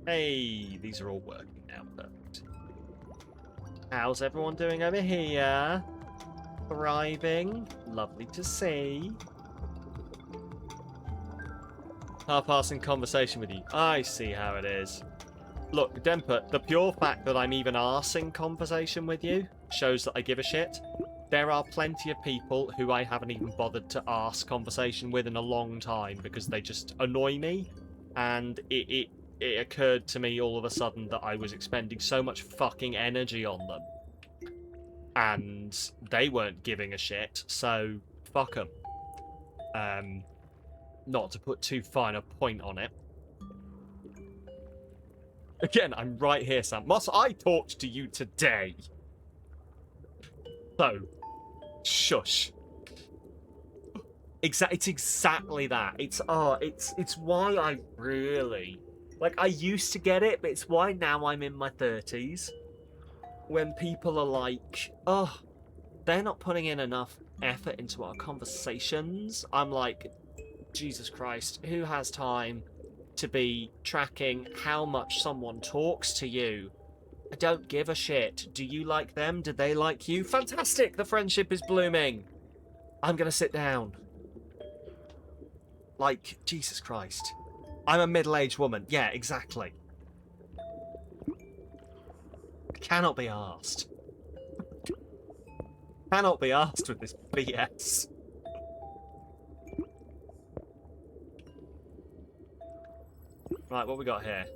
Hey, these are all working now. Perfect. How's everyone doing over here? Thriving. Lovely to see. Half-passing conversation with you. I see how it is. Look, Demper, the pure fact that I'm even arsing conversation with you shows that I give a shit. There are plenty of people who I haven't even bothered to arse conversation with in a long time because they just annoy me. And it occurred to me all of a sudden that I was expending so much fucking energy on them. And they weren't giving a shit, so fuck them. Not to put too fine a point on it. Again, I'm right here, Sam. Must I talked to you today? So, shush. It's exactly that. It's why I really... Like, I used to get it, but it's why now I'm in my 30s. When people are like, oh, they're not putting in enough effort into our conversations. I'm like, Jesus Christ, who has time to be tracking how much someone talks to you? I don't give a shit. Do you like them? Do they like you? Fantastic! The friendship is blooming. I'm gonna sit down. Like, Jesus Christ. I'm a middle-aged woman. Yeah, exactly. I cannot be arsed. Cannot be arsed with this BS. Right, what we got here?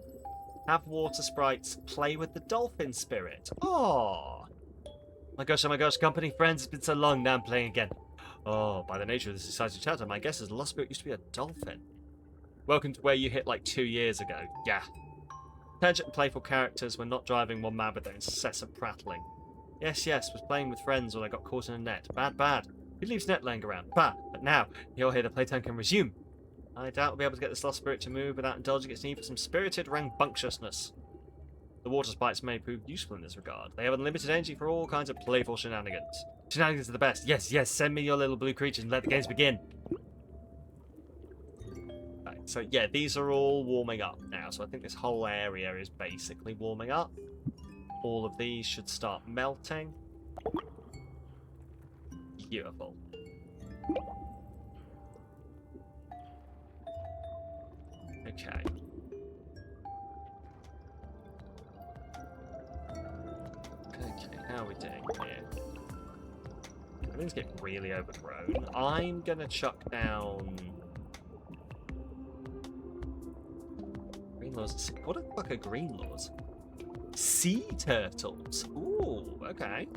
Have water sprites play with the dolphin spirit. Oh, Oh my gosh, company friends, it's been so long, now I'm playing again. Oh, by the nature of this exciting chapter, my guess is the Lost Spirit used to be a dolphin. Welcome to where you hit like 2 years ago. Yeah. Tangent and playful characters were not driving one mad with their incessant prattling. Yes, was playing with friends when I got caught in a net. Bad. Who leaves net laying around? Bah! But now, you're here, the playtime can resume. I doubt we'll be able to get this Lost Spirit to move without indulging its need for some spirited rambunctiousness. The water sprites may prove useful in this regard. They have unlimited energy for all kinds of playful shenanigans. Shenanigans are the best. Yes, send me your little blue creatures and let the games begin. Right, so yeah, these are all warming up now. So I think this whole area is basically warming up. All of these should start melting. Beautiful. Okay. Okay, how are we doing here? Everything's getting really overgrown. I'm gonna chuck down... Green laws. What the fuck are green laws? Sea turtles. Ooh, okay.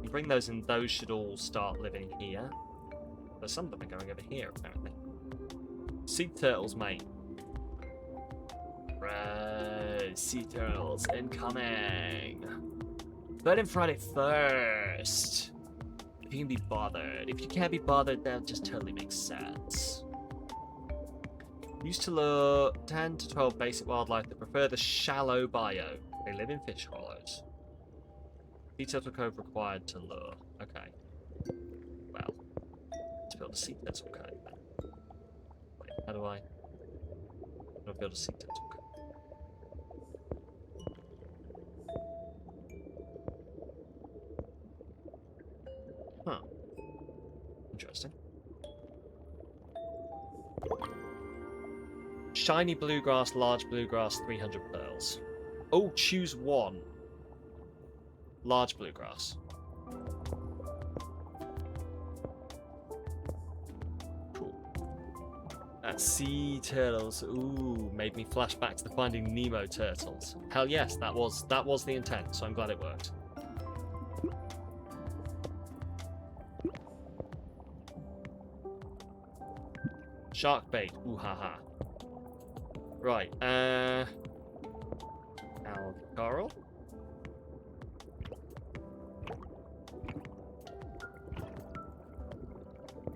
You bring those in, those should all start living here. But some of them are going over here, apparently. Sea turtles, mate. Right, sea turtles incoming. Let him Friday first. If you can be bothered. If you can't be bothered, that just totally makes sense. Used to lure 10 to 12 basic wildlife that prefer the shallow bio. They live in fish hollows. Sea turtle cove required to lure. Okay. Well, let's build a sea turtle cove then. Wait, how do I build a sea turtle cove? Huh. Interesting. Shiny bluegrass, large bluegrass, 300 pearls. Oh, choose one. Large bluegrass. Cool. Sea turtles. Ooh, made me flash back to the Finding Nemo turtles. Hell yes, that was the intent, so I'm glad it worked. Shark bait. Ooh, haha. Right, Coral?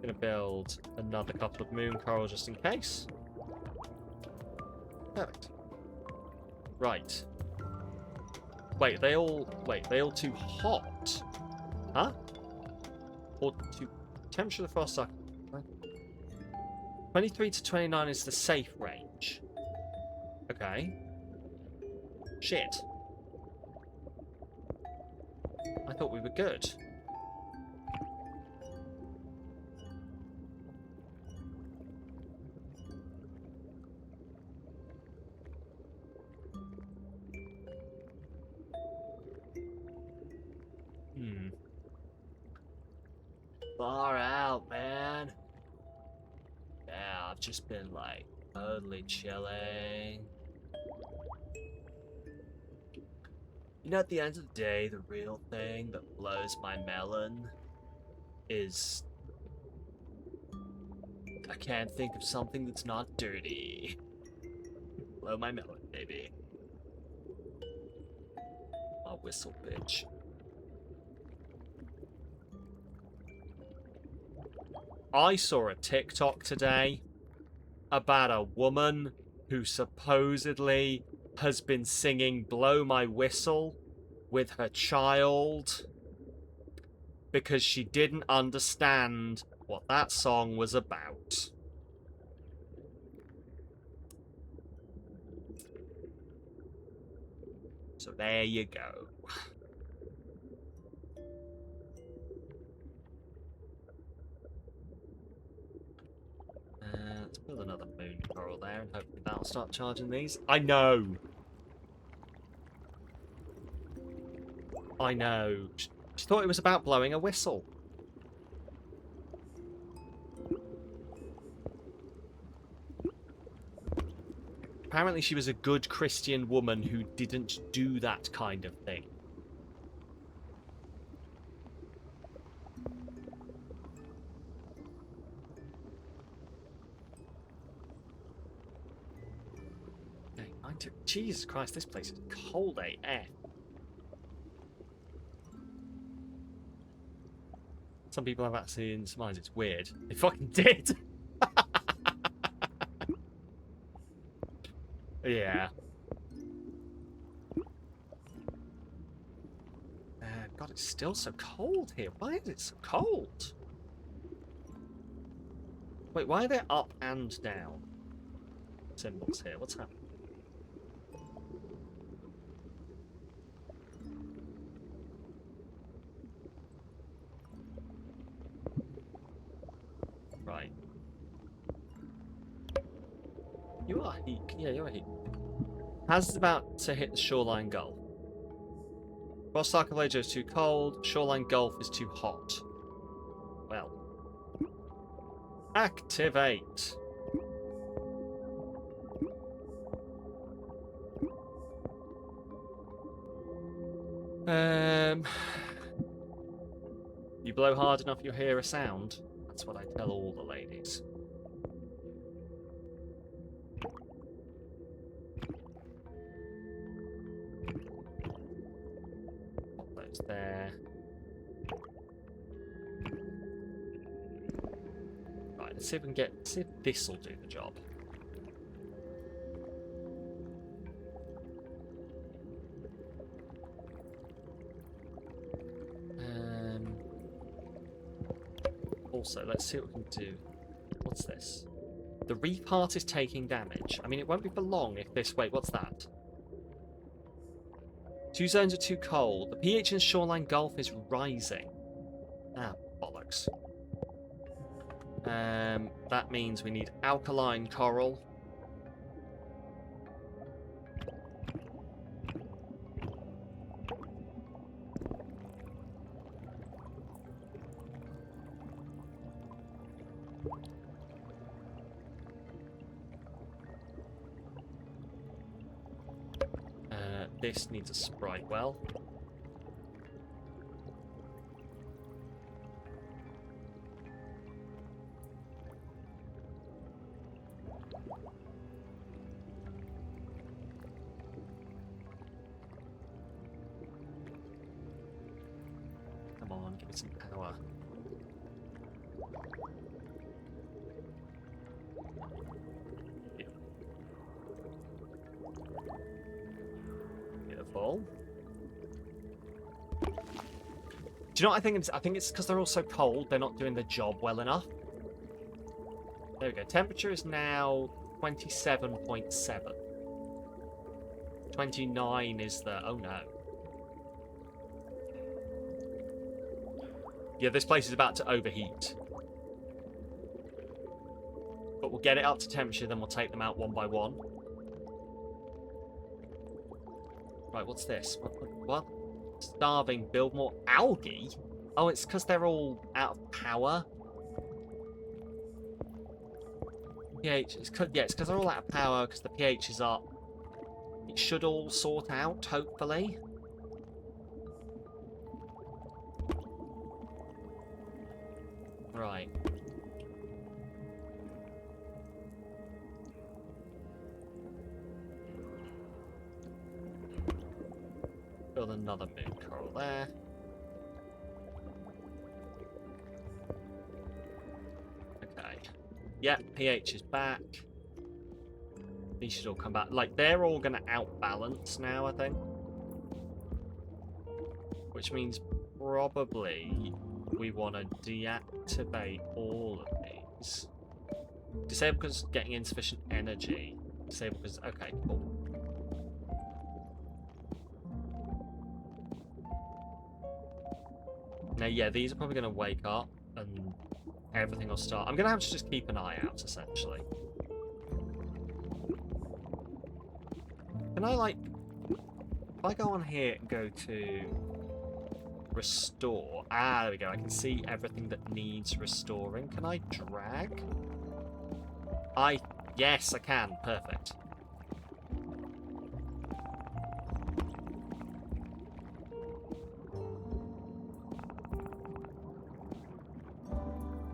Gonna build another couple of moon coral just in case. Perfect. Right. Wait, they all too hot? Huh? Or too temperature of the frost cycle? 23 to 29 is the safe range. Okay. Shit. I thought we were good. Far out, man. Yeah, I've just been like totally chilling. You know, at the end of the day, the real thing that blows my melon is I can't think of something that's not dirty. Blow my melon, baby. My whistle, bitch. I saw a TikTok today about a woman who supposedly has been singing Blow My Whistle with her child because she didn't understand what that song was about. So there you go. Let's build another moon coral there and hopefully that'll start charging these. I know! I know. She thought it was about blowing a whistle. Apparently she was a good Christian woman who didn't do that kind of thing. Okay, Jesus Christ, this place is cold AF. Some people have actually in minds. It's weird. They fucking did. Yeah. God, it's still so cold here. Why is it so cold? Wait, why are there up and down symbols here? What's happening? Right. You are heat. Yeah, you are heat. Hazard's about to hit the shoreline gulf. Frost Archipelago is too cold. Shoreline gulf is too hot. Well. Activate. You blow hard enough, you'll hear a sound. That's what I tell all the ladies. Pop those there. Right, let's see if we can see if this'll do the job. Also, let's see what we can do. What's this? The reef heart is taking damage. I mean, it won't be for long if this... Wait, what's that? 2 zones are too cold. The pH in Shoreline Gulf is rising. Ah, bollocks. That means we need alkaline coral. This needs a sprite well. Come on, give me some power. Beautiful. Do you know what I think? I think it's because they're all so cold, they're not doing the job well enough. There we go. Temperature is now 27.7. 29 is the... Oh no. Yeah, this place is about to overheat. But we'll get it up to temperature, then we'll take them out one by one. Right, what's this? What? Starving, build more algae? Oh, it's because they're all out of power? pH, it's because they're all out of power, because the pH is up. It should all sort out, hopefully. Right. Build another moon coral there. Okay. Yeah, pH is back. These should all come back. Like, they're all going to outbalance now, I think. Which means probably we want to deactivate all of these. Disable because getting insufficient energy. Disable because... Okay, cool. Now, yeah, these are probably going to wake up and everything will start. I'm going to have to just keep an eye out, essentially. Can I, like... If I go on here and go to... Restore. Ah, there we go. I can see everything that needs restoring. Can I drag? Yes, I can. Perfect.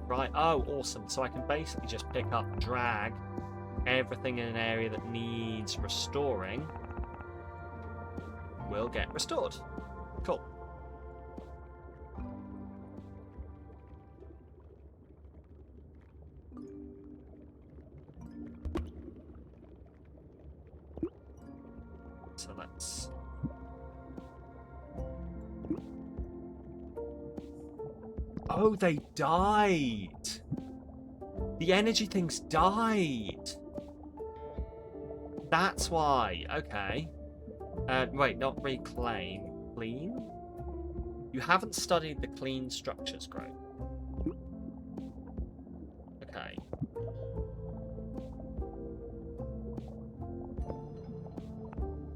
Right. Oh, awesome. So I can basically just pick up, drag everything in an area that needs restoring will get restored. Cool. So that's... Oh, they died! The energy things died! That's why. Okay. Wait, not reclaim. Clean? You haven't studied the clean structures group. Okay.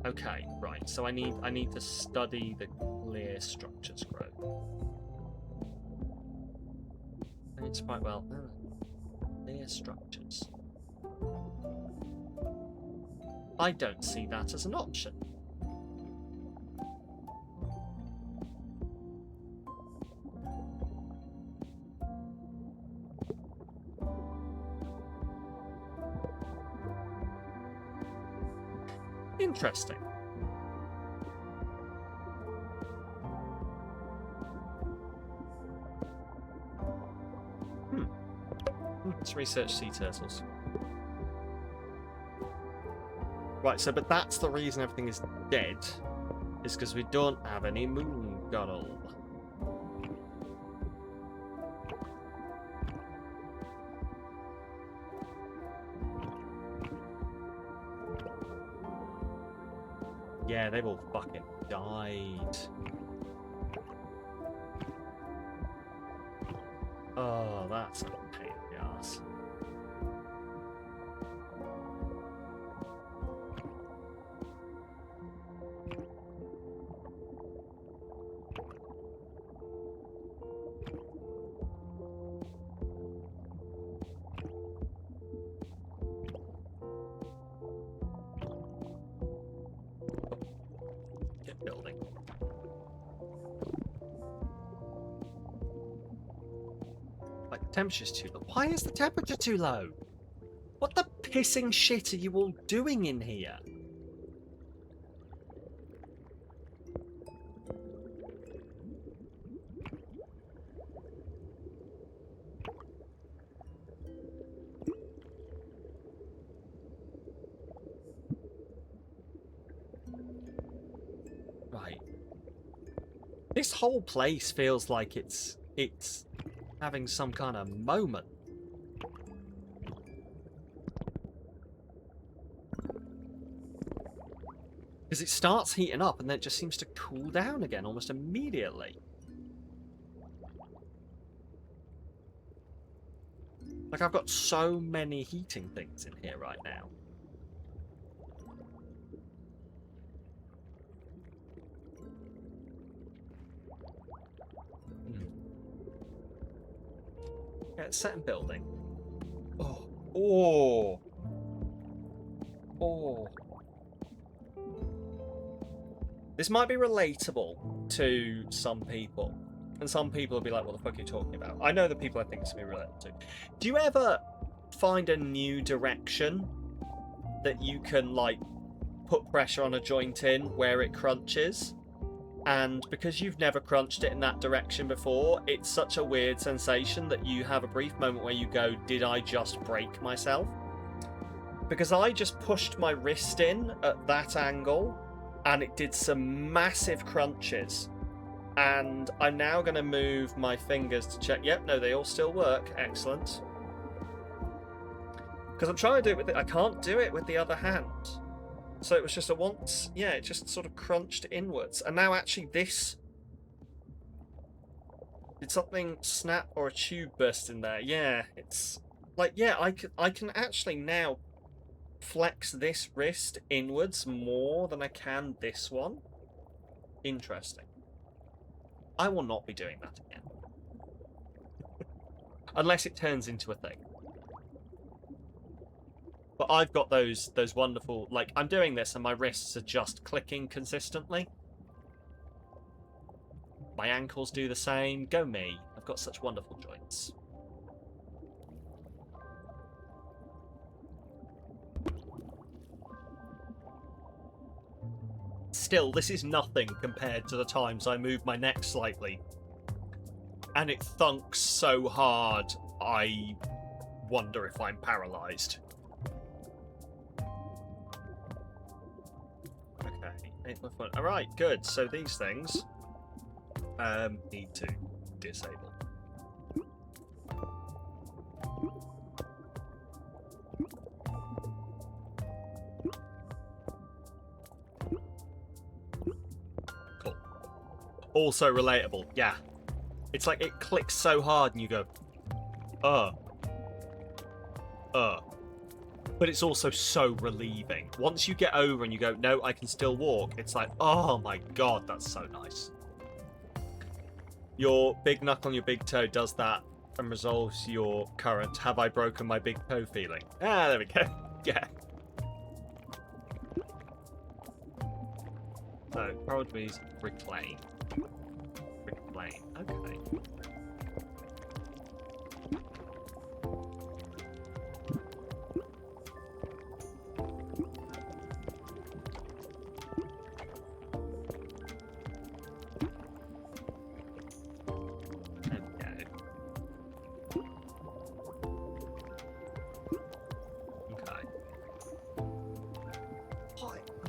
Okay, right. So I need to study the clear structures group. And it's quite well. Clear structures. I don't see that as an option. Interesting. Let's research sea turtles. Right, so but that's the reason everything is dead, is because we don't have any moon gunnel. Yeah, they've all fucking died. Oh, that's a pain in the ass. Get building. Like, the temperature's too low. Why is the temperature too low? What the pissing shit are you all doing in here? Right. This whole place feels like it's having some kind of moment. Because it starts heating up and then it just seems to cool down again almost immediately. Like, I've got so many heating things in here right now. Yeah, it's set in building. Oh. Oh. Oh. This might be relatable to some people. And some people will be like, what the fuck are you talking about? I know the people I think it's going to be relatable to. Do you ever find a new direction that you can, like, put pressure on a joint in where it crunches? And because you've never crunched it in that direction before, it's such a weird sensation that you have a brief moment where you go, did I just break myself? Because I just pushed my wrist in at that angle, and it did some massive crunches. And I'm now going to move my fingers to check. Yep, no, they all still work. Excellent. Because I'm trying to do it with it. I can't do it with the other hand. So it was just a once, yeah, it just sort of crunched inwards. And now actually this... Did something snap or a tube burst in there? Yeah, it's... Like, yeah, I can actually now flex this wrist inwards more than I can this one. Interesting. I will not be doing that again. Unless it turns into a thing. But I've got those wonderful... Like, I'm doing this and my wrists are just clicking consistently. My ankles do the same. Go me. I've got such wonderful joints. still, this is nothing compared to the times I move my neck slightly. And it thunks so hard, I wonder if I'm paralysed. Okay, alright, good. So these things need to disable. Cool. Also relatable, yeah. It's like it clicks so hard and you go, but it's also so relieving. Once you get over and you go, no, I can still walk, it's like, oh my god, that's so nice. Your big knuckle on your big toe does that and resolves your current have I broken my big toe feeling. Ah, there we go. Yeah. So, probably reclaim. Reclaim. Okay.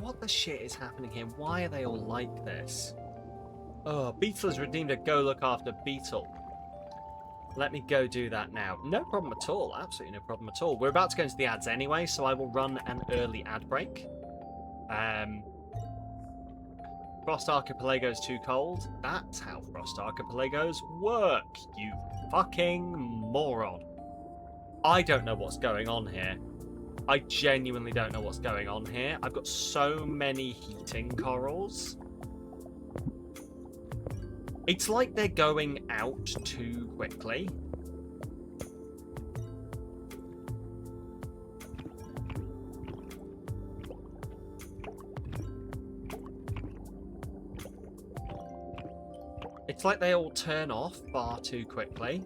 What the shit is happening here? Why are they all like this? Oh, Beetle has redeemed a go look after Beetle. Let me go do that now. No problem at all. Absolutely no problem at all. We're about to go into the ads anyway, so I will run an early ad break. Frost Archipelago is too cold. That's how Frost Archipelagos work, you fucking moron. I don't know what's going on here. I genuinely don't know what's going on here. I've got so many heating corals. It's like they're going out too quickly. It's like they all turn off far too quickly.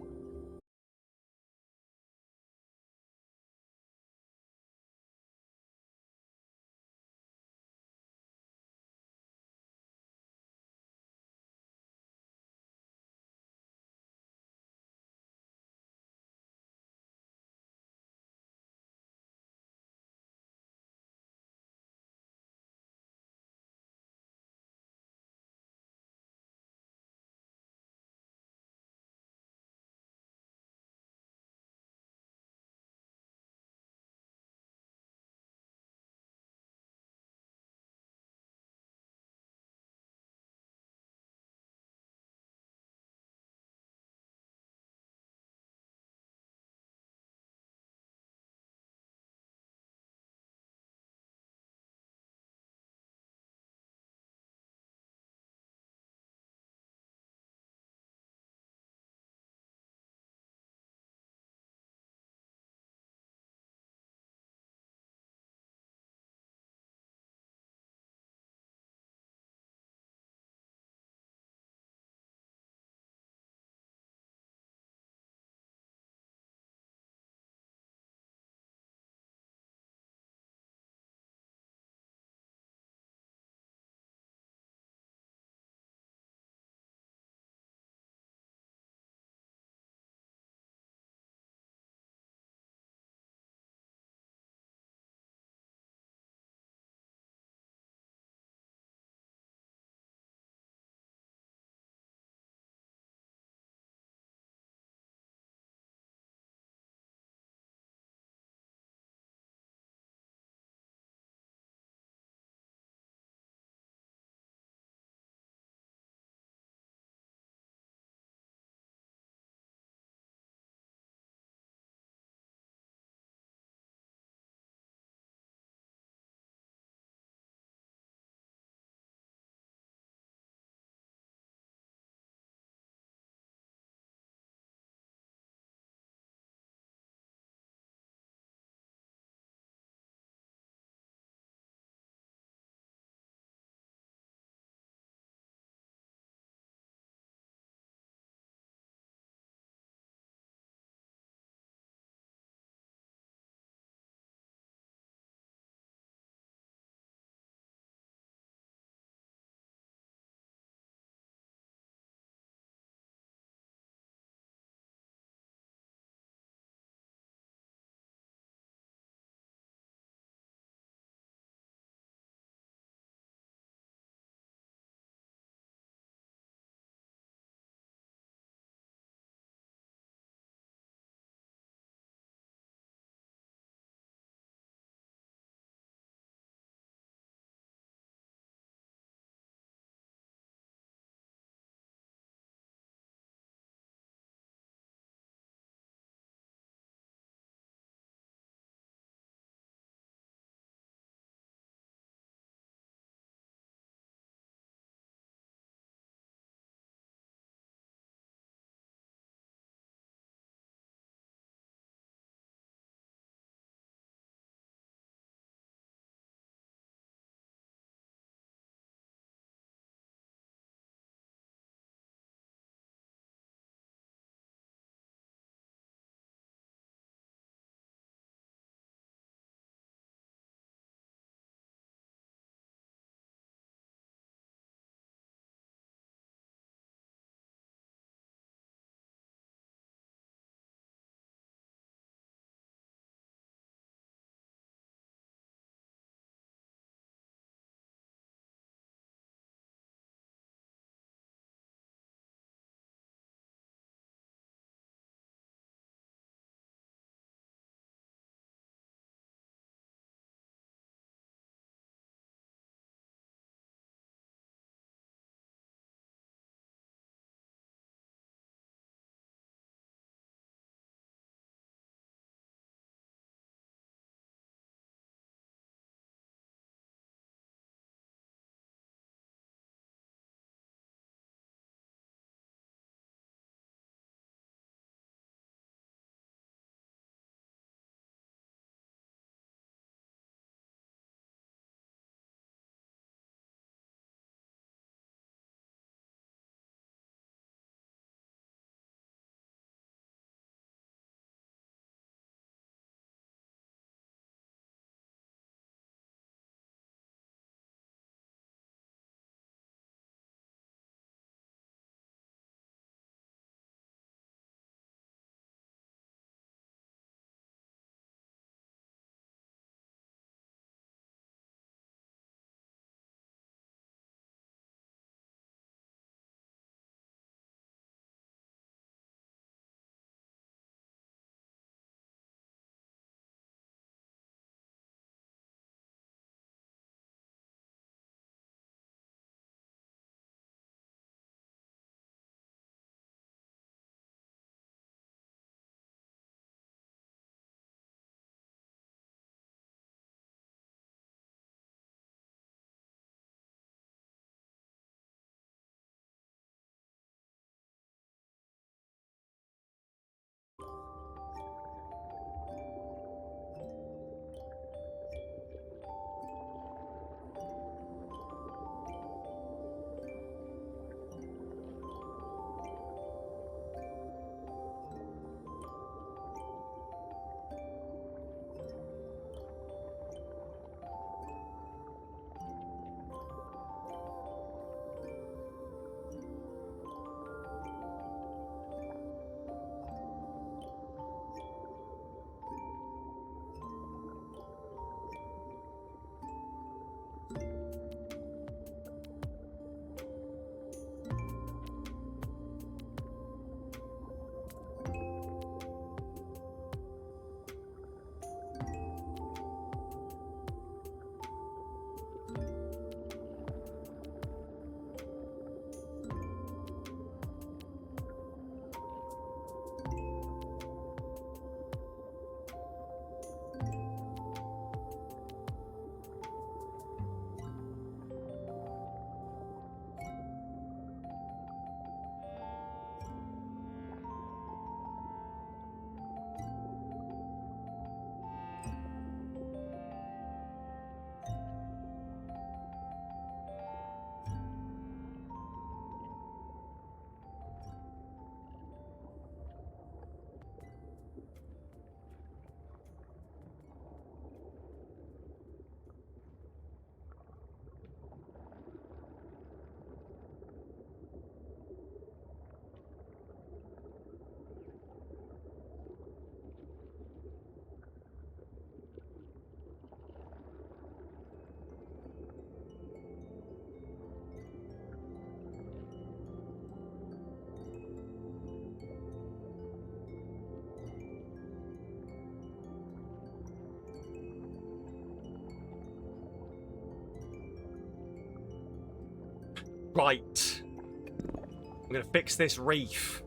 Right. I'm going to fix this reef.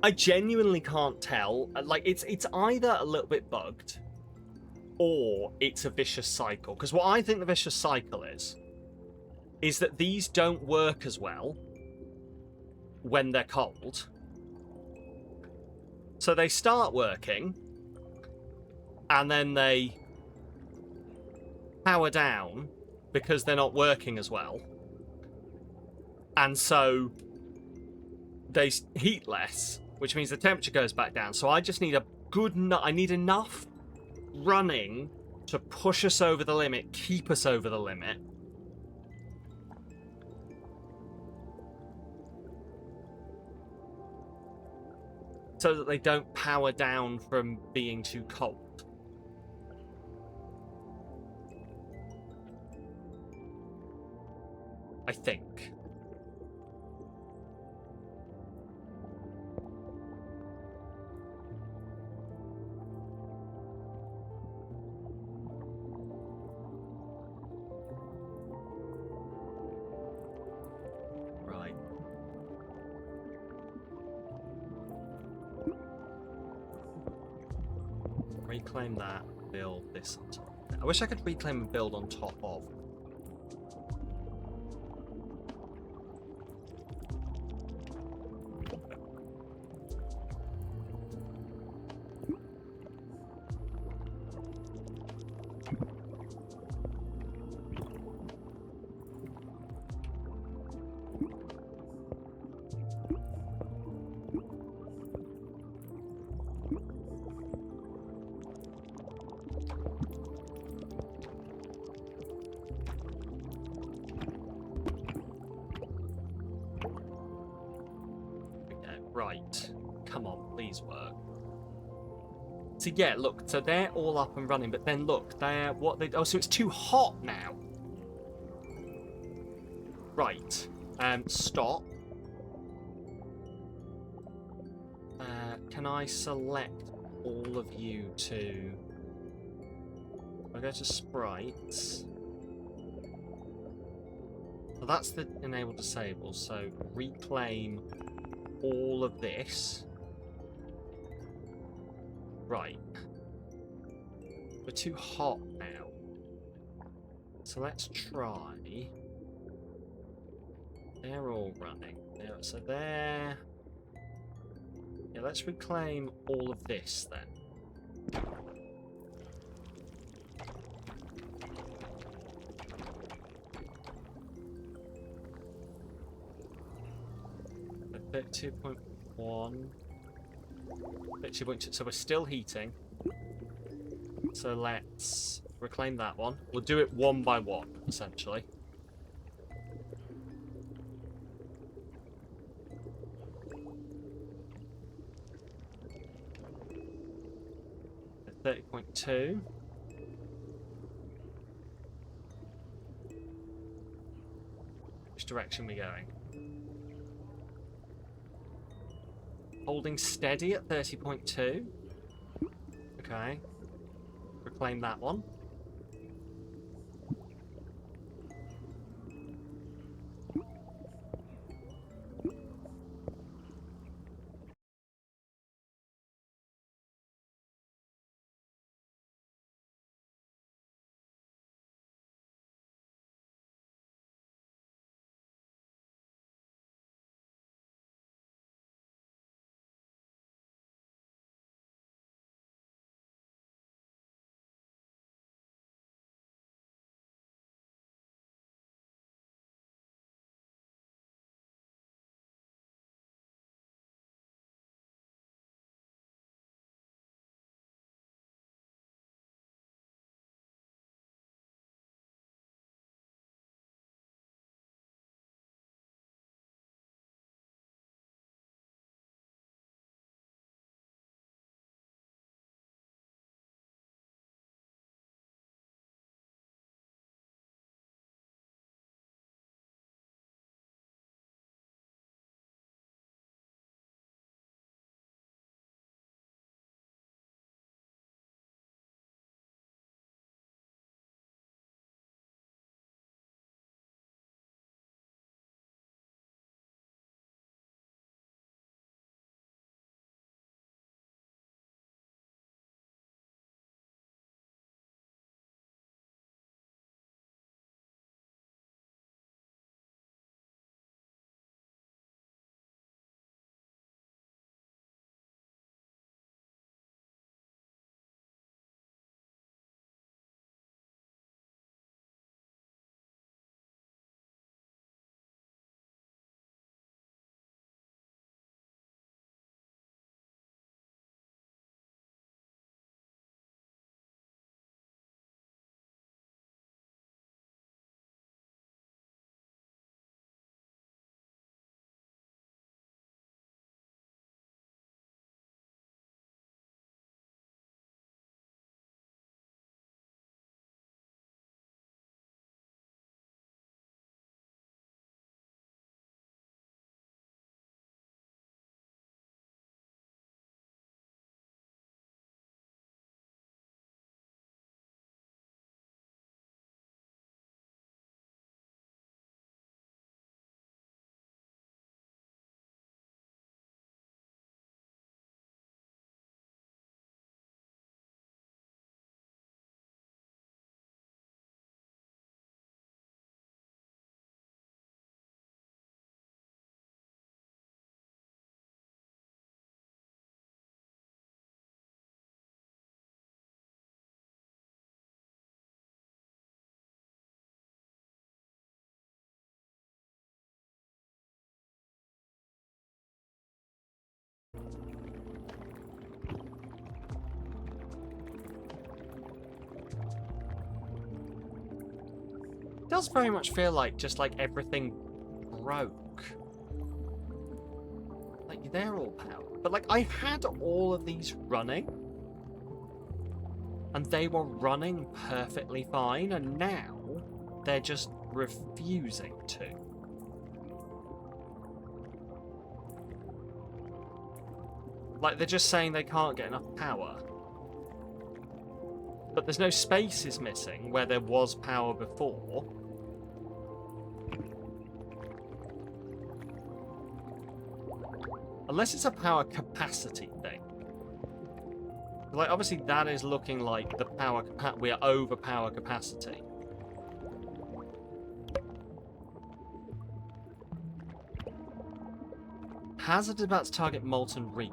I genuinely can't tell. Like, it's either a little bit bugged or it's a vicious cycle. Because what I think the vicious cycle is that these don't work as well when they're cold. So they start working, and then they power down because they're not working as well. And so they heat less, which means the temperature goes back down. So I just need I need enough running to push us over the limit, keep us over the limit. So that they don't power down from being too cold. I think. Right. Reclaim that, build this on top. I wish I could reclaim and build on top of. Right. Come on, please work. So yeah, look, so they're all up and running, but then look, oh, so it's too hot now. Right. Stop. Can I select all of you to... I'll go to sprites. Well, that's the enable disable, so reclaim all of this. Right. We're too hot now. So let's try. They're all running. So they're... Yeah, let's reclaim all of this then. 32.1. 32.2. So we're still heating. So let's reclaim that one. We'll do it one by one, essentially. At 30.2. Which direction are we going? Holding steady at 30.2. Okay. Reclaim that one. does very much feel like just like everything broke. Like they're all powered. But like I had all of these running. And they were running perfectly fine, and now they're just refusing to. Like, they're just saying they can't get enough power. But there's no spaces missing where there was power before. Unless it's a power capacity thing. Like, obviously that is looking like the power we are over power capacity. Hazard is about to target Molten Reef.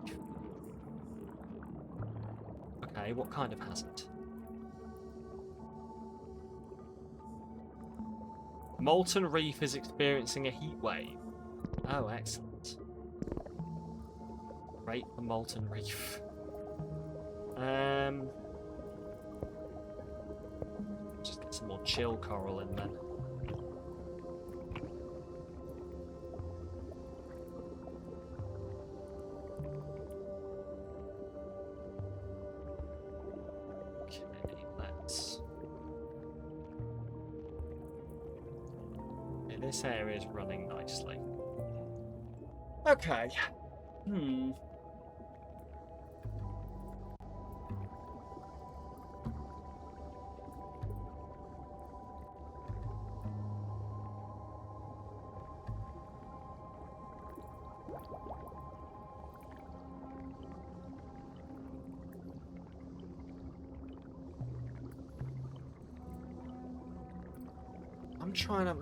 Okay, what kind of hazard? Molten Reef is experiencing a heat wave. Oh, excellent. Great for Molten Reef. Just get some more chill coral in then. Okay, let's... Okay, this area is running nicely. Okay. I'm trying to...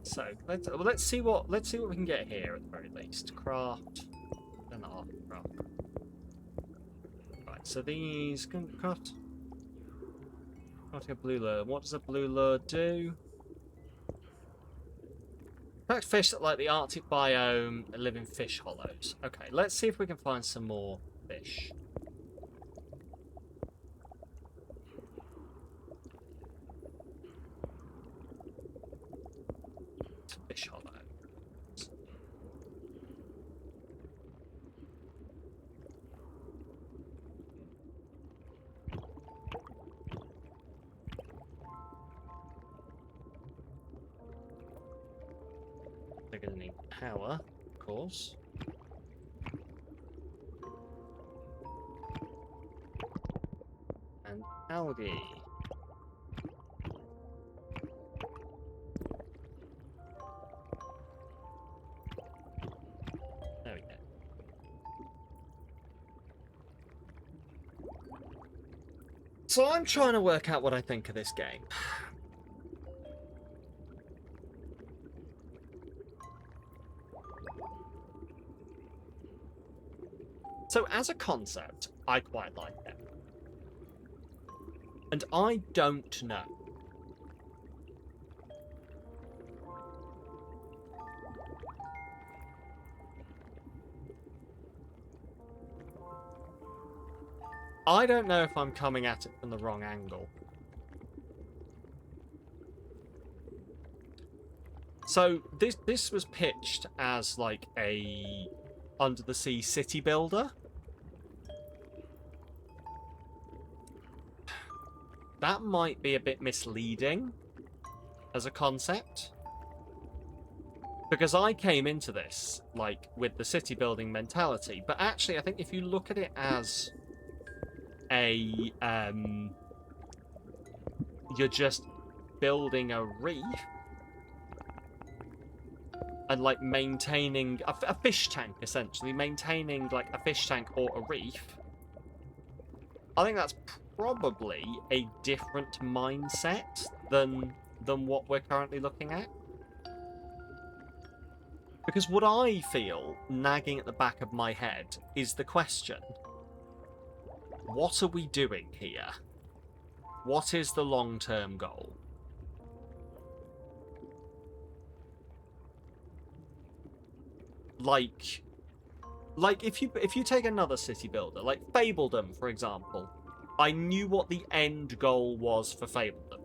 So let's see what we can get here at the very least. Craft and craft. Right, so these can craft. Crafting a blue lure. What does a blue lure do? Attract fish that like the Arctic biome and live in fish hollows. Okay, let's see if we can find some more fish. Fish hollow. They're going to need power, of course. And algae. There we go. So I'm trying to work out what I think of this game. So as a concept, I quite like it. And I don't know. I don't know if I'm coming at it from the wrong angle. So this was pitched as like a under the sea city builder. That might be a bit misleading as a concept. Because I came into this like with the city building mentality, but actually I think if you look at it as a you're just building a reef and like maintaining a fish tank, essentially maintaining like a fish tank or a reef, I think that's probably a different mindset than what we're currently looking at. Because what I feel nagging at the back of my head is the question, what are we doing here? What is the long-term goal? Like if you take another city builder, like Fabledom, for example, I knew what the end goal was for Fabledom.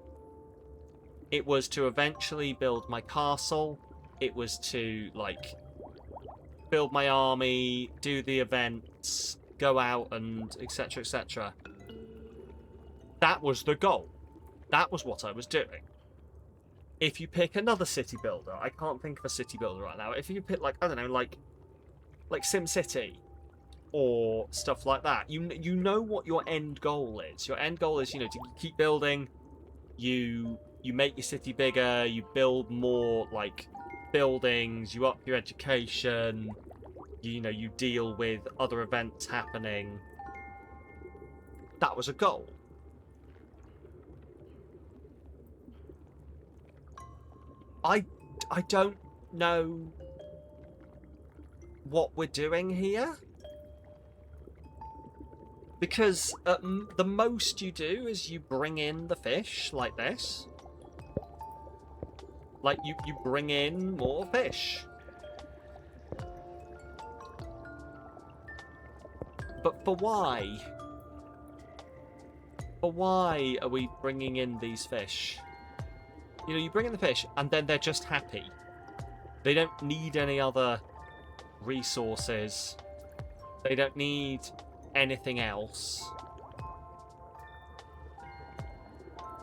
It was to eventually build my castle. It was to, like, build my army, do the events, go out, and etc., etc. That was the goal. That was what I was doing. If you pick another city builder, I can't think of a city builder right now. If you pick, like, I don't know, like SimCity or stuff like that, you know what your end goal is. Your end goal is, you know, to keep building. You make your city bigger. You build more, like, buildings. You up your education. You know, you deal with other events happening. That was a goal. I don't know what we're doing here, because the most you do is you bring in the fish like this. Like, you bring in more fish. But for why? For why are we bringing in these fish? You know, you bring in the fish and then they're just happy. They don't need any other resources. They don't need anything else.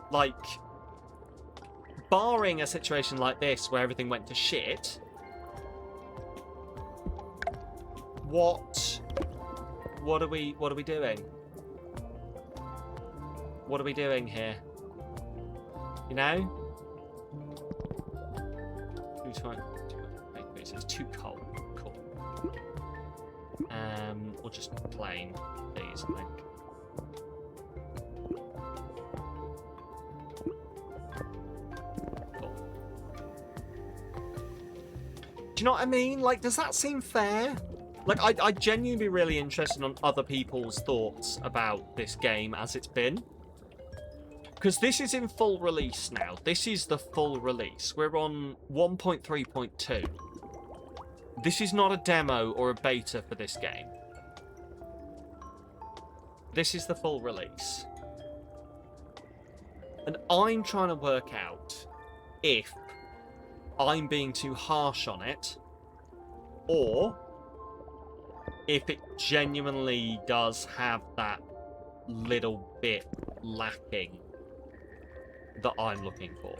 Like, barring a situation like this where everything went to shit, what are we doing? What are we doing here? You know? It's too cold. Cool. Or just plain, please, I think. Cool. Do you know what I mean? Like, does that seem fair? Like, I'd genuinely be really interested on other people's thoughts about this game as it's been. Because this is in full release now. This is the full release. We're on 1.3.2. This is not a demo or a beta for this game. This is the full release. And I'm trying to work out if I'm being too harsh on it, or if it genuinely does have that little bit lacking that I'm looking for.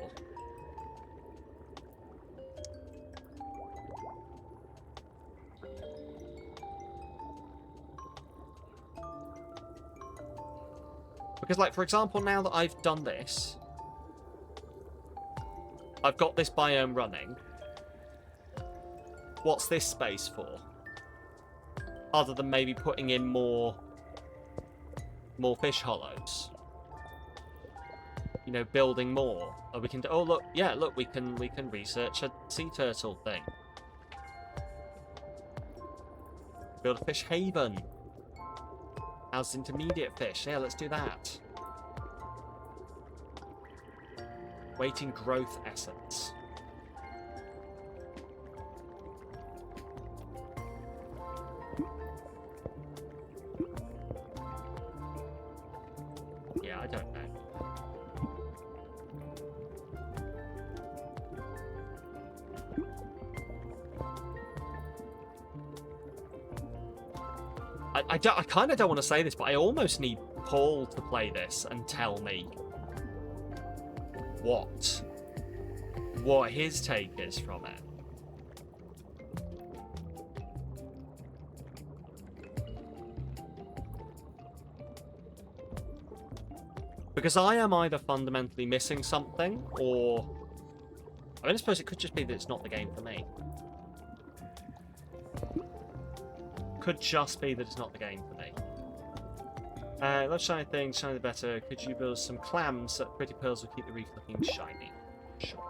Because, like, for example, now that I've done this, I've got this biome running. What's this space for? Other than maybe putting in more fish hollows. You know, building more. Or we can do, oh look, yeah, look, we can research a sea turtle thing. Build a fish haven. House intermediate fish. Yeah, let's do that. Waiting growth essence. Yeah, I don't know. I kind of don't want to say this, but I almost need Paul to play this and tell me what his take is from it. Because I am either fundamentally missing something, or I mean, I suppose it could just be that it's not the game for me. Could just be that it's not the game for me. Love shiny things, shiny the better. Could you build some clams so that pretty pearls will keep the reef looking shiny? Sure.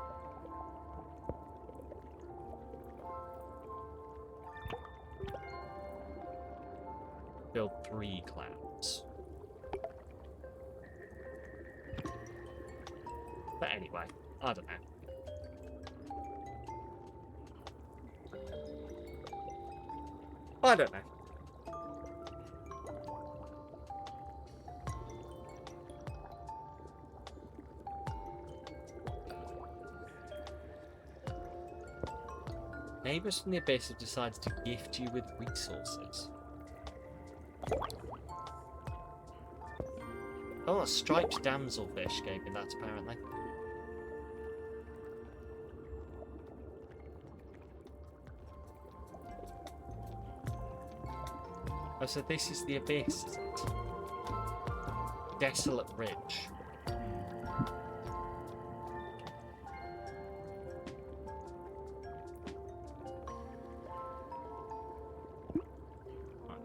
Build 3 clams. But anyway, I don't know. I don't know. Neighbours from the Abyss have decided to gift you with resources. Oh, a striped damselfish gave me that, apparently. Oh, so this is the Abyss, is it? Desolate Ridge.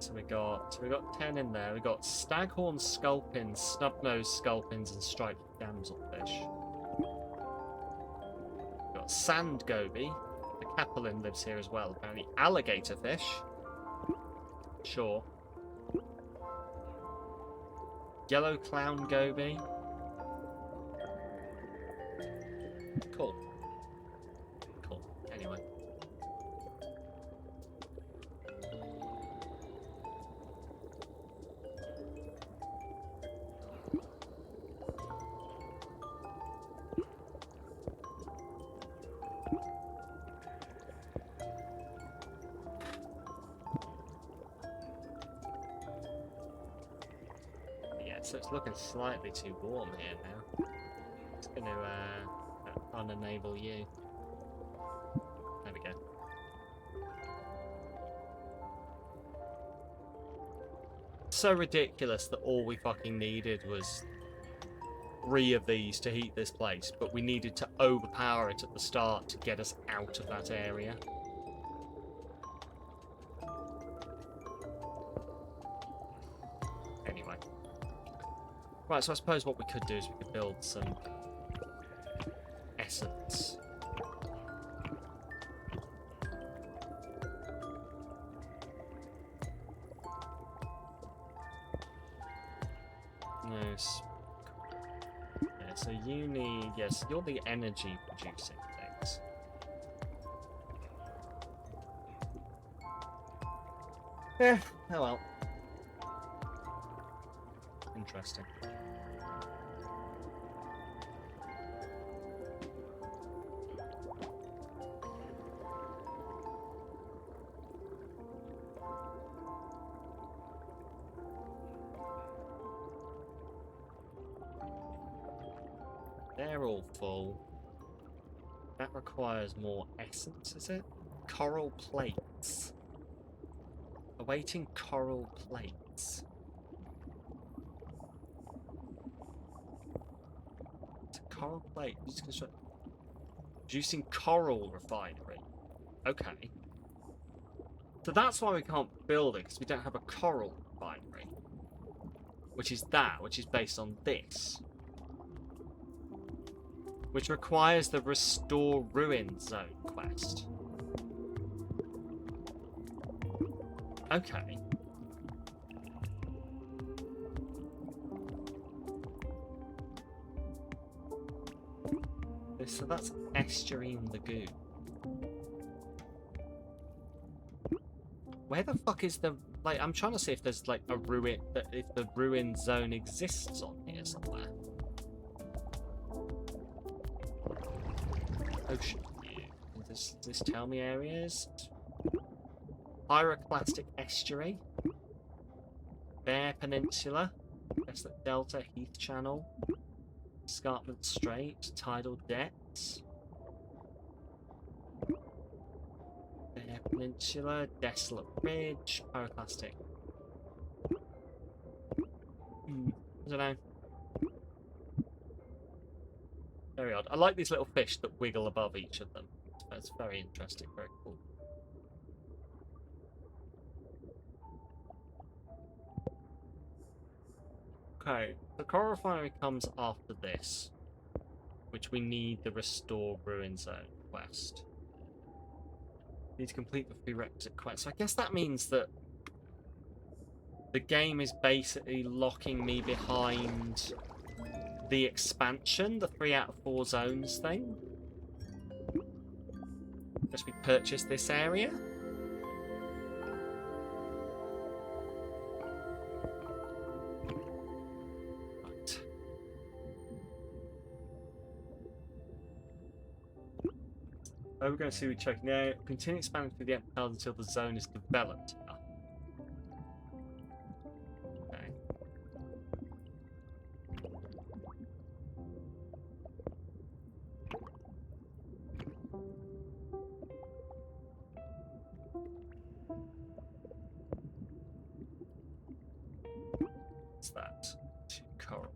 So we got 10 in there. We got staghorn sculpins, snub-nosed sculpins, and striped damselfish. We got sand goby. The capelin lives here as well. Apparently, alligator fish. Sure. Yellow clown goby. Cool. Cool. Anyway. So it's looking slightly too warm here now. It's going to unenable you. There we go. So ridiculous that all we fucking needed was 3 of these to heat this place, but we needed to overpower it at the start to get us out of that area. Anyway. Right, so I suppose what we could do is we could build some essence. Nice. Yeah, so you need... Yes, you're the energy producing things. Yeah, oh well. Interesting. They're all full. That requires more essence, is it? Coral plates. Awaiting coral plates. It's a coral plate. Producing coral refinery. Okay. So that's why we can't build it, because we don't have a coral refinery. Which is based on this. Which requires the Restore Ruin Zone quest. Okay. So that's Estuarine Lagoon. Where the fuck is the... Like, I'm trying to see if there's, like, a ruin... If the ruin zone exists on here somewhere. Ocean view. Does this tell me areas? Pyroclastic Estuary. Bear Peninsula. Desolate Delta, Heath Channel. Escarpment Strait. Tidal Depths. Bear Peninsula. Desolate Ridge. Pyroclastic. I don't know. Very odd. I like these little fish that wiggle above each of them. That's very interesting, very cool. Okay, the coral refinery comes after this, which we need the Restore Ruin Zone quest. Need to complete the prerequisite quest. So I guess that means that the game is basically locking me behind the expansion, the 3 out of 4 zones thing. As we purchase this area. Right. Oh, we're going to see we check now. Continue expanding through the empty tiles until the zone is developed. Okay. What's that? 2 coral.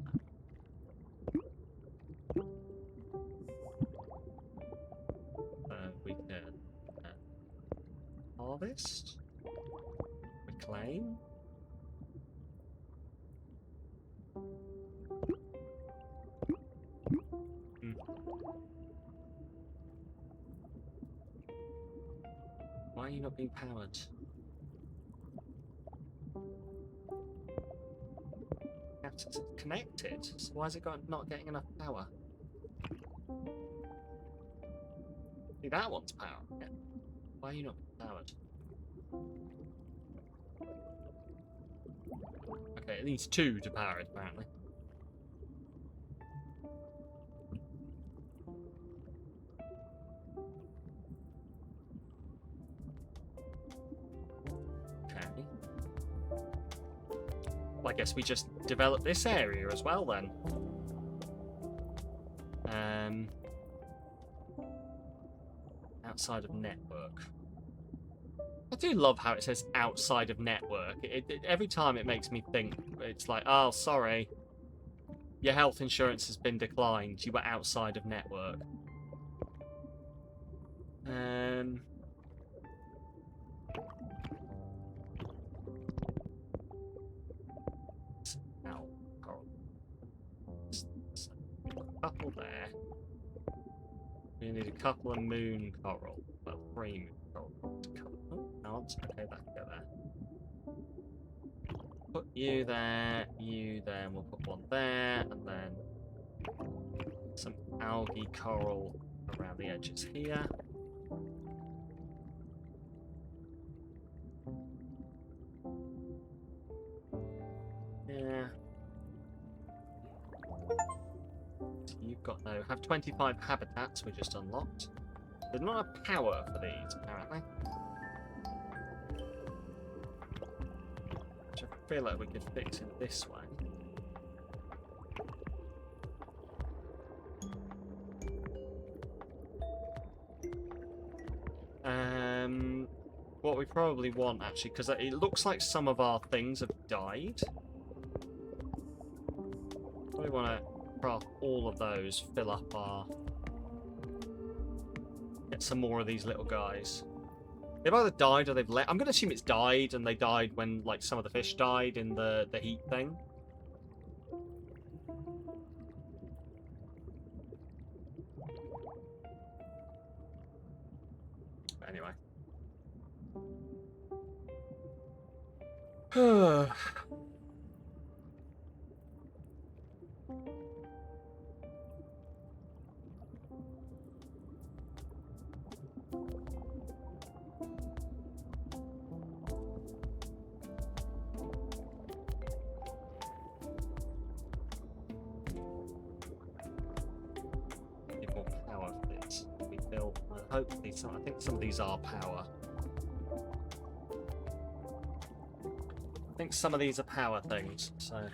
We can harvest, reclaim. Why are you not being powered? It's connected. So why is it not getting enough power? See, that one's power. Yeah. Why are you not powered? Okay, it needs 2 to power it, apparently. Okay. Well, I guess we just develop this area as well, then. Outside of network. I do love how it says outside of network. Every time it makes me think, it's like, oh, sorry. Your health insurance has been declined. You were outside of network. Ow, coral. A couple there. We need a couple of moon coral. Well, 3 moon coral. Oh, can't. Okay, that can go there. Put you there, and we'll put 1 there, and then some algae coral around the edges here. Yeah. So you've got no... Have 25 habitats we just unlocked. There's not enough power for these, apparently. Which I feel like we could fix in this way. What we probably want, actually, because it looks like some of our things have died. We want to craft all of those, fill up our... Get some more of these little guys. They've either died or they've let... I'm going to assume it's died, and they died when, like, some of the fish died in the heat thing. But anyway. Need more power for this. We built... hopefully, I think some of these are power. I think some of these are power things, so...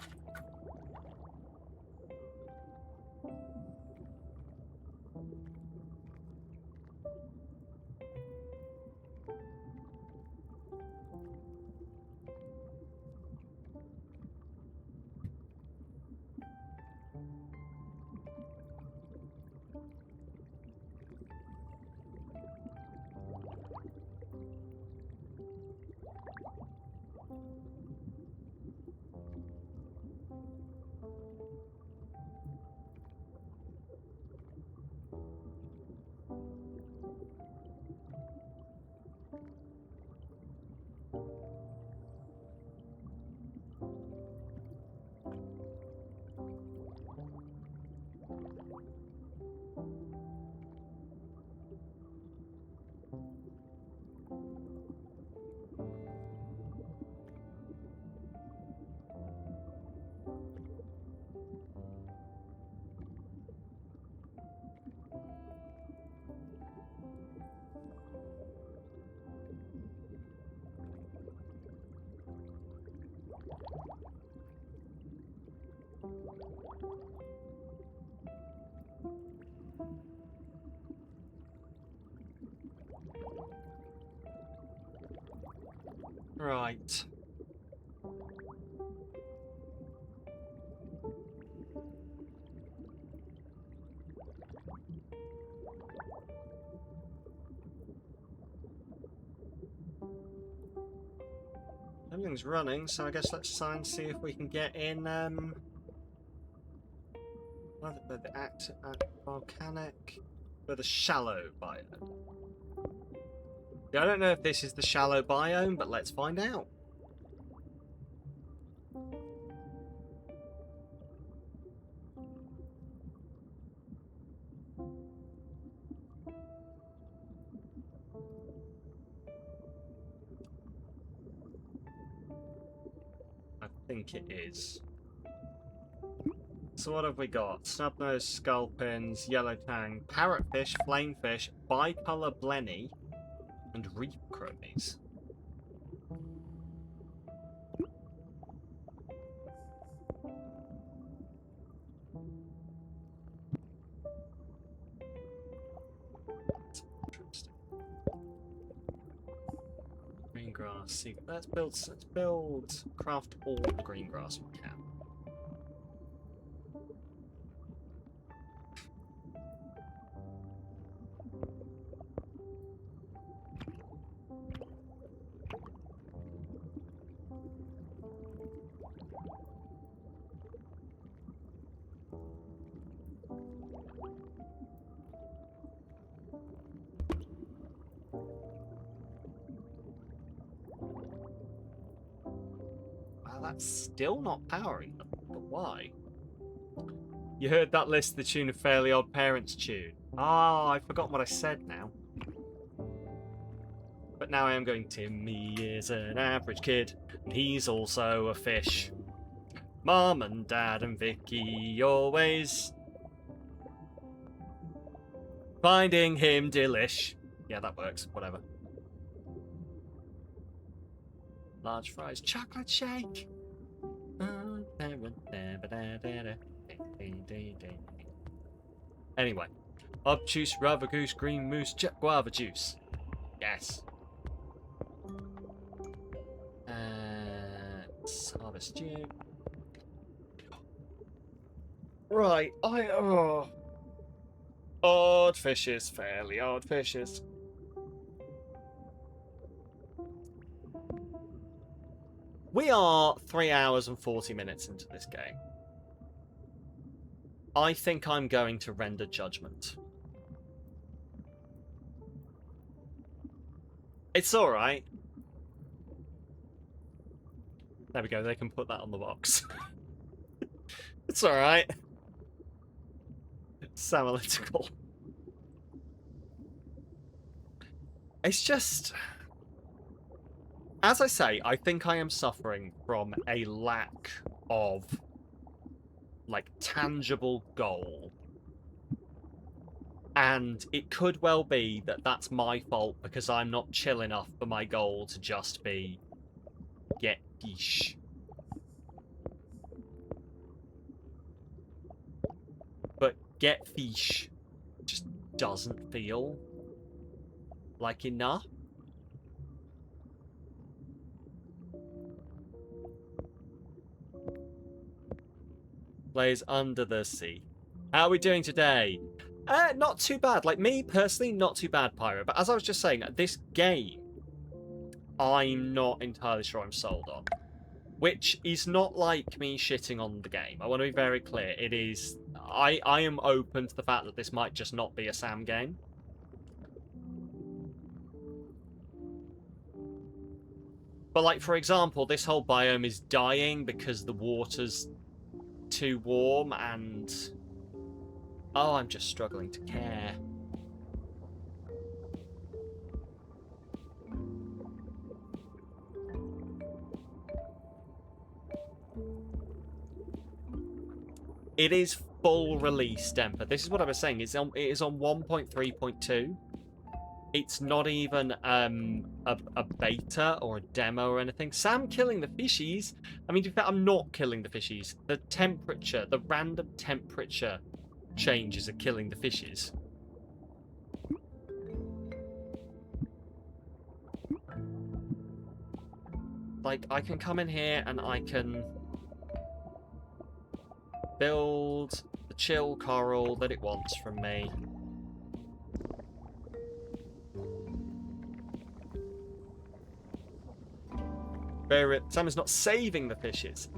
Right. Everything's running, so I guess let's try and see if we can get in, the volcanic, for the shallow biome. Yeah, I don't know if this is the shallow biome, but let's find out. I think it is. So what have we got? Snubnose, sculpins, yellow tang, parrotfish, flamefish, bicolor blenny, and reef cronies. That's interesting. Green grass. See, let's build, craft all the green grass we can. Wow, that's still not powering them, but why? You heard that list, the tune of Fairly Odd Parents tune. Ah, I've forgotten what I said now. But now I am going, Timmy is an average kid, and he's also a fish. Mom and Dad and Vicky always finding him delish. Yeah, that works, whatever. Large fries, chocolate shake. Anyway, obtuse, rubber goose, green moose, guava juice. Yes. Harvest stew. Right, odd fishes, fairly odd fishes. We are 3 hours and 40 minutes into this game. I think I'm going to render judgment. It's alright. There we go, they can put that on the box. It's alright. Samalytical. It's just... As I say, I think I am suffering from a lack of, like, tangible goal. And it could well be that that's my fault because I'm not chill enough for my goal to just be get fish. But get fish just doesn't feel like enough. Plays under the sea. How are we doing today? Not too bad. Like, me, personally, not too bad, Pyro. But as I was just saying, this game, I'm not entirely sure I'm sold on. Which is not like me shitting on the game. I want to be very clear. It is... I am open to the fact that this might just not be a Sam game. But, like, for example, this whole biome is dying because the water's too warm and... Oh, I'm just struggling to care. It is full release, Demper. This is what I was saying. It is on 1.3.2. It's not even a beta or a demo or anything. Sam killing the fishies. I mean, in fact, I'm not killing the fishies. The temperature, the random temperature changes are killing the fishes. Like, I can come in here and I can build the chill coral that it wants from me. Sam is not saving the fishes.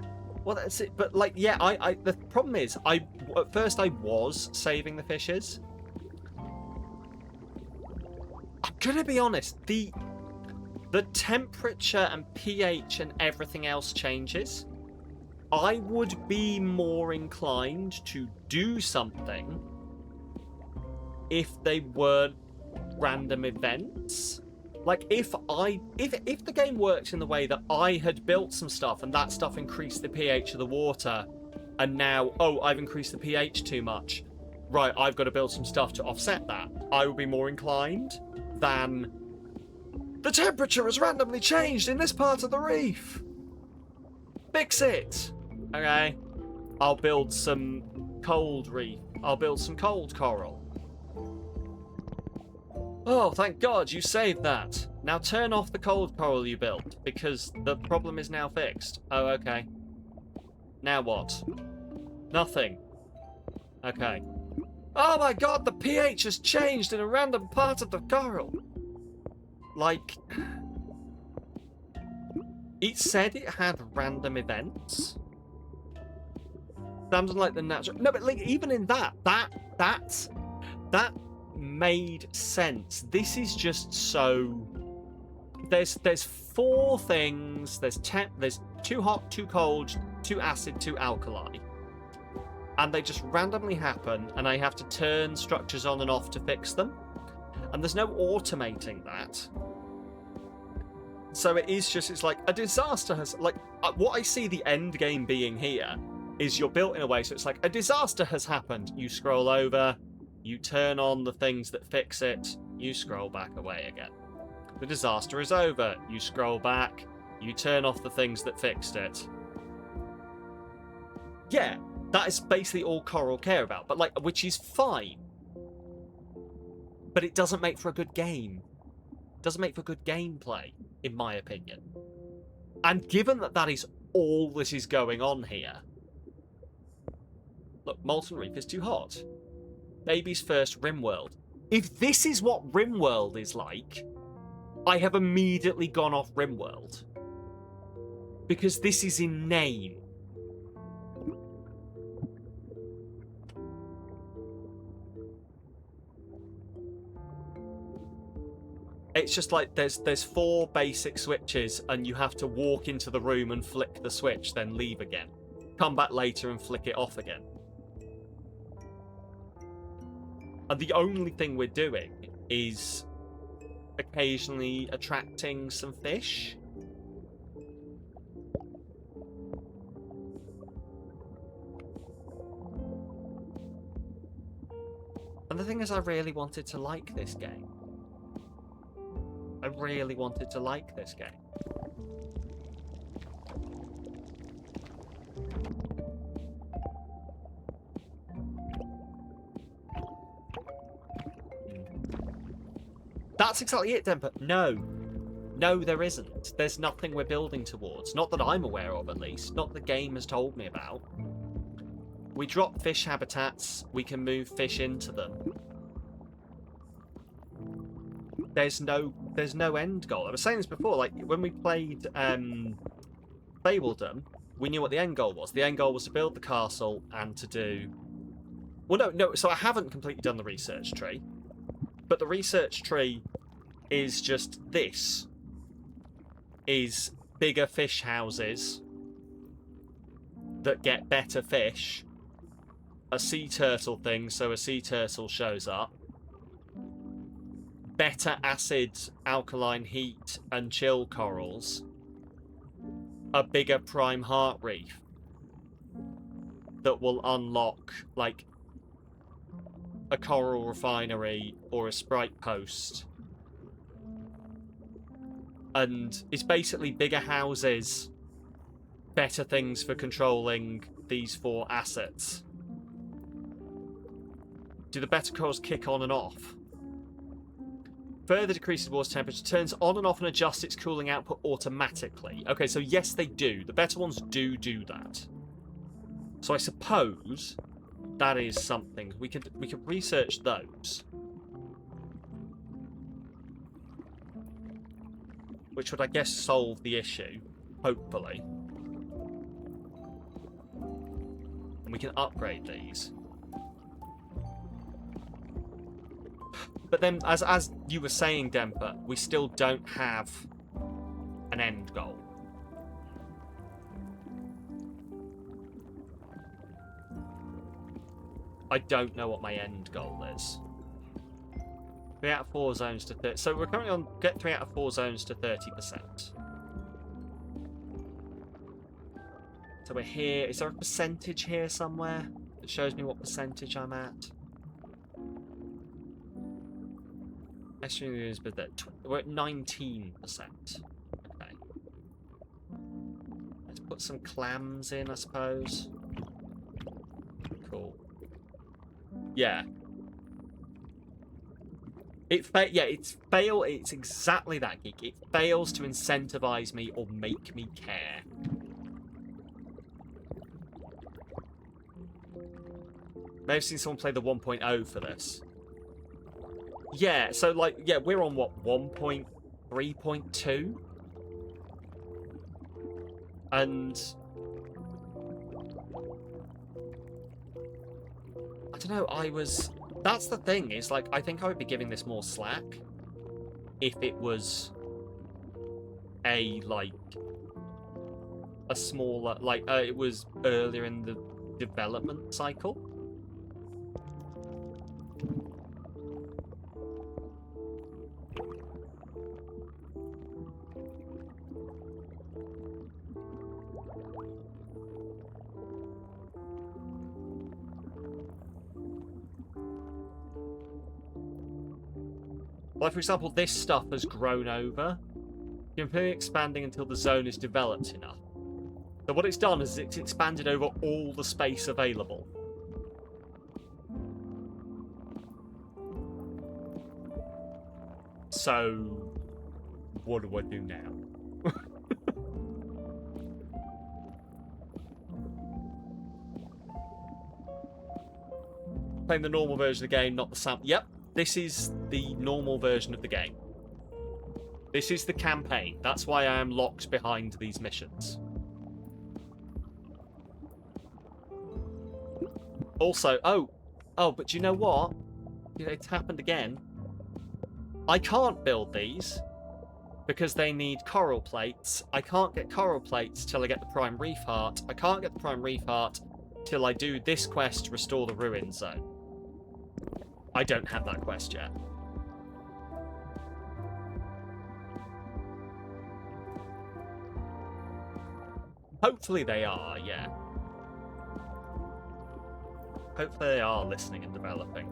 Well, that's it. But like, yeah, the problem is, at first I was saving the fishes. I'm gonna be honest. The temperature and pH and everything else changes. I would be more inclined to do something if they weren't random events. Like, if the game works in the way that I had built some stuff and that stuff increased the pH of the water, and now, oh, I've increased the pH too much, right, I've got to build some stuff to offset that, I would be more inclined than the temperature has randomly changed in this part of the reef. Fix it. Okay. I'll build some cold reef. I'll build some cold coral. Oh, thank God, you saved that. Now turn off the cold coral you built, because the problem is now fixed. Oh, okay. Now what? Nothing. Okay. Oh my God, the pH has changed in a random part of the coral. Like, it said it had random events. Sounds like the natural. No, but like, even in that made sense. This is just so. There's four things. There's too hot, too cold, too acid, too alkali, and they just randomly happen, and I have to turn structures on and off to fix them. And there's no automating that. So it is just, it's like a disaster has, like, what I see the end game being here is you're built in a way so it's like a disaster has happened. You scroll over, you turn on the things that fix it, you scroll back away again. The disaster is over, you scroll back, you turn off the things that fixed it. Yeah, that is basically all Coral care about, but like, which is fine. But it doesn't make for a good game. It doesn't make for good gameplay, in my opinion. And given that that is all that is going on here... Look, Molten Reef is too hot. Baby's first RimWorld. If this is what RimWorld is like, I have immediately gone off RimWorld. Because this is inane. It's just like there's four basic switches and you have to walk into the room and flick the switch, then leave again. Come back later and flick it off again. And the only thing we're doing is occasionally attracting some fish. And the thing is, I really wanted to like this game. I really wanted to like this game. That's exactly it, Demper. No. No, there isn't. There's nothing we're building towards. Not that I'm aware of, at least. Not the game has told me about. We drop fish habitats. We can move fish into them. There's no end goal. I was saying this before, like, when we played Fabledom, we knew what the end goal was. The end goal was to build the castle and to do... Well, no, so I haven't completely done the research tree. But the research tree is just this. Is bigger fish houses that get better fish. A sea turtle thing, so a sea turtle shows up. Better acid, alkaline heat, and chill corals. A bigger prime heart reef that will unlock, like, a coral refinery or a sprite post And it's basically bigger houses, better things for controlling these 4 assets. Do the better cores kick on and off? Further decreases water temperature, turns on and off and adjusts its cooling output automatically. Okay, so yes, they do. The better ones do that. So I suppose that is something we could research those, which would, I guess, solve the issue, hopefully. And we can upgrade these. But then, as you were saying, Demper, we still don't have an end goal. I don't know what my end goal is. 3 out of 4 zones to 30. So we're currently on get 3 out of 4 zones to 30%. So we're here. Is there a percentage here somewhere that shows me what percentage I'm at? We're at 19%. Okay. Let's put some clams in, I suppose. Cool. Yeah. It's exactly that, Geek. It fails to incentivize me or make me care. May have seen someone play the 1.0 for this. Yeah, so, like, yeah, we're on, what, 1.3.2? And I don't know, that's the thing, is, like, I think I would be giving this more slack if it was a smaller, it was earlier in the development cycle. Like, for example, this stuff has grown over. You can expanding until the zone is developed enough. So what it's done is it's expanded over all the space available. So, what do I do now? Playing the normal version of the game, not the sample. Yep. This is the normal version of the game. This is the campaign. That's why I am locked behind these missions. Also, oh, but do you know what? It's happened again. I can't build these because they need coral plates. I can't get coral plates till I get the prime reef heart. I can't get the prime reef heart till I do this quest to restore the ruin zone. I don't have that quest yet. Hopefully they are, yeah. Hopefully they are listening and developing.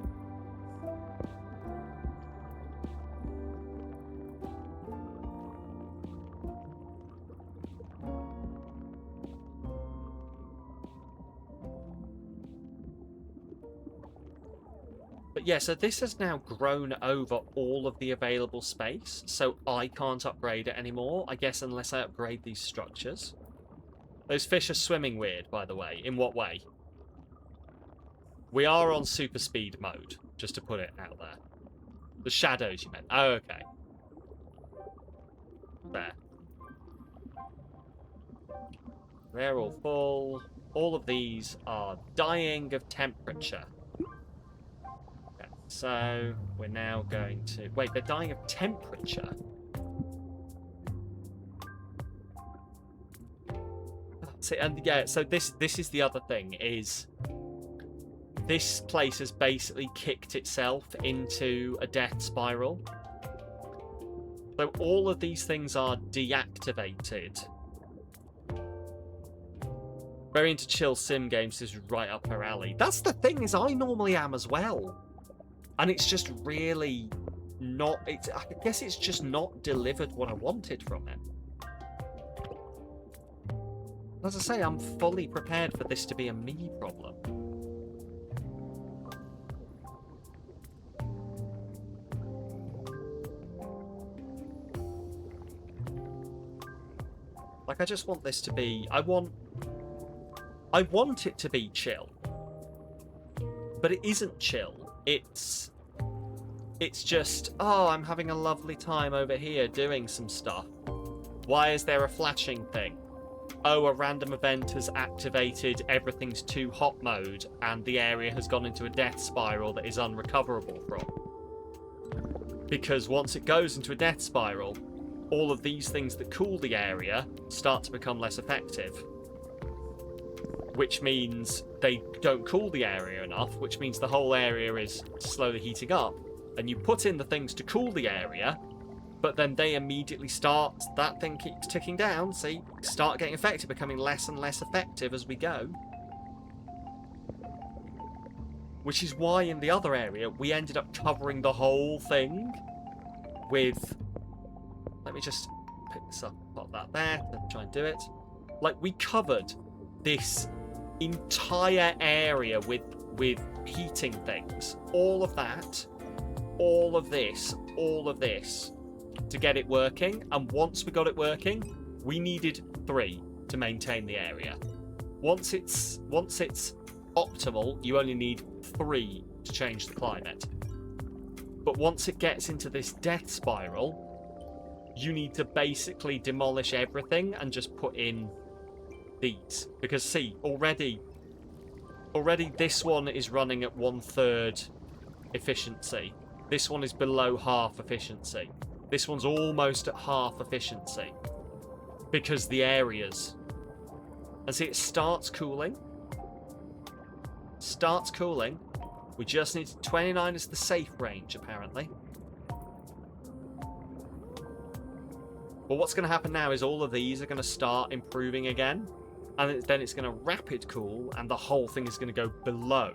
But yeah, so this has now grown over all of the available space, so I can't upgrade it anymore, I guess, unless I upgrade these structures. Those fish are swimming weird, by the way. In what way? We are on super speed mode, just to put it out there. The shadows, you meant. Oh, okay. There. They're all full. All of these are dying of temperature. Okay, so we're now going to... Wait, they're dying of temperature? See, and yeah, so this is the other thing, is this place has basically kicked itself into a death spiral. So all of these things are deactivated. Very into chill sim games, this is right up her alley. That's the thing, is I normally am as well. And it's just really not... I guess it's just not delivered what I wanted from it. As I say, I'm fully prepared for this to be a me problem. Like, I just want this to be... I want it to be chill. But it isn't chill. It's just, oh, I'm having a lovely time over here doing some stuff. Why is there a flashing thing? Oh, a random event has activated everything's too hot mode, and the area has gone into a death spiral that is unrecoverable from. Because once it goes into a death spiral, all of these things that cool the area start to become less effective. Which means they don't cool the area enough, which means the whole area is slowly heating up. And you put in the things to cool the area, but then they immediately start, that thing keeps ticking down, see, start getting affected, becoming less and less effective as we go. Which is why in the other area, we ended up covering the whole thing with... Let me just pick this up, pop that there, and try and do it. Like, we covered this entire area with heating things. All of that, all of this, to get it working. And once we got it working, we needed 3 to maintain the area. Once it's optimal, you only need 3 to change the climate. But once it gets into this death spiral, you need to basically demolish everything and just put in these. Because see, already this one is running at 1/3 efficiency. This one is below half efficiency. This one's almost at half efficiency. Because the areas... And see, it starts cooling. Starts cooling. We just need 29 as the safe range, apparently. But what's going to happen now is all of these are going to start improving again. And then it's going to rapid cool, and the whole thing is going to go below.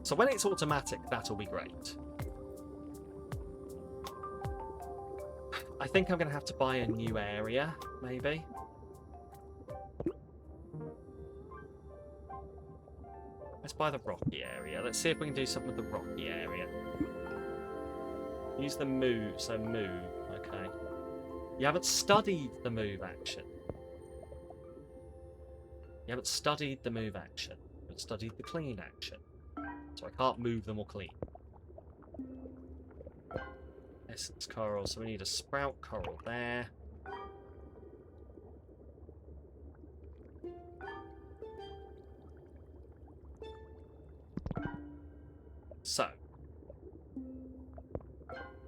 So when it's automatic, that'll be great. I think I'm going to have to buy a new area, maybe. Let's buy the rocky area. Let's see if we can do something with the rocky area. Use the move, so move. Okay. You haven't studied the move action. You haven't studied the move action. You haven't studied the clean action. So I can't move them or clean. Essence coral, so we need a sprout coral there. So.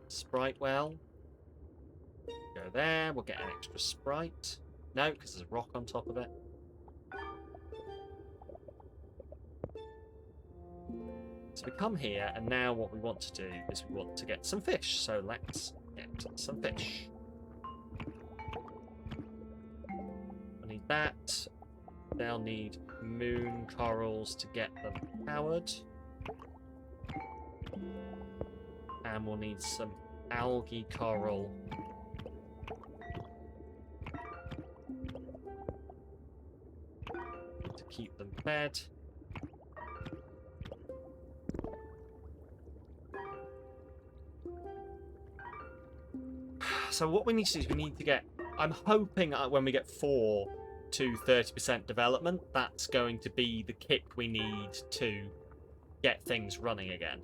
Sprite well. Go there, we'll get an extra sprite. No, because there's a rock on top of it. So we come here, and now what we want to do is we want to get some fish. So let's get some fish. I need that. They'll need moon corals to get them powered. And we'll need some algae coral to keep them fed. So what we need to do is we need to get... I'm hoping when we get 4 to 30% development, that's going to be the kick we need to get things running again.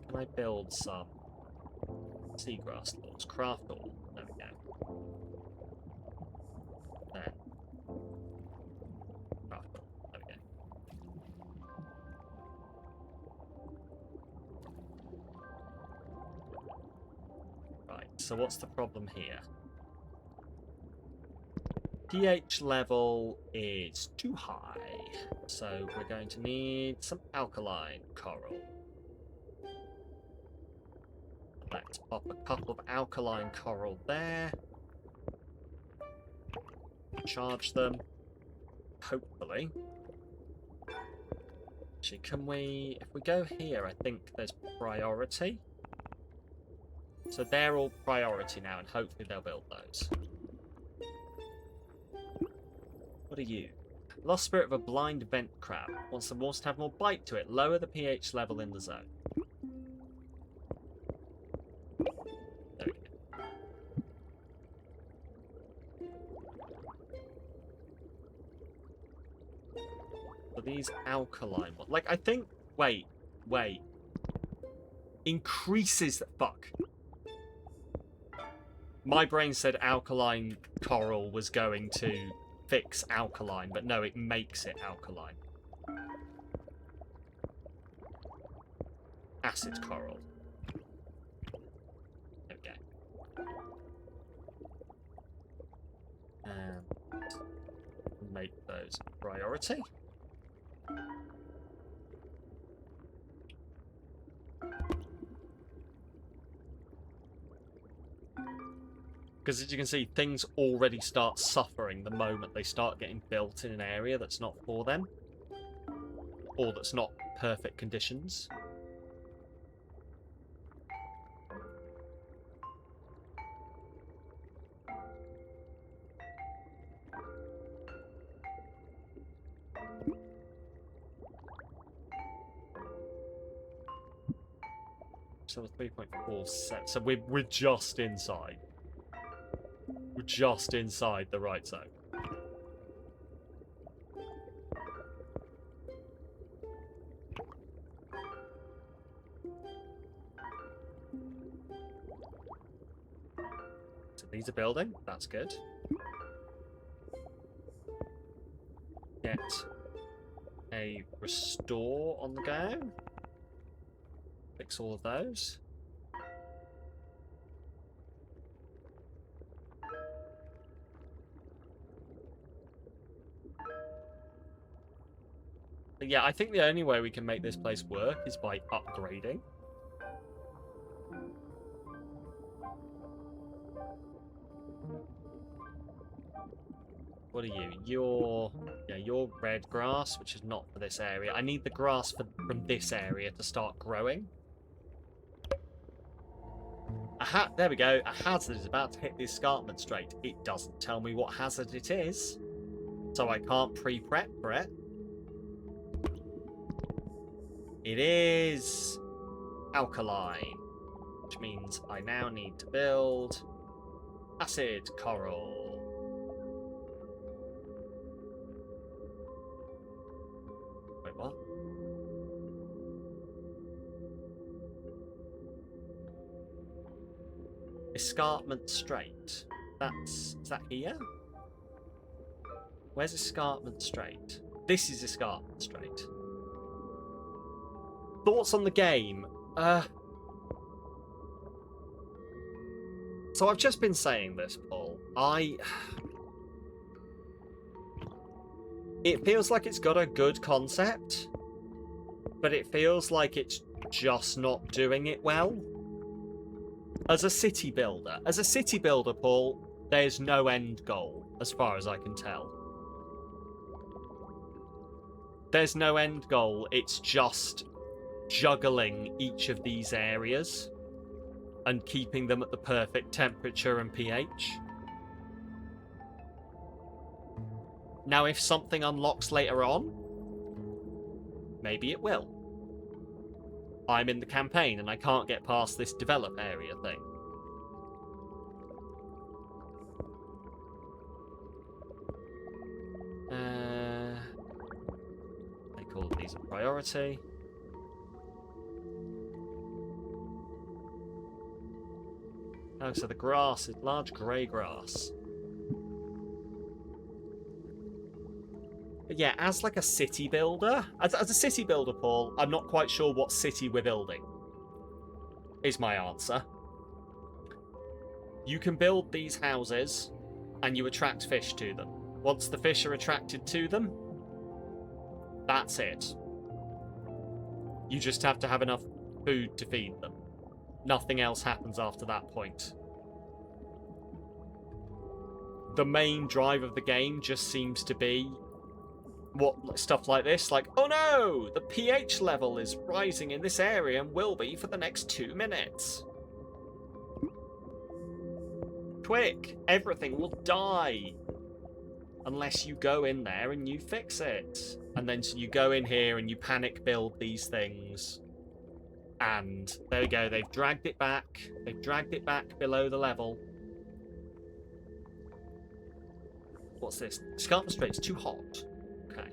Can I build some seagrass laws? Craft all. There we go. There. Craft all. There we go. Right, so what's the problem here? pH level is too high, so we're going to need some alkaline coral. Let's pop a couple of alkaline coral there. Charge them. Hopefully. Actually, can we... If we go here, I think there's priority. So they're all priority now, and hopefully they'll build those. What are you? Lost spirit of a blind vent crab. Wants the water to have more bite to it. Lower the pH level in the zone. There we go. So these alkaline ones. Like, I think... Wait. Increases the... Fuck. My brain said alkaline coral was going to fix alkaline, but no, it makes it alkaline. Acid coral. There we go. And make those priority. Because as you can see, things already start suffering the moment they start getting built in an area that's not for them. Or that's not perfect conditions. So 3.47. So we're just inside. We're just inside the right zone. So these are building. That's good. Get a restore on the go. Fix all of those. But yeah, I think the only way we can make this place work is by upgrading. What are you? You're red grass, which is not for this area. I need the grass from this area to start growing. There we go. A hazard is about to hit the escarpment strait. It doesn't tell me what hazard it is, so I can't pre-prep for it. It is alkaline, which means I now need to build acid coral. Wait, what? Escarpment Strait. Is that here? Where's Escarpment Strait? This is Escarpment Strait. Thoughts on the game? So I've just been saying this, Paul. It feels like it's got a good concept, but it feels like it's just not doing it well. As a city builder, Paul, there's no end goal, as far as I can tell. There's no end goal, it's just juggling each of these areas and keeping them at the perfect temperature and pH. Now, if something unlocks later on, maybe it will. I'm in the campaign and I can't get past this develop area thing. They call these a priority. Oh, so the grass is large grey grass. But yeah, as like a city builder, as a city builder, Paul, I'm not quite sure what city we're building, is my answer. You can build these houses, and you attract fish to them. Once the fish are attracted to them, that's it. You just have to have enough food to feed them. Nothing else happens after that point. The main drive of the game just seems to be stuff like this, like, oh no, the pH level is rising in this area and will be for the next 2 minutes. Quick, everything will die unless you go in there and you fix it. And then so you go in here and you panic build these things. And there we go, they've dragged it back. They've dragged it back below the level. What's this? Escarpment Strait's too hot. Okay.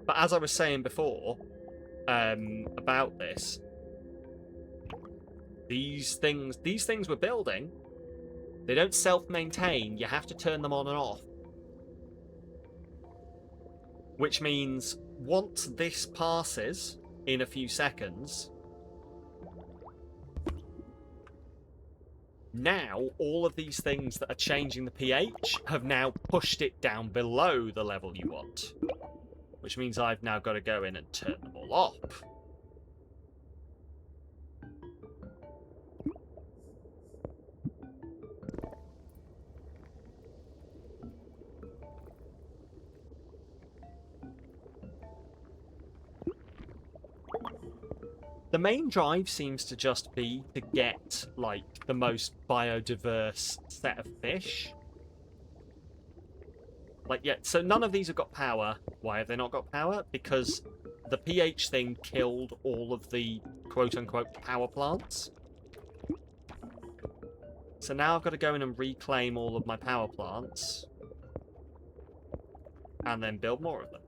But as I was saying before, about this, these things we're building, they don't self-maintain. You have to turn them on and off. Which means once this passes in a few seconds, now all of these things that are changing the pH have now pushed it down below the level you want. Which means I've now got to go in and turn them all off. The main drive seems to just be to get, like, the most biodiverse set of fish. Like, yeah, so none of these have got power. Why have they not got power? Because the pH thing killed all of the quote-unquote power plants. So now I've got to go in and reclaim all of my power plants. And then build more of them.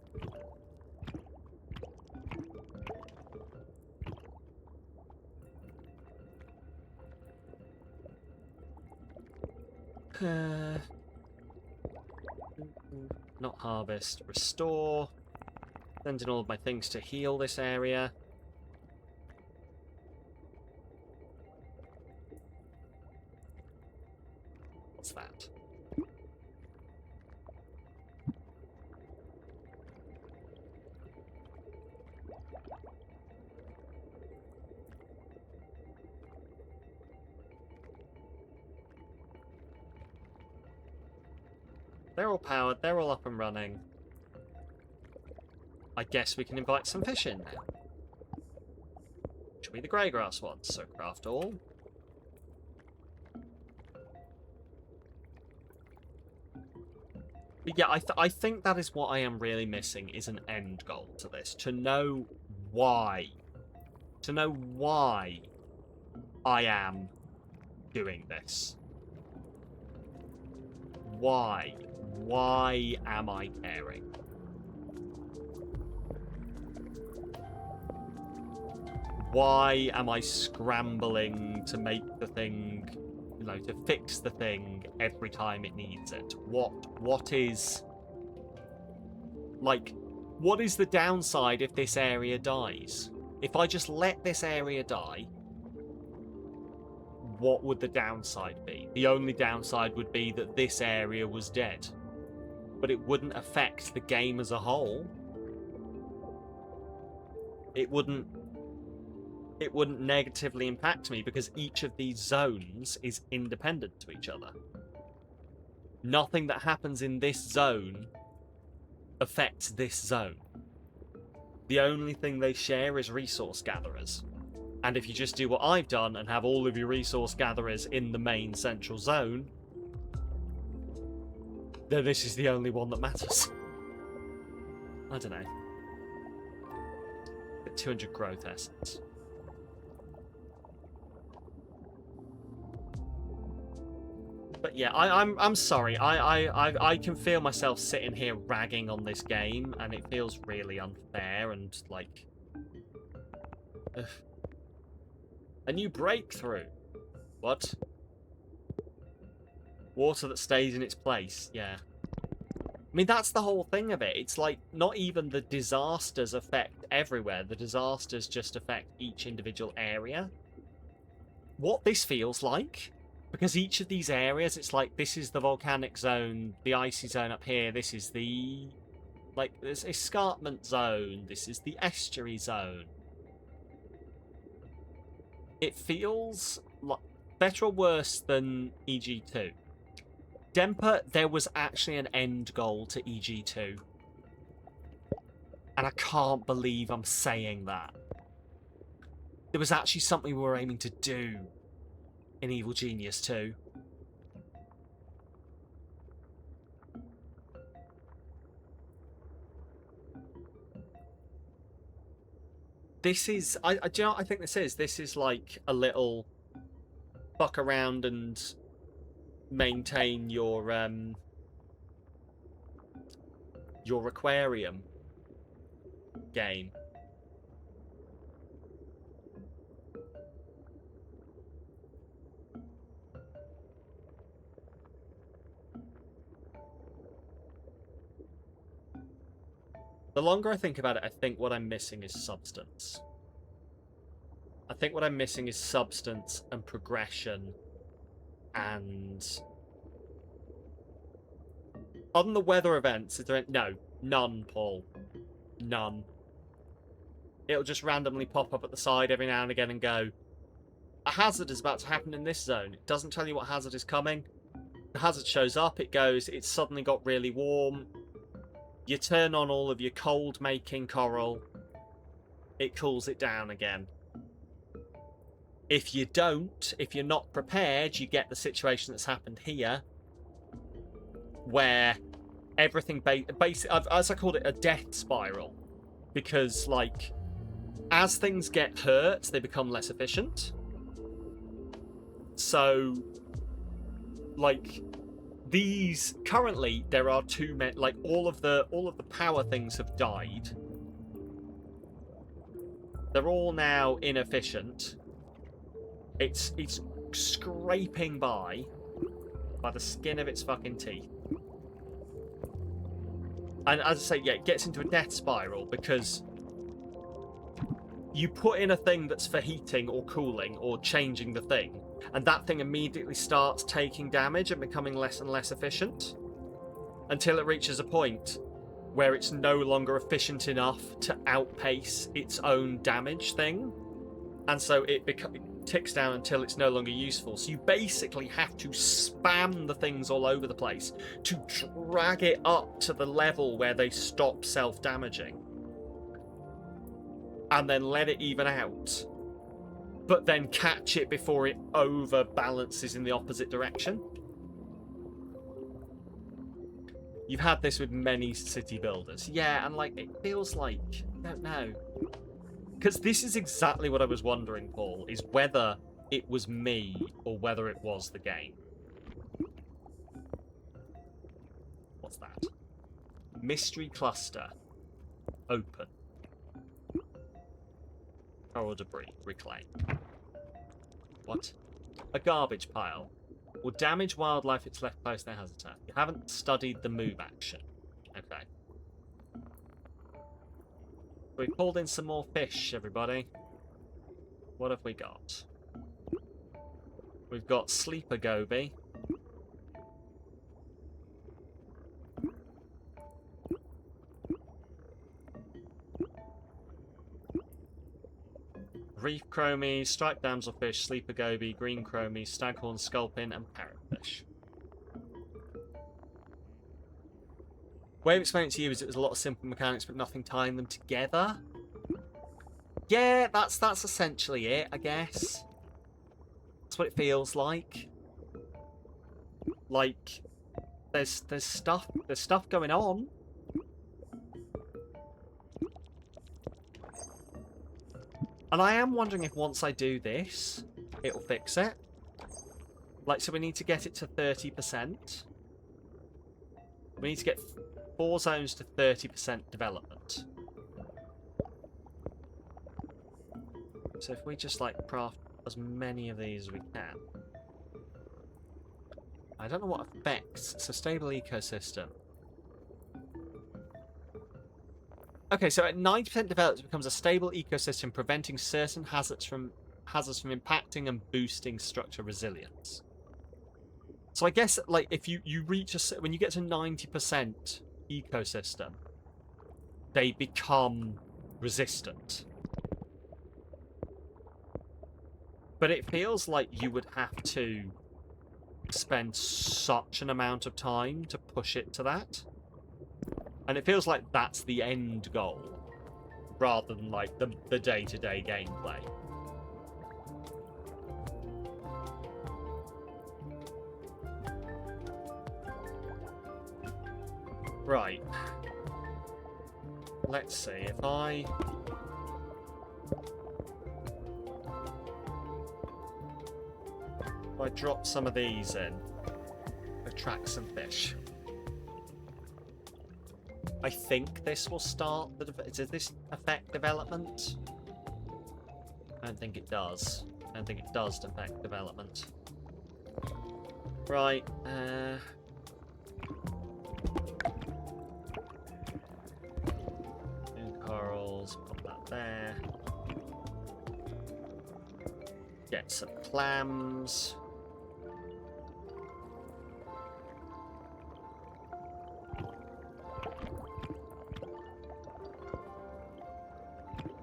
Not harvest, restore. Sending all of my things to heal this area. What's that? They're all powered, they're all up and running. I guess we can invite some fish in now. Should be the grey grass ones, so craft all. But yeah, I think that is what I am really missing, is an end goal to this. To know why. To know why I am doing this. Why? Why am I caring? Why am I scrambling to make the thing, you know, to fix the thing every time it needs it? What is... Like, what is the downside if this area dies? If I just let this area die, what would the downside be? The only downside would be that this area was dead. But it wouldn't affect the game as a whole. It wouldn't negatively impact me because each of these zones is independent to each other. Nothing that happens in this zone affects this zone. The only thing they share is resource gatherers. And if you just do what I've done and have all of your resource gatherers in the main central zone, then this is the only one that matters. I don't know. 200 growth essence. But yeah, I'm sorry. I can feel myself sitting here ragging on this game, and it feels really unfair and like... Ugh. A new breakthrough. What? Water that stays in its place. Yeah. I mean, that's the whole thing of it. It's like, not even the disasters affect everywhere. The disasters just affect each individual area. What this feels like, because each of these areas, it's like, this is the volcanic zone, the icy zone up here, this is the, like, this escarpment zone, this is the estuary zone. it feels like better or worse than EG2. Demper, there was actually an end goal to EG2. And I can't believe I'm saying that. There was actually something we were aiming to do in Evil Genius 2. This is, do you know what I think this is? This is like a little fuck around and maintain your aquarium game. The longer I think about it, I think what I'm missing is substance. I think what I'm missing is substance and progression and... On the weather events, is there any... No, none, Paul. None. It'll just randomly pop up at the side every now and again and go, a hazard is about to happen in this zone. It doesn't tell you what hazard is coming. The hazard shows up, it goes, it's suddenly got really warm. You turn on all of your cold-making coral. It cools it down again. If you don't, if you're not prepared, you get the situation that's happened here, where everything, basically, as I called it, a death spiral. Because, like, as things get hurt, they become less efficient. So, like... These currently there are too many. Like all of the power things have died. They're all now inefficient. It's scraping by the skin of its fucking teeth. And as I say, yeah, it gets into a death spiral because you put in a thing that's for heating or cooling or changing the thing, and that thing immediately starts taking damage and becoming less and less efficient until it reaches a point where it's no longer efficient enough to outpace its own damage thing. And so it ticks down until it's no longer useful. So you basically have to spam the things all over the place to drag it up to the level where they stop self-damaging. And then let it even out. But then catch it before it overbalances in the opposite direction. You've had this with many city builders. Yeah, and like, it feels like, I don't know. Because this is exactly what I was wondering, Paul, is whether it was me or whether it was the game. What's that? Mystery cluster. Open. Coral debris. Reclaim. What? A garbage pile. Will damage wildlife if it's left close to their habitat. You haven't studied the move action. Okay. We pulled in some more fish, everybody. What have we got? We've got sleeper goby. Reef chromie, striped damselfish, sleeper goby, green chromie, staghorn sculpin, and parrotfish. Way of explaining it to you is it was a lot of simple mechanics but nothing tying them together. Yeah, that's essentially it, I guess. That's what it feels like. Like there's stuff going on. And I am wondering if once I do this, it'll fix it. Like, so we need to get it to 30%. We need to get 4 zones to 30% development. So if we just, like, craft as many of these as we can. I don't know what affects. It's a stable ecosystem. Okay, so at 90% developed, it becomes a stable ecosystem, preventing certain hazards from impacting and boosting structure resilience. So I guess, like, if you reach when you get to 90% ecosystem, they become resistant. But it feels like you would have to spend such an amount of time to push it to that. And it feels like that's the end goal, rather than like the day-to-day gameplay. Right. Let's see, if I drop some of these in, attract some fish. I think this will start the... Does this affect development? I don't think it does. I don't think it does affect development. Right, corals, pop that there. Get some clams.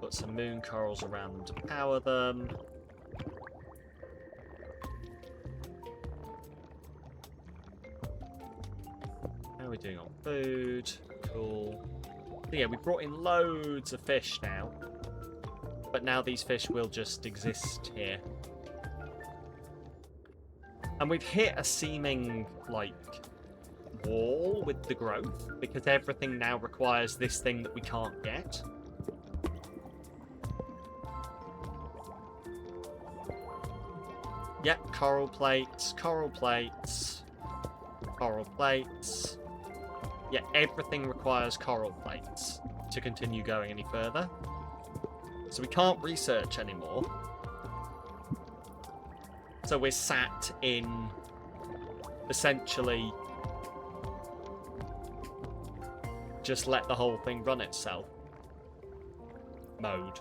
Put some moon corals around them to power them. How are we doing on food? Cool. So yeah, we brought in loads of fish now. But now these fish will just exist here. And we've hit a seeming, like, wall with the growth, because everything now requires this thing that we can't get. Yep, coral plates, coral plates, coral plates. Yeah, everything requires coral plates to continue going any further. So we can't research anymore. So we're sat in, essentially, just let the whole thing run itself mode.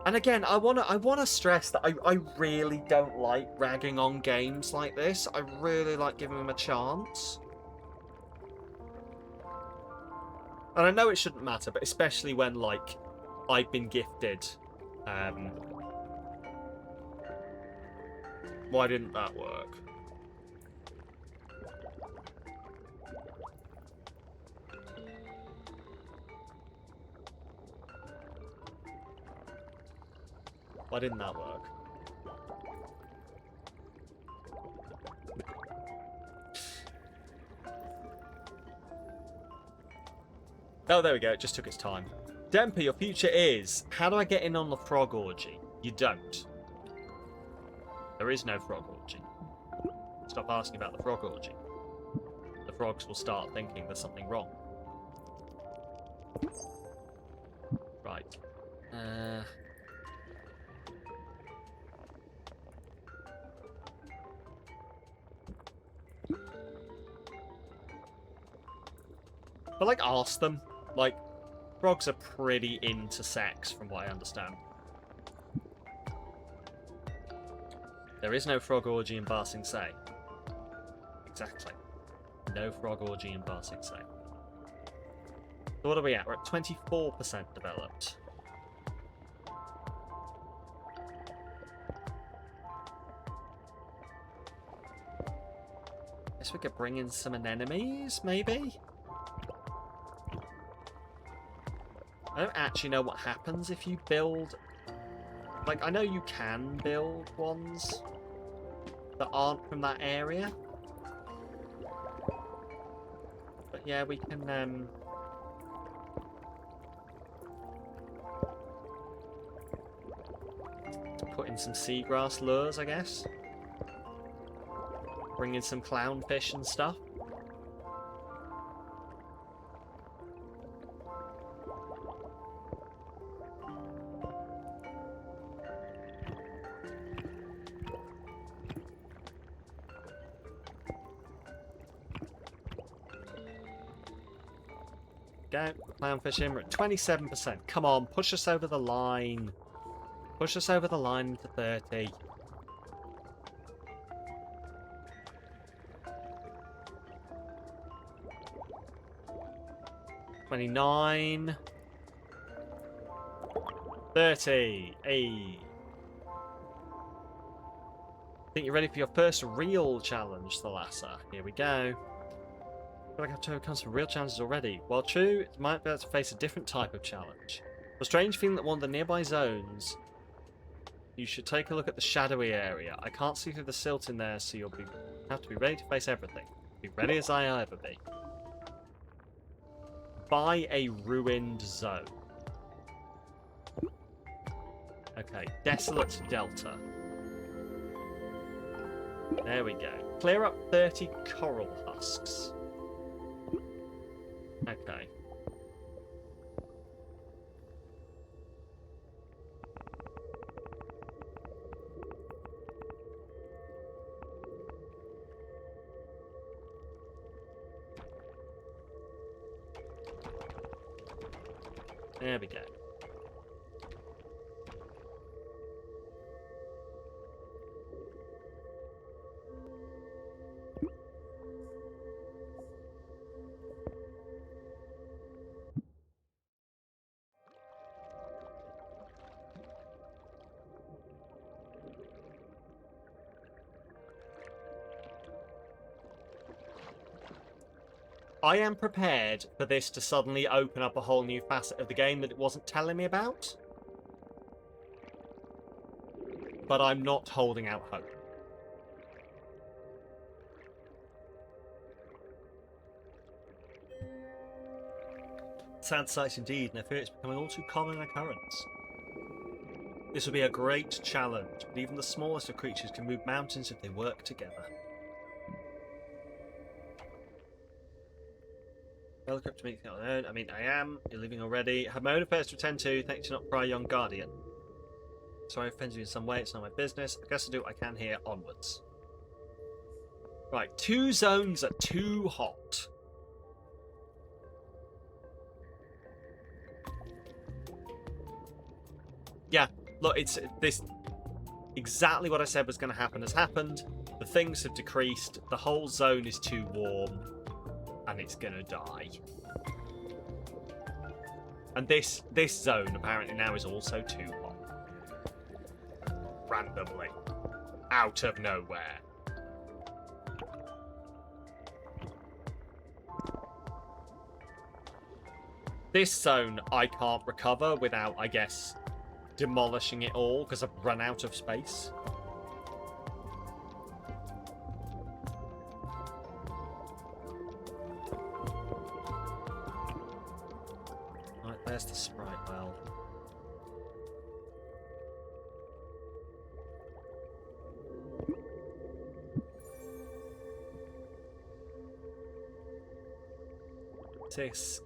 And again, I wanna stress that I really don't like ragging on games like this. I really like giving them a chance. And I know it shouldn't matter, but especially when, like, I've been gifted. Why didn't that work? Why didn't that work? Oh, there we go. It just took its time. Demper, your future is... How do I get in on the frog orgy? You don't. There is no frog orgy. Stop asking about the frog orgy. The frogs will start thinking there's something wrong. Right. But, like, ask them. Like, frogs are pretty into sex, from what I understand. There is no frog orgy in Ba Sing Se. Exactly. No frog orgy in Ba Sing Se. So what are we at? We're at 24% developed. Guess we could bring in some anemones, maybe? I don't actually know what happens if you build... Like, I know you can build ones that aren't from that area. But yeah, we can, put in some seagrass lures, I guess. Bring in some clownfish and stuff. Go, clownfish in. We're at 27%. Come on, push us over the line. Push us over the line to 30. $29. 30. Hey. Think you're ready for your first real challenge, Thalassa? Here we go. I feel like I've overcome some real challenges already. While true, it might be able to face a different type of challenge. A strange feeling that one of the nearby zones. You should take a look at the shadowy area. I can't see through the silt in there, so have to be ready to face everything. Be ready as I ever be. By a ruined zone. Okay, Desolate Delta. There we go. Clear up 30 coral husks. Okay. There we go. I am prepared for this to suddenly open up a whole new facet of the game that it wasn't telling me about. But I'm not holding out hope. Sad sights indeed, and I fear it's becoming all too common an occurrence. This will be a great challenge, but even the smallest of creatures can move mountains if they work together. Well, equipped to meet the unknown. I mean, I am. You're leaving already. Have my own affairs to attend to. Thanks to not pry, young guardian. Sorry I offended you in some way. It's not my business. I guess I'll do what I can here. Onwards. Right, 2 zones are too hot. Yeah, look, it's this. Exactly what I said was going to happen has happened. The things have decreased. The whole zone is too warm. And it's gonna die. And this zone apparently now is also too hot. Randomly. Out of nowhere. This zone I can't recover without, I guess, demolishing it all because I've run out of space. There's the sprite well.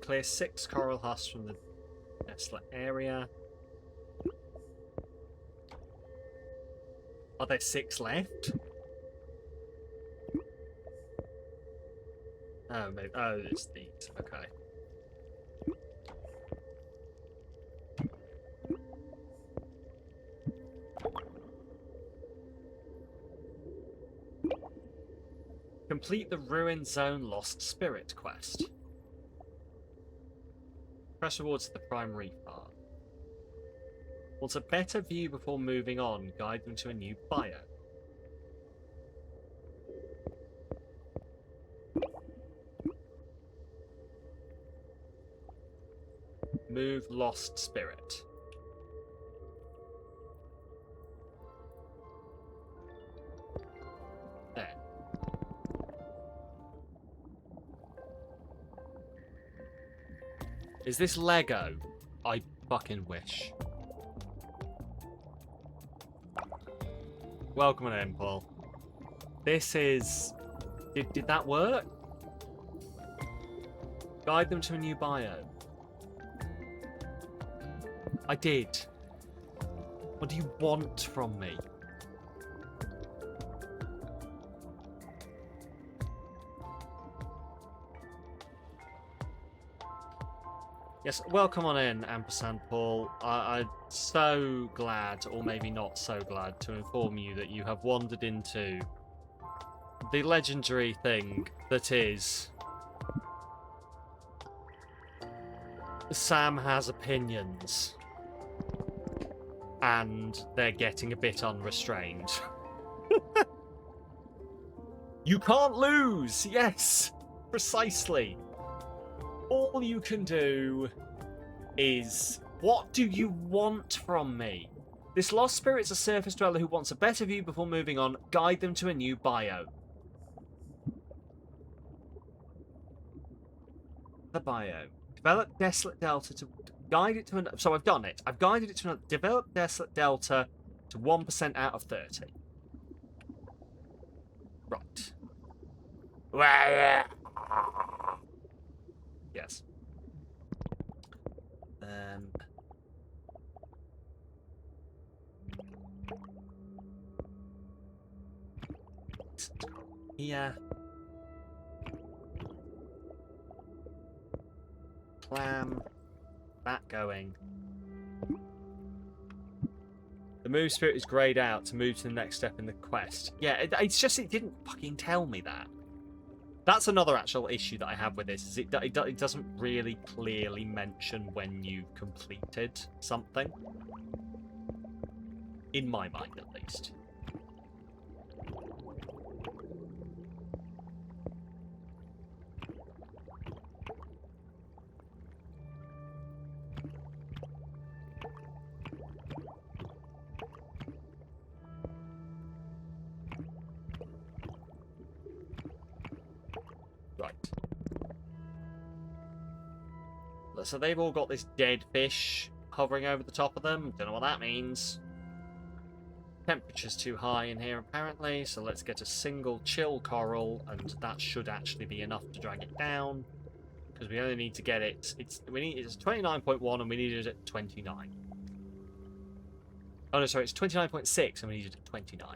Clear 6 coral husks from the desolate area. Are there 6 left? Oh, maybe. Oh, it's these. Okay. Complete the Ruined Zone Lost Spirit quest. Press rewards to the primary part. Want a better view before moving on? Guide them to a new bio. Move Lost Spirit. There. Is this Lego? I fucking wish. Welcome in, Paul. This is... Did that work? Guide them to a new bio. I did. What do you want from me? Yes, welcome on in, Ampersand Paul. I'm so glad, or maybe not so glad, to inform you that you have wandered into the legendary thing that is... Sam Has Opinions. and they're getting a bit unrestrained. You can't lose! Yes! Precisely. All you can do is... What do you want from me? This lost spirit's a surface dweller who wants a better view before moving on. Guide them to a new biome. The biome. Develop Desolate Delta to guide it to an... So I've done it. I've guided it to an... Develop Desolate Delta to 1% out of 30. Right. Yes. Yeah. Clam. That going. The move spirit is grayed out to move to the next step in the quest. Yeah, it's just it didn't fucking tell me that. That's another actual issue that I have with this, is it doesn't really clearly mention when you completed something. In my mind, at least. Right. So they've all got this dead fish hovering over the top of them. Don't know what that means. Temperature's too high in here apparently, so let's get a single chill coral, and that should actually be enough to drag it down. Because we only need to get it. It's 29.1 and we need it at 29. Oh no, sorry, it's 29.6 and we need it at 29.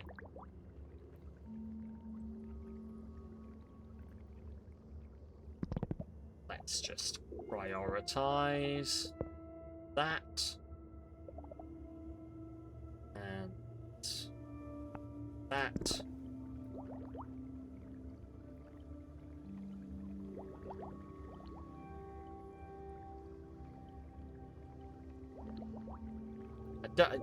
Let's just prioritize that. And that.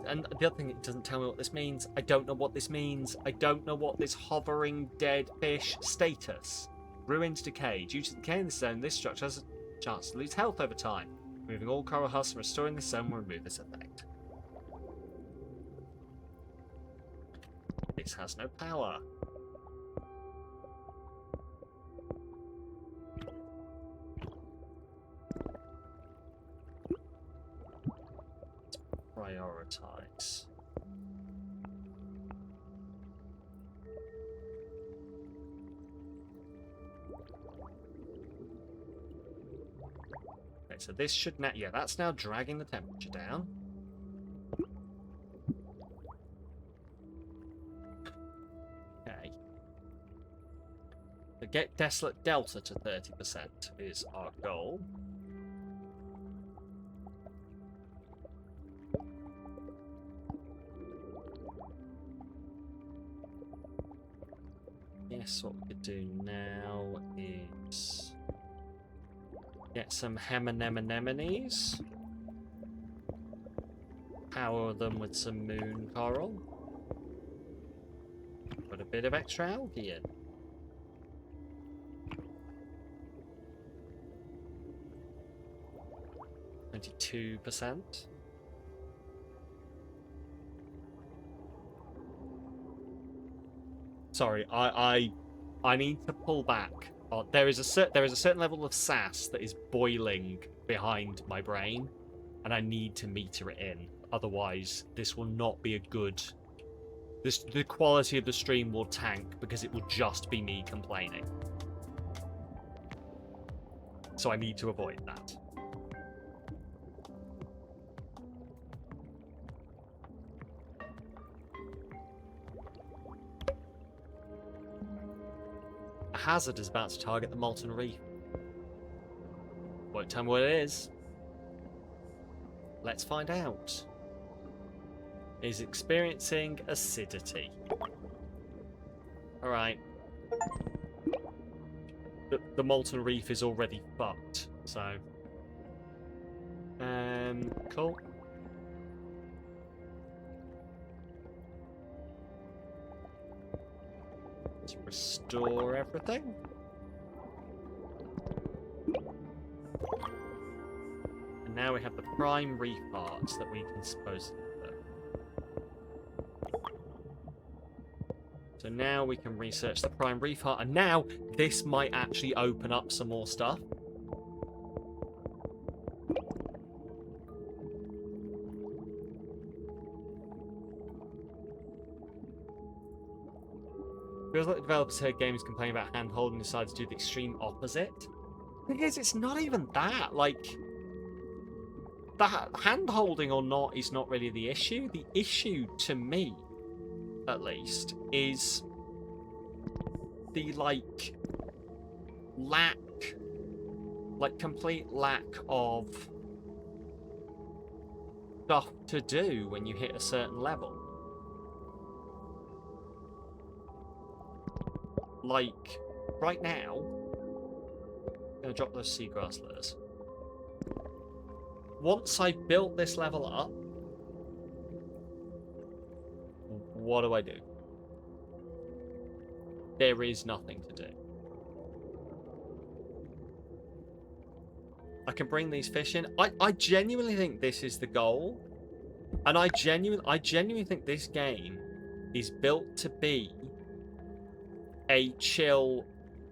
And the other thing, it doesn't tell me what this means. I don't know what this means. I don't know what this hovering dead fish status. Ruins decay. Due to decay in this zone, this structure has a chance to lose health over time. Removing all coral husks and restoring the zone will remove this effect. This has no power. Prioritize. Okay, so this should now, yeah, that's now dragging the temperature down. Okay. So get Desolate Delta to 30% is our goal. Yes, what we could do now is get some Hemonemonemones. Power them with some moon coral. Put a bit of extra algae in. %. Sorry, I need to pull back. There is a certain level of sass that is boiling behind my brain, and I need to meter it in. Otherwise, this will not be a good. The quality of the stream will tank because it will just be me complaining. So I need to avoid that. A hazard is about to target the molten reef. Won't tell me what it is. Let's find out. Is experiencing acidity. Alright. The molten reef is already fucked, so... cool. Let's restore everything. And now we have the prime reef parts that we can suppose. So now we can research the prime reef heart, and now this might actually open up some more stuff. Feels like the developers heard gamers complain about hand-holding and decided to do the extreme opposite. The thing is, it's not even that. Like, that hand-holding or not is not really the issue. The issue, to me, at least, is the, like, complete lack of stuff to do when you hit a certain level. Like, right now, I'm going to drop those seagrass lures. Once I've built this level up, what do I do? There is nothing to do. I can bring these fish in. I genuinely think this is the goal. And I genuinely think this game is built to be a chill,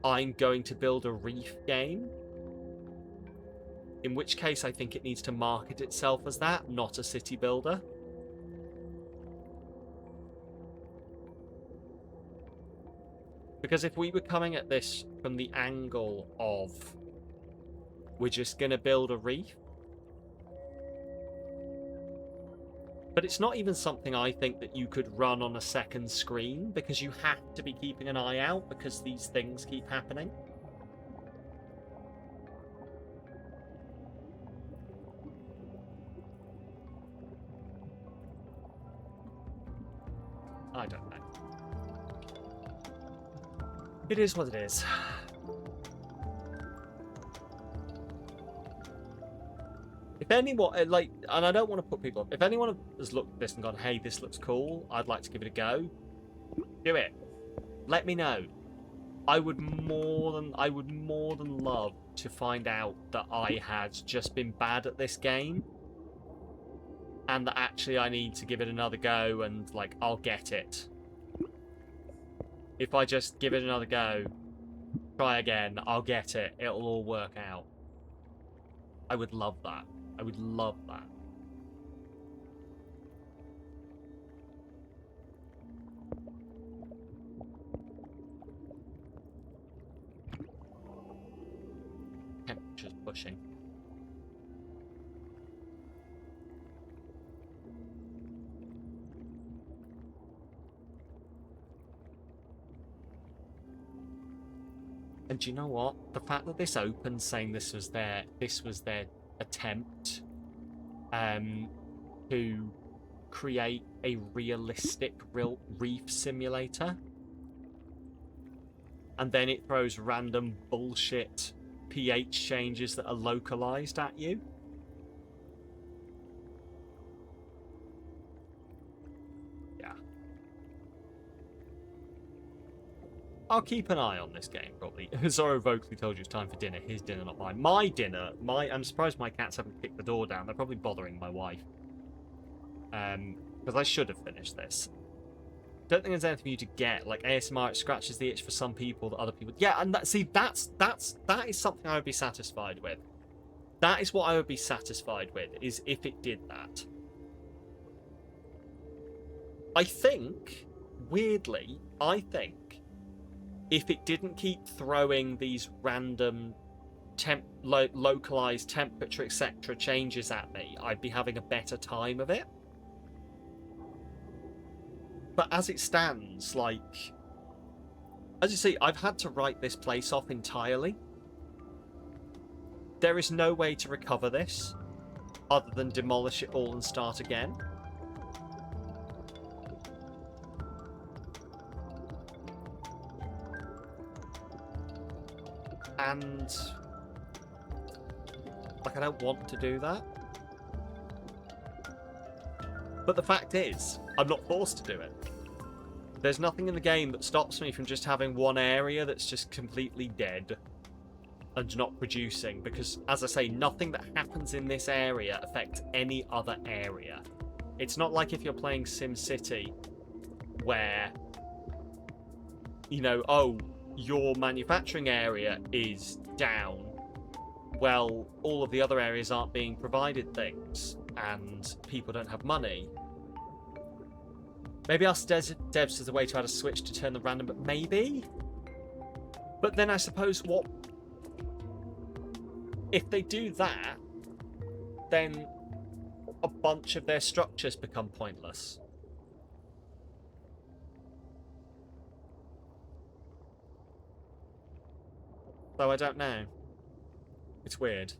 I'm going to build a reef game. In which case, I think it needs to market itself as that, not a city builder. Because if we were coming at this from the angle of we're just going to build a reef, but it's not even something I think that you could run on a second screen, because you have to be keeping an eye out because these things keep happening. I don't know. It is what it is. If anyone, like, and I don't want to put people up, if anyone has looked at this and gone, hey, this looks cool, I'd like to give it a go, do it. Let me know. I would more than love to find out that I had just been bad at this game, and that actually I need to give it another go, and, like, I'll get it. If I just give it another go, try again, I'll get it. It'll all work out. I would love that. I would love that. Temperature's pushing. And do you know what? The fact that this opens saying this was their attempt to create a realistic reef simulator, and then it throws random bullshit pH changes that are localized at you. I'll keep an eye on this game, probably. Zorro vocally told you it's time for dinner. His dinner, not mine. My dinner. I'm surprised my cats haven't kicked the door down. They're probably bothering my wife. Because I should have finished this. Don't think there's anything for you to get. Like ASMR, it scratches the itch for some people that other people... Yeah, and that is something I would be satisfied with. That is what I would be satisfied with, is if it did that. I think, weirdly, if it didn't keep throwing these random localized temperature, etc. changes at me, I'd be having a better time of it. But as it stands, like... As you see, I've had to write this place off entirely. There is no way to recover this, other than demolish it all and start again. And, like, I don't want to do that. But the fact is, I'm not forced to do it. There's nothing in the game that stops me from just having one area that's just completely dead and not producing, because, as I say, nothing that happens in this area affects any other area. It's not like if you're playing SimCity, where, you know, oh, your manufacturing area is down. Well, all of the other areas aren't being provided things, and people don't have money. Maybe ask devs as a way to add a switch to turn the random, but maybe? But then I suppose what... If they do that, then a bunch of their structures become pointless. So I don't know. It's weird.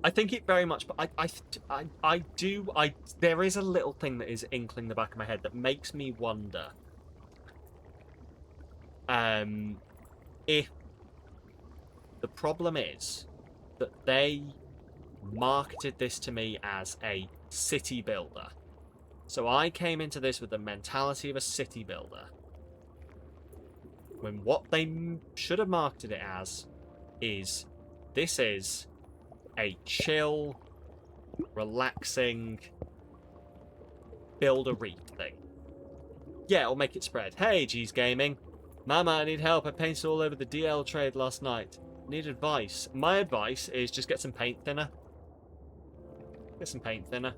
I think it very much, but there is a little thing that is inkling the back of my head that makes me wonder if the problem is that they marketed this to me as a city builder. So I came into this with the mentality of a city builder, when what they should have marketed it as is, this is a chill, relaxing, build a reef thing. Yeah, it'll make it spread. Hey, G's Gaming. Mama, I need help. I painted all over the DL trade last night. Need advice. My advice is just get some paint thinner. Get some paint thinner.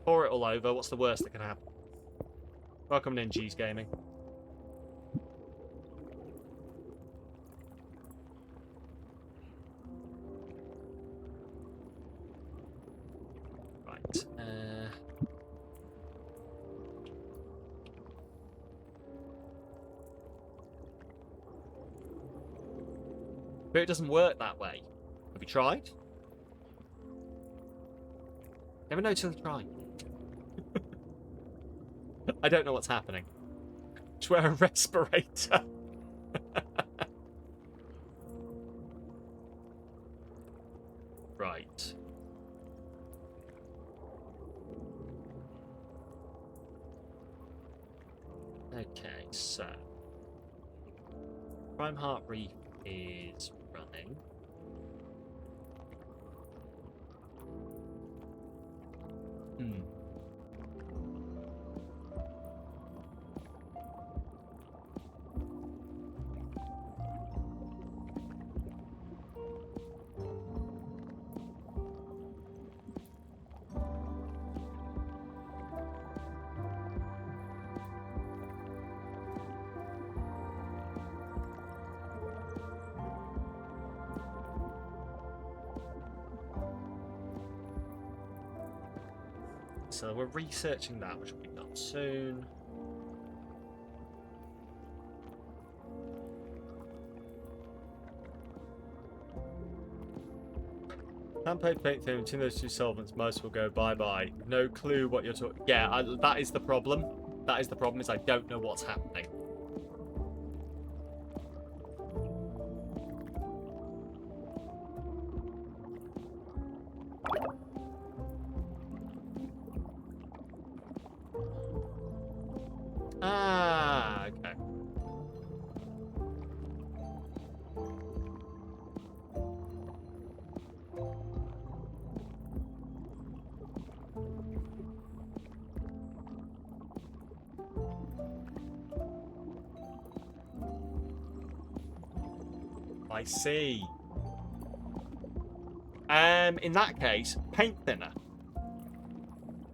Pour it all over. What's the worst that can happen? Welcome in, G's Gaming. Right. But it doesn't work that way. Have you tried? Never know till you try. I don't know what's happening. Just wear a respirator. Right. Okay, so Prime Heart Reef is running. So we're researching that, which will be done soon. Template paint film, between those two solvents, most will go bye-bye. No clue what you're talking... Yeah, that is the problem. That is the problem, is I don't know what's happening. Ah, okay. I see. In that case, paint thinner.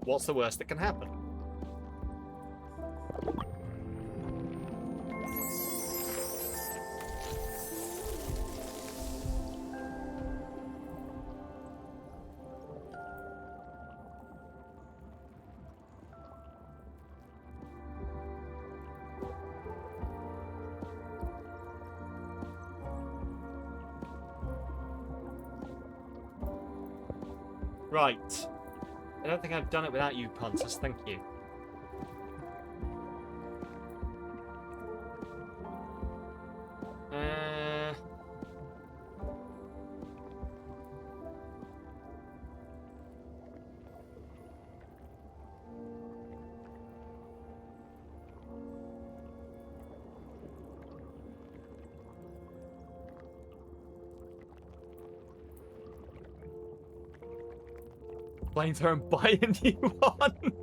What's the worst that can happen? Right. I don't think I've done it without you, punters. Thank you. Flamethrower and buy a new one.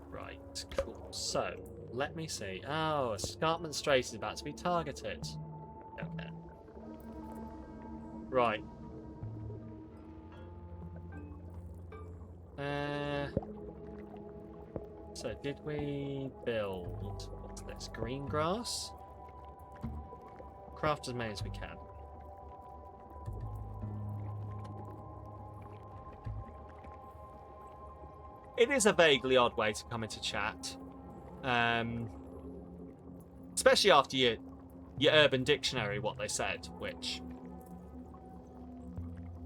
Right, cool. So, let me see. Oh, Escarpment Strait is about to be targeted. Okay. Right. So did we build, what's this, green grass? Craft as many as we can. It is a vaguely odd way to come into chat. Especially after your Urban Dictionary, what they said, which,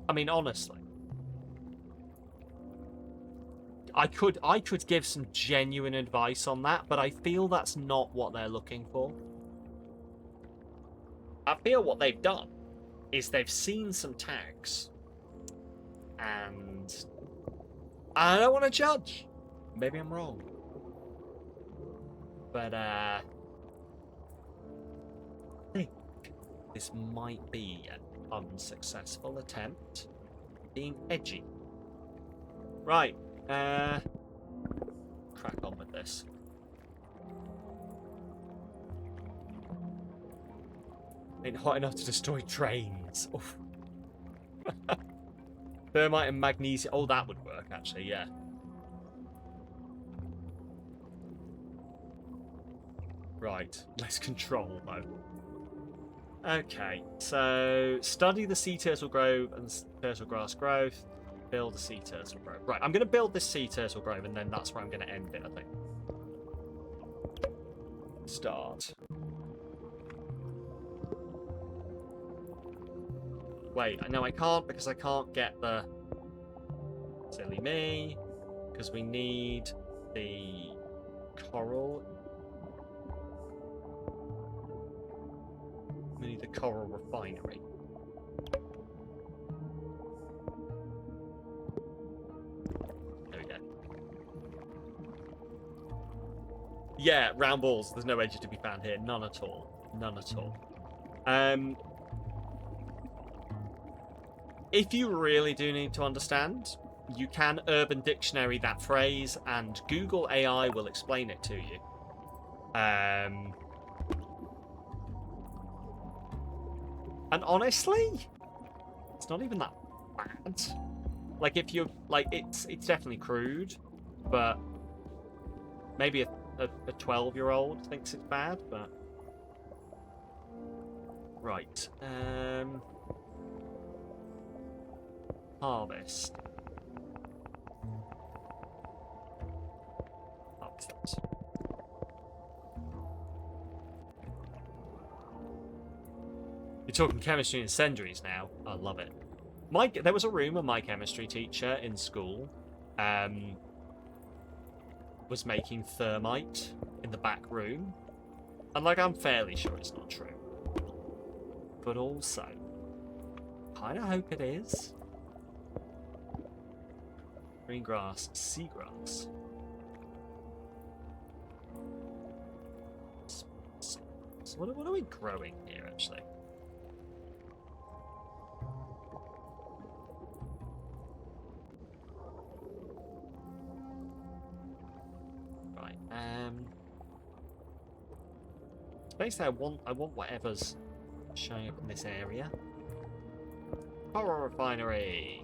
I mean, honestly, I could give some genuine advice on that, but I feel that's not what they're looking for. I feel what they've done is they've seen some tags, and I don't want to judge. Maybe I'm wrong, but I think this might be an unsuccessful attempt being edgy. Right. Crack on with this. Ain't hot enough to destroy trains. Oof. Thermite and magnesium. Oh, that would work, actually, yeah. Right, less control, though. Okay, so study the sea turtle grove and turtle grass growth. Build a sea turtle grove. Right, I'm going to build this sea turtle grove, and then that's where I'm going to end it, I think. Start. Wait, no, I can't, because I can't get the... Silly me. Because we need the coral. We need the coral refinery. Yeah, round balls. There's no edges to be found here. None at all. None at all. If you really do need to understand, you can Urban Dictionary that phrase, and Google AI will explain it to you. And honestly, it's not even that bad. Like, if you're like, it's definitely crude, but maybe a 12-year-old thinks it's bad, but right. Harvest. Harvest that. You're talking chemistry incendiaries now. I love it. There was a room where my chemistry teacher in school was making thermite in the back room. And, like, I'm fairly sure it's not true. But also, kind of hope it is. Green grass, seagrass. So what are we growing here, actually? Right, so basically I want whatever's showing up in this area. Coral refinery.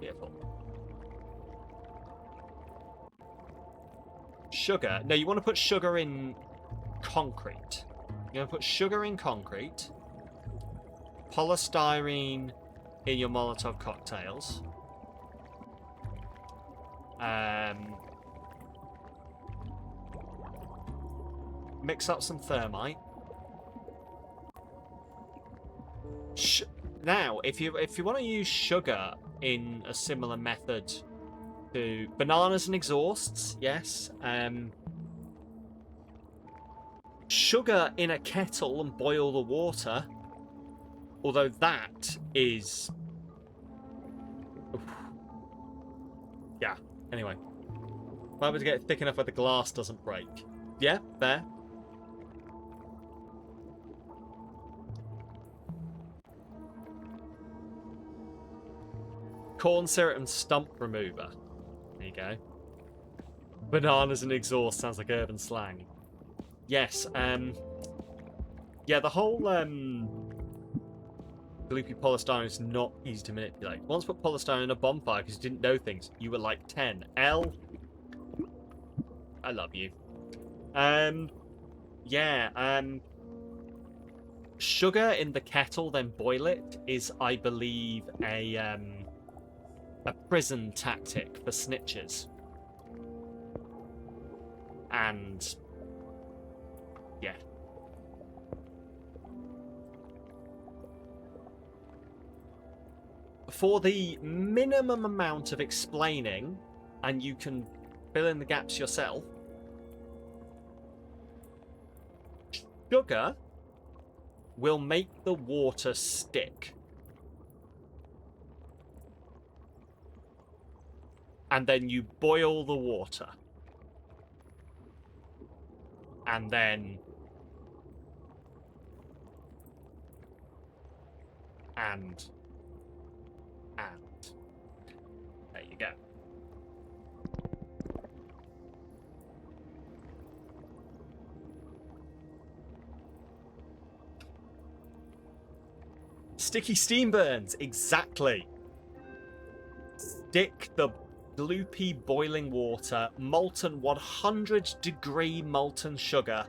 Beautiful. Sugar. No, you want to put sugar in concrete. You're going to put sugar in concrete. Polystyrene in your Molotov cocktails. Mix up some thermite. Now, if you want to use sugar in a similar method to bananas and exhausts, yes. Sugar in a kettle and boil the water. Although that is... Oof. Yeah, Anyway. Might be able to get it thick enough where the glass doesn't break. Yeah, there. Corn syrup and stump remover. There you go. Bananas and exhaust sounds like urban slang. Yes, yeah, the whole gloopy polystyrene is not easy to manipulate. Once put polystyrene in a bonfire because you didn't know things. You were like 10. L, I love you. Yeah, sugar in the kettle, then boil it, is, I believe, a prison tactic for snitches. And yeah. For the minimum amount of explaining, and you can fill in the gaps yourself, sugar will make the water stick. And then you boil the water. And then... And... There you go. Sticky steam burns, exactly. Stick the gloopy boiling water, molten 100-degree molten sugar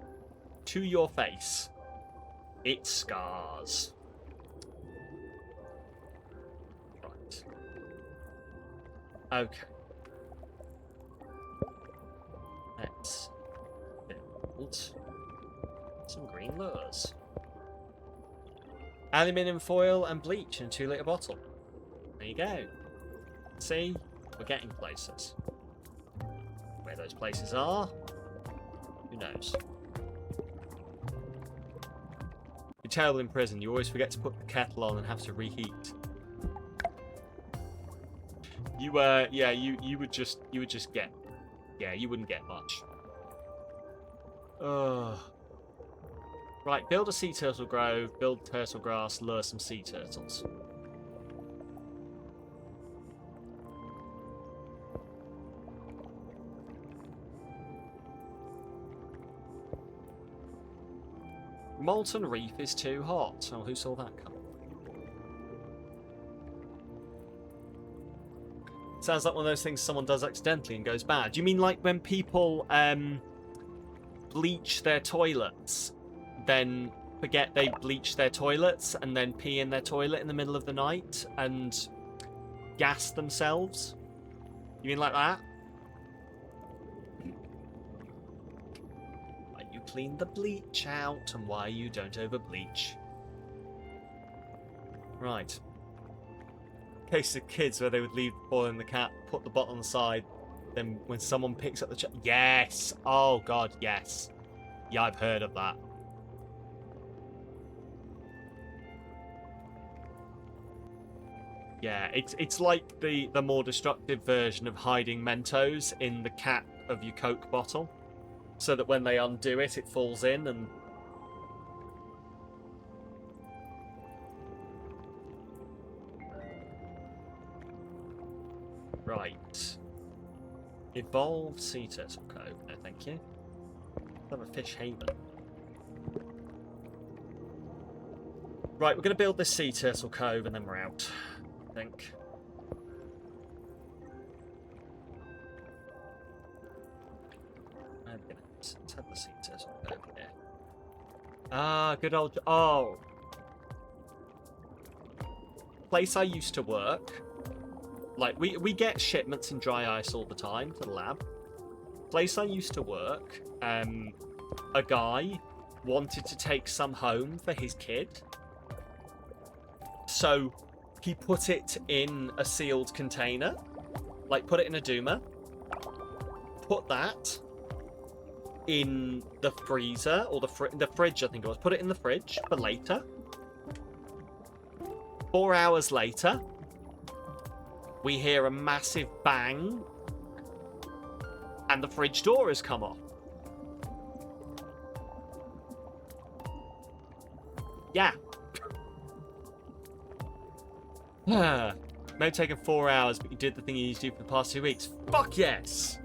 to your face. It scars. Right. Okay. Let's build some green lures. Aluminium foil and bleach in a 2-litre bottle. There you go. See? We're getting places. Where those places are, who knows? You're terrible in prison. You always forget to put the kettle on and have to reheat. Yeah, you would just get, yeah, you wouldn't get much. Right, build a sea turtle grove, build turtle grass, lure some sea turtles. Molten reef is too hot. Oh, who saw that come? Sounds like one of those things someone does accidentally and goes bad. Do you mean like when people bleach their toilets, then forget they bleach their toilets and then pee in their toilet in the middle of the night and gas themselves? You mean like that? Clean the bleach out and why you don't over bleach. Right. Case of kids where they would leave the ball in the cat, put the bottle on the side, then when someone picks up the yes! Oh god, yes. Yeah, I've heard of that. Yeah, it's like the more destructive version of hiding Mentos in the cap of your Coke bottle. So that when they undo it, it falls in and... Right. Evolve Sea Turtle Cove. No, thank you. Have a fish haven. Right, we're going to build this Sea Turtle Cove and then we're out, I think. Let's have the sea turtle over here. Ah, good old... Oh! Place I used to work. Like, we get shipments in dry ice all the time to the lab. Place I used to work, a guy wanted to take some home for his kid. So, he put it in a sealed container. Like, put it in a doomer. Put that... in the freezer, or the fridge, I think it was. Put it in the fridge for later. 4 hours later, we hear a massive bang And the fridge door has come off. Yeah. May have taken 4 hours, but you did the thing you used to do for the past 2 weeks. Fuck yes!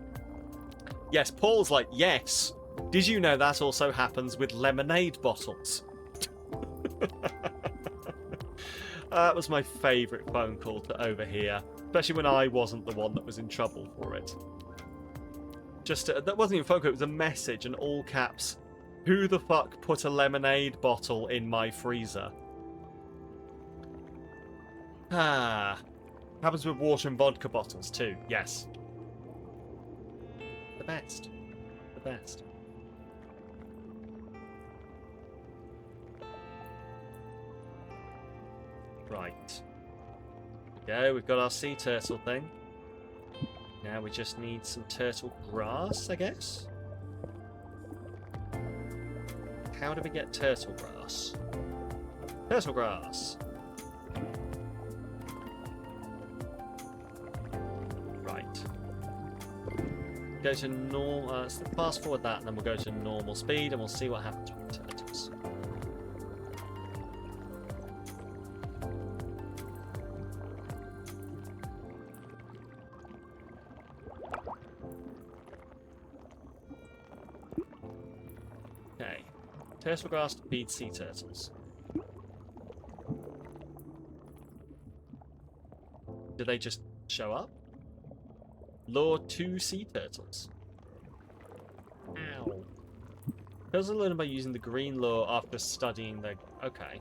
Yes, Paul's like, yes. Did you know that also happens with lemonade bottles? That was my favourite phone call to overhear. Especially when I wasn't the one that was in trouble for it. That wasn't even a phone call, it was a message in all caps. Who the fuck put a lemonade bottle in my freezer? Ah. Happens with water and vodka bottles too, yes. The best. The best. Right. There we go, we've got our sea turtle thing. Now we just need some turtle grass, I guess? How do we get turtle grass? Turtle grass! Right. Go to normal. Let's fast forward that, and then we'll go to normal speed, and we'll see what happens with the turtles. Okay. Turtle grass to feed sea turtles. Do they just show up? Lure 2 sea turtles. Ow. Turtles are learned by using the green lure after studying the... Okay.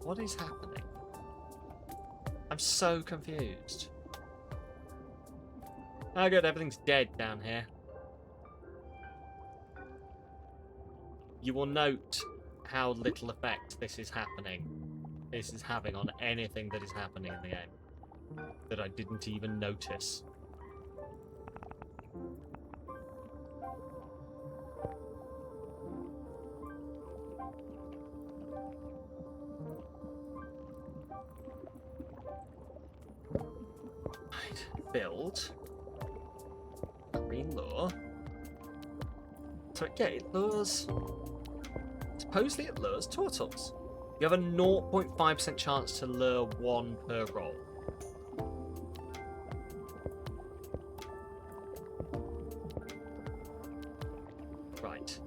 What is happening? I'm so confused. Oh good, everything's dead down here. You will note how little effect this is having on anything that is happening in the game that I didn't even notice. Right, build. Green lure. So yeah, it lures. Supposedly it lures turtles. You have a 0.5% chance to lure one per roll. Right.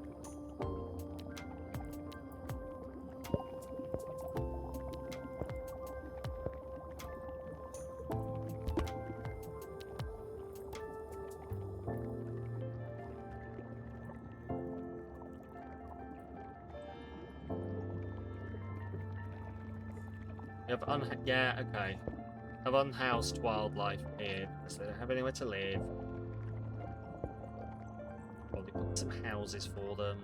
You have yeah, okay. Have unhoused wildlife here because they don't have anywhere to live. Probably put some houses for them.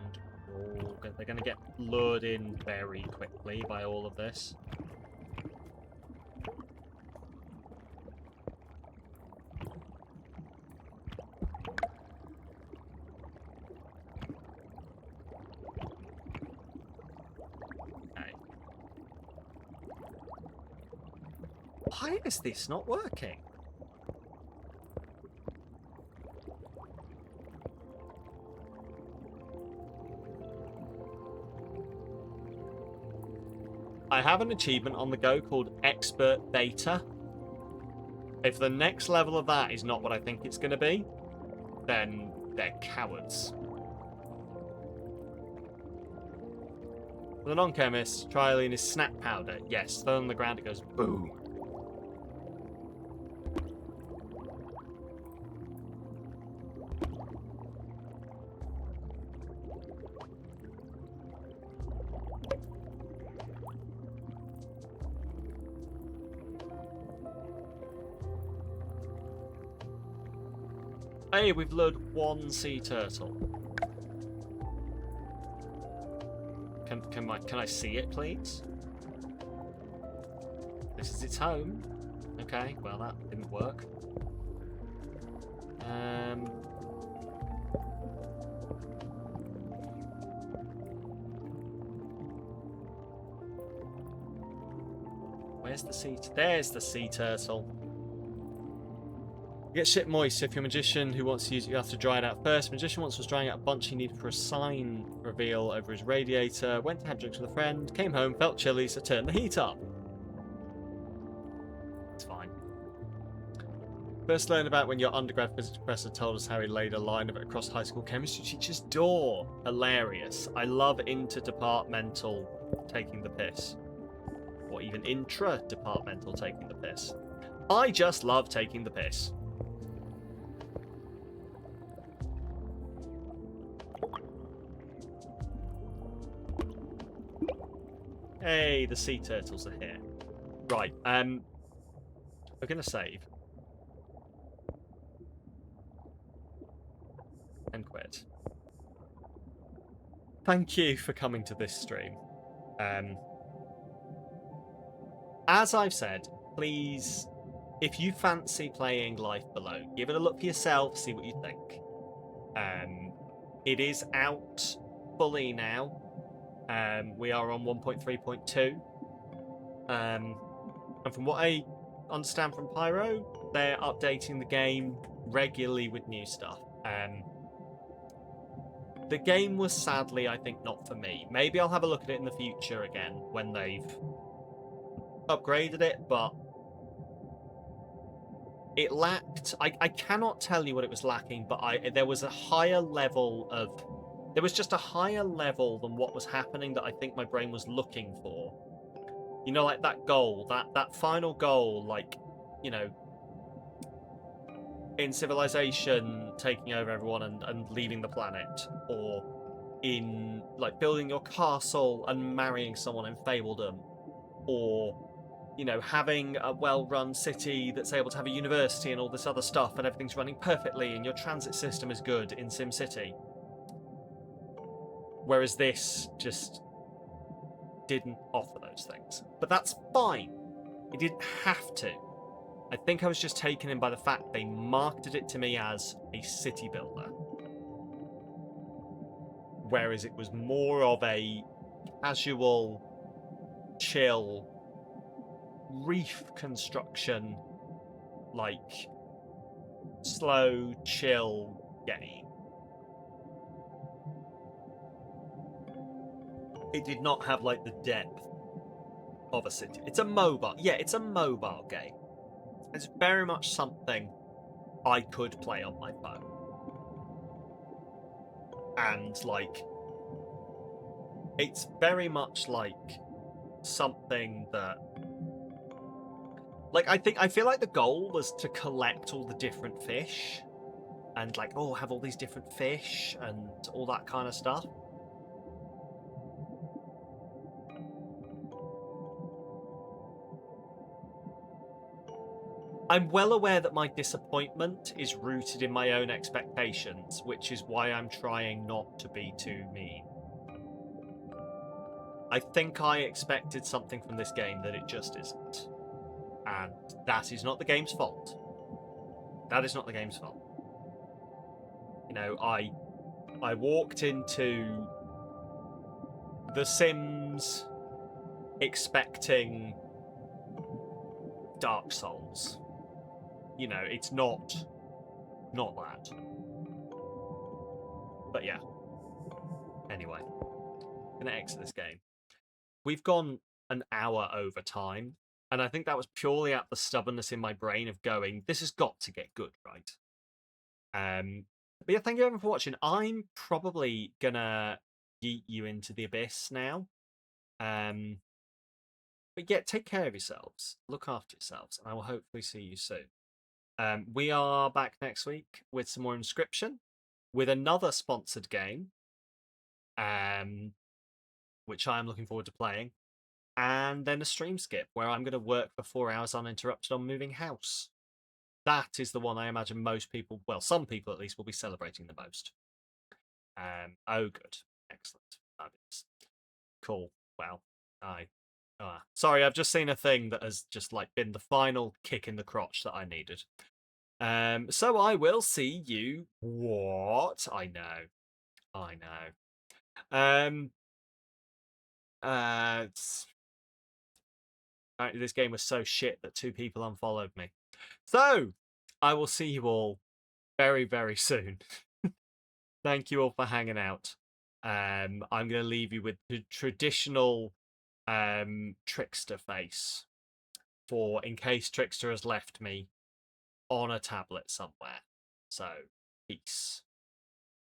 They're going to get lured in very quickly by all of this. Why is this not working? I have an achievement on the go called Expert Beta. If the next level of that is not what I think it's going to be, then they're cowards. For the non-chemist, trialing is snack powder. Yes, throw on the ground, it goes boom. Hey, we've lured one sea turtle. Can I see it, please? This is its home. Okay, well that didn't work. Where's the sea? There's the sea turtle. You get shit moist. If you're a magician who wants to use it, you have to dry it out first. Magician once was drying out a bunch he needed for a sign reveal over his radiator. Went to have drinks with a friend. Came home, felt chilly, so turned the heat up. It's fine. First learned about when your undergrad physics professor told us how he laid a line of it across high school chemistry teacher's door. Hilarious. I love interdepartmental taking the piss. Or even intra-departmental taking the piss. I just love taking the piss. Hey, the sea turtles are here. Right, we're gonna save. 10 quid. Thank you for coming to this stream. As I've said, please, if you fancy playing Life Below, give it a look for yourself, see what you think. It is out fully now. We are on 1.3.2. And from what I understand from Pyro, they're updating the game regularly with new stuff. The game was sadly, I think, not for me. Maybe I'll have a look at it in the future again when they've upgraded it, but it lacked... I cannot tell you what it was lacking, but there was a higher level of... There was just a higher level than what was happening that I think my brain was looking for. You know, like that goal, that final goal, like, you know, in Civilization, taking over everyone and leaving the planet, or in, like, building your castle and marrying someone in Fabledom, or you know, having a well-run city that's able to have a university and all this other stuff, and everything's running perfectly, and your transit system is good in SimCity. Whereas this just didn't offer those things. But that's fine. It didn't have to. I think I was just taken in by the fact they marketed it to me as a city builder. Whereas it was more of a casual, chill, reef construction, like slow, chill game. It did not have like the depth of a city. It's a mobile. Yeah, it's a mobile game. It's very much something I could play on my phone. And like it's very much like something that like I feel like the goal was to collect all the different fish and like have all these different fish and all that kind of stuff. I'm well aware that my disappointment is rooted in my own expectations, which is why I'm trying not to be too mean. I think I expected something from this game that it just isn't. And that is not the game's fault. That is not the game's fault. You know, I walked into The Sims expecting Dark Souls. You know, it's not that. But yeah. Anyway, gonna exit this game. We've gone an hour over time, and I think that was purely at the stubbornness in my brain of going, this has got to get good, right? But yeah, thank you everyone for watching. I'm probably gonna yeet you into the abyss now. But yeah, take care of yourselves, look after yourselves, and I will hopefully see you soon. We are back next week with some more Inscription, with another sponsored game, which I am looking forward to playing, and then a stream skip where I'm going to work for 4 hours uninterrupted on moving house. That is the one I imagine most people, well, some people at least, will be celebrating the most. Oh, good, excellent, fabulous, cool. Well, sorry, I've just seen a thing that has just like been the final kick in the crotch that I needed. So I will see you. What? I know. Apparently this game was so shit that 2 people unfollowed me. So I will see you all very, very soon. Thank you all for hanging out. I'm going to leave you with the traditional trickster face for in case Trickster has left me on a tablet somewhere. So, peace.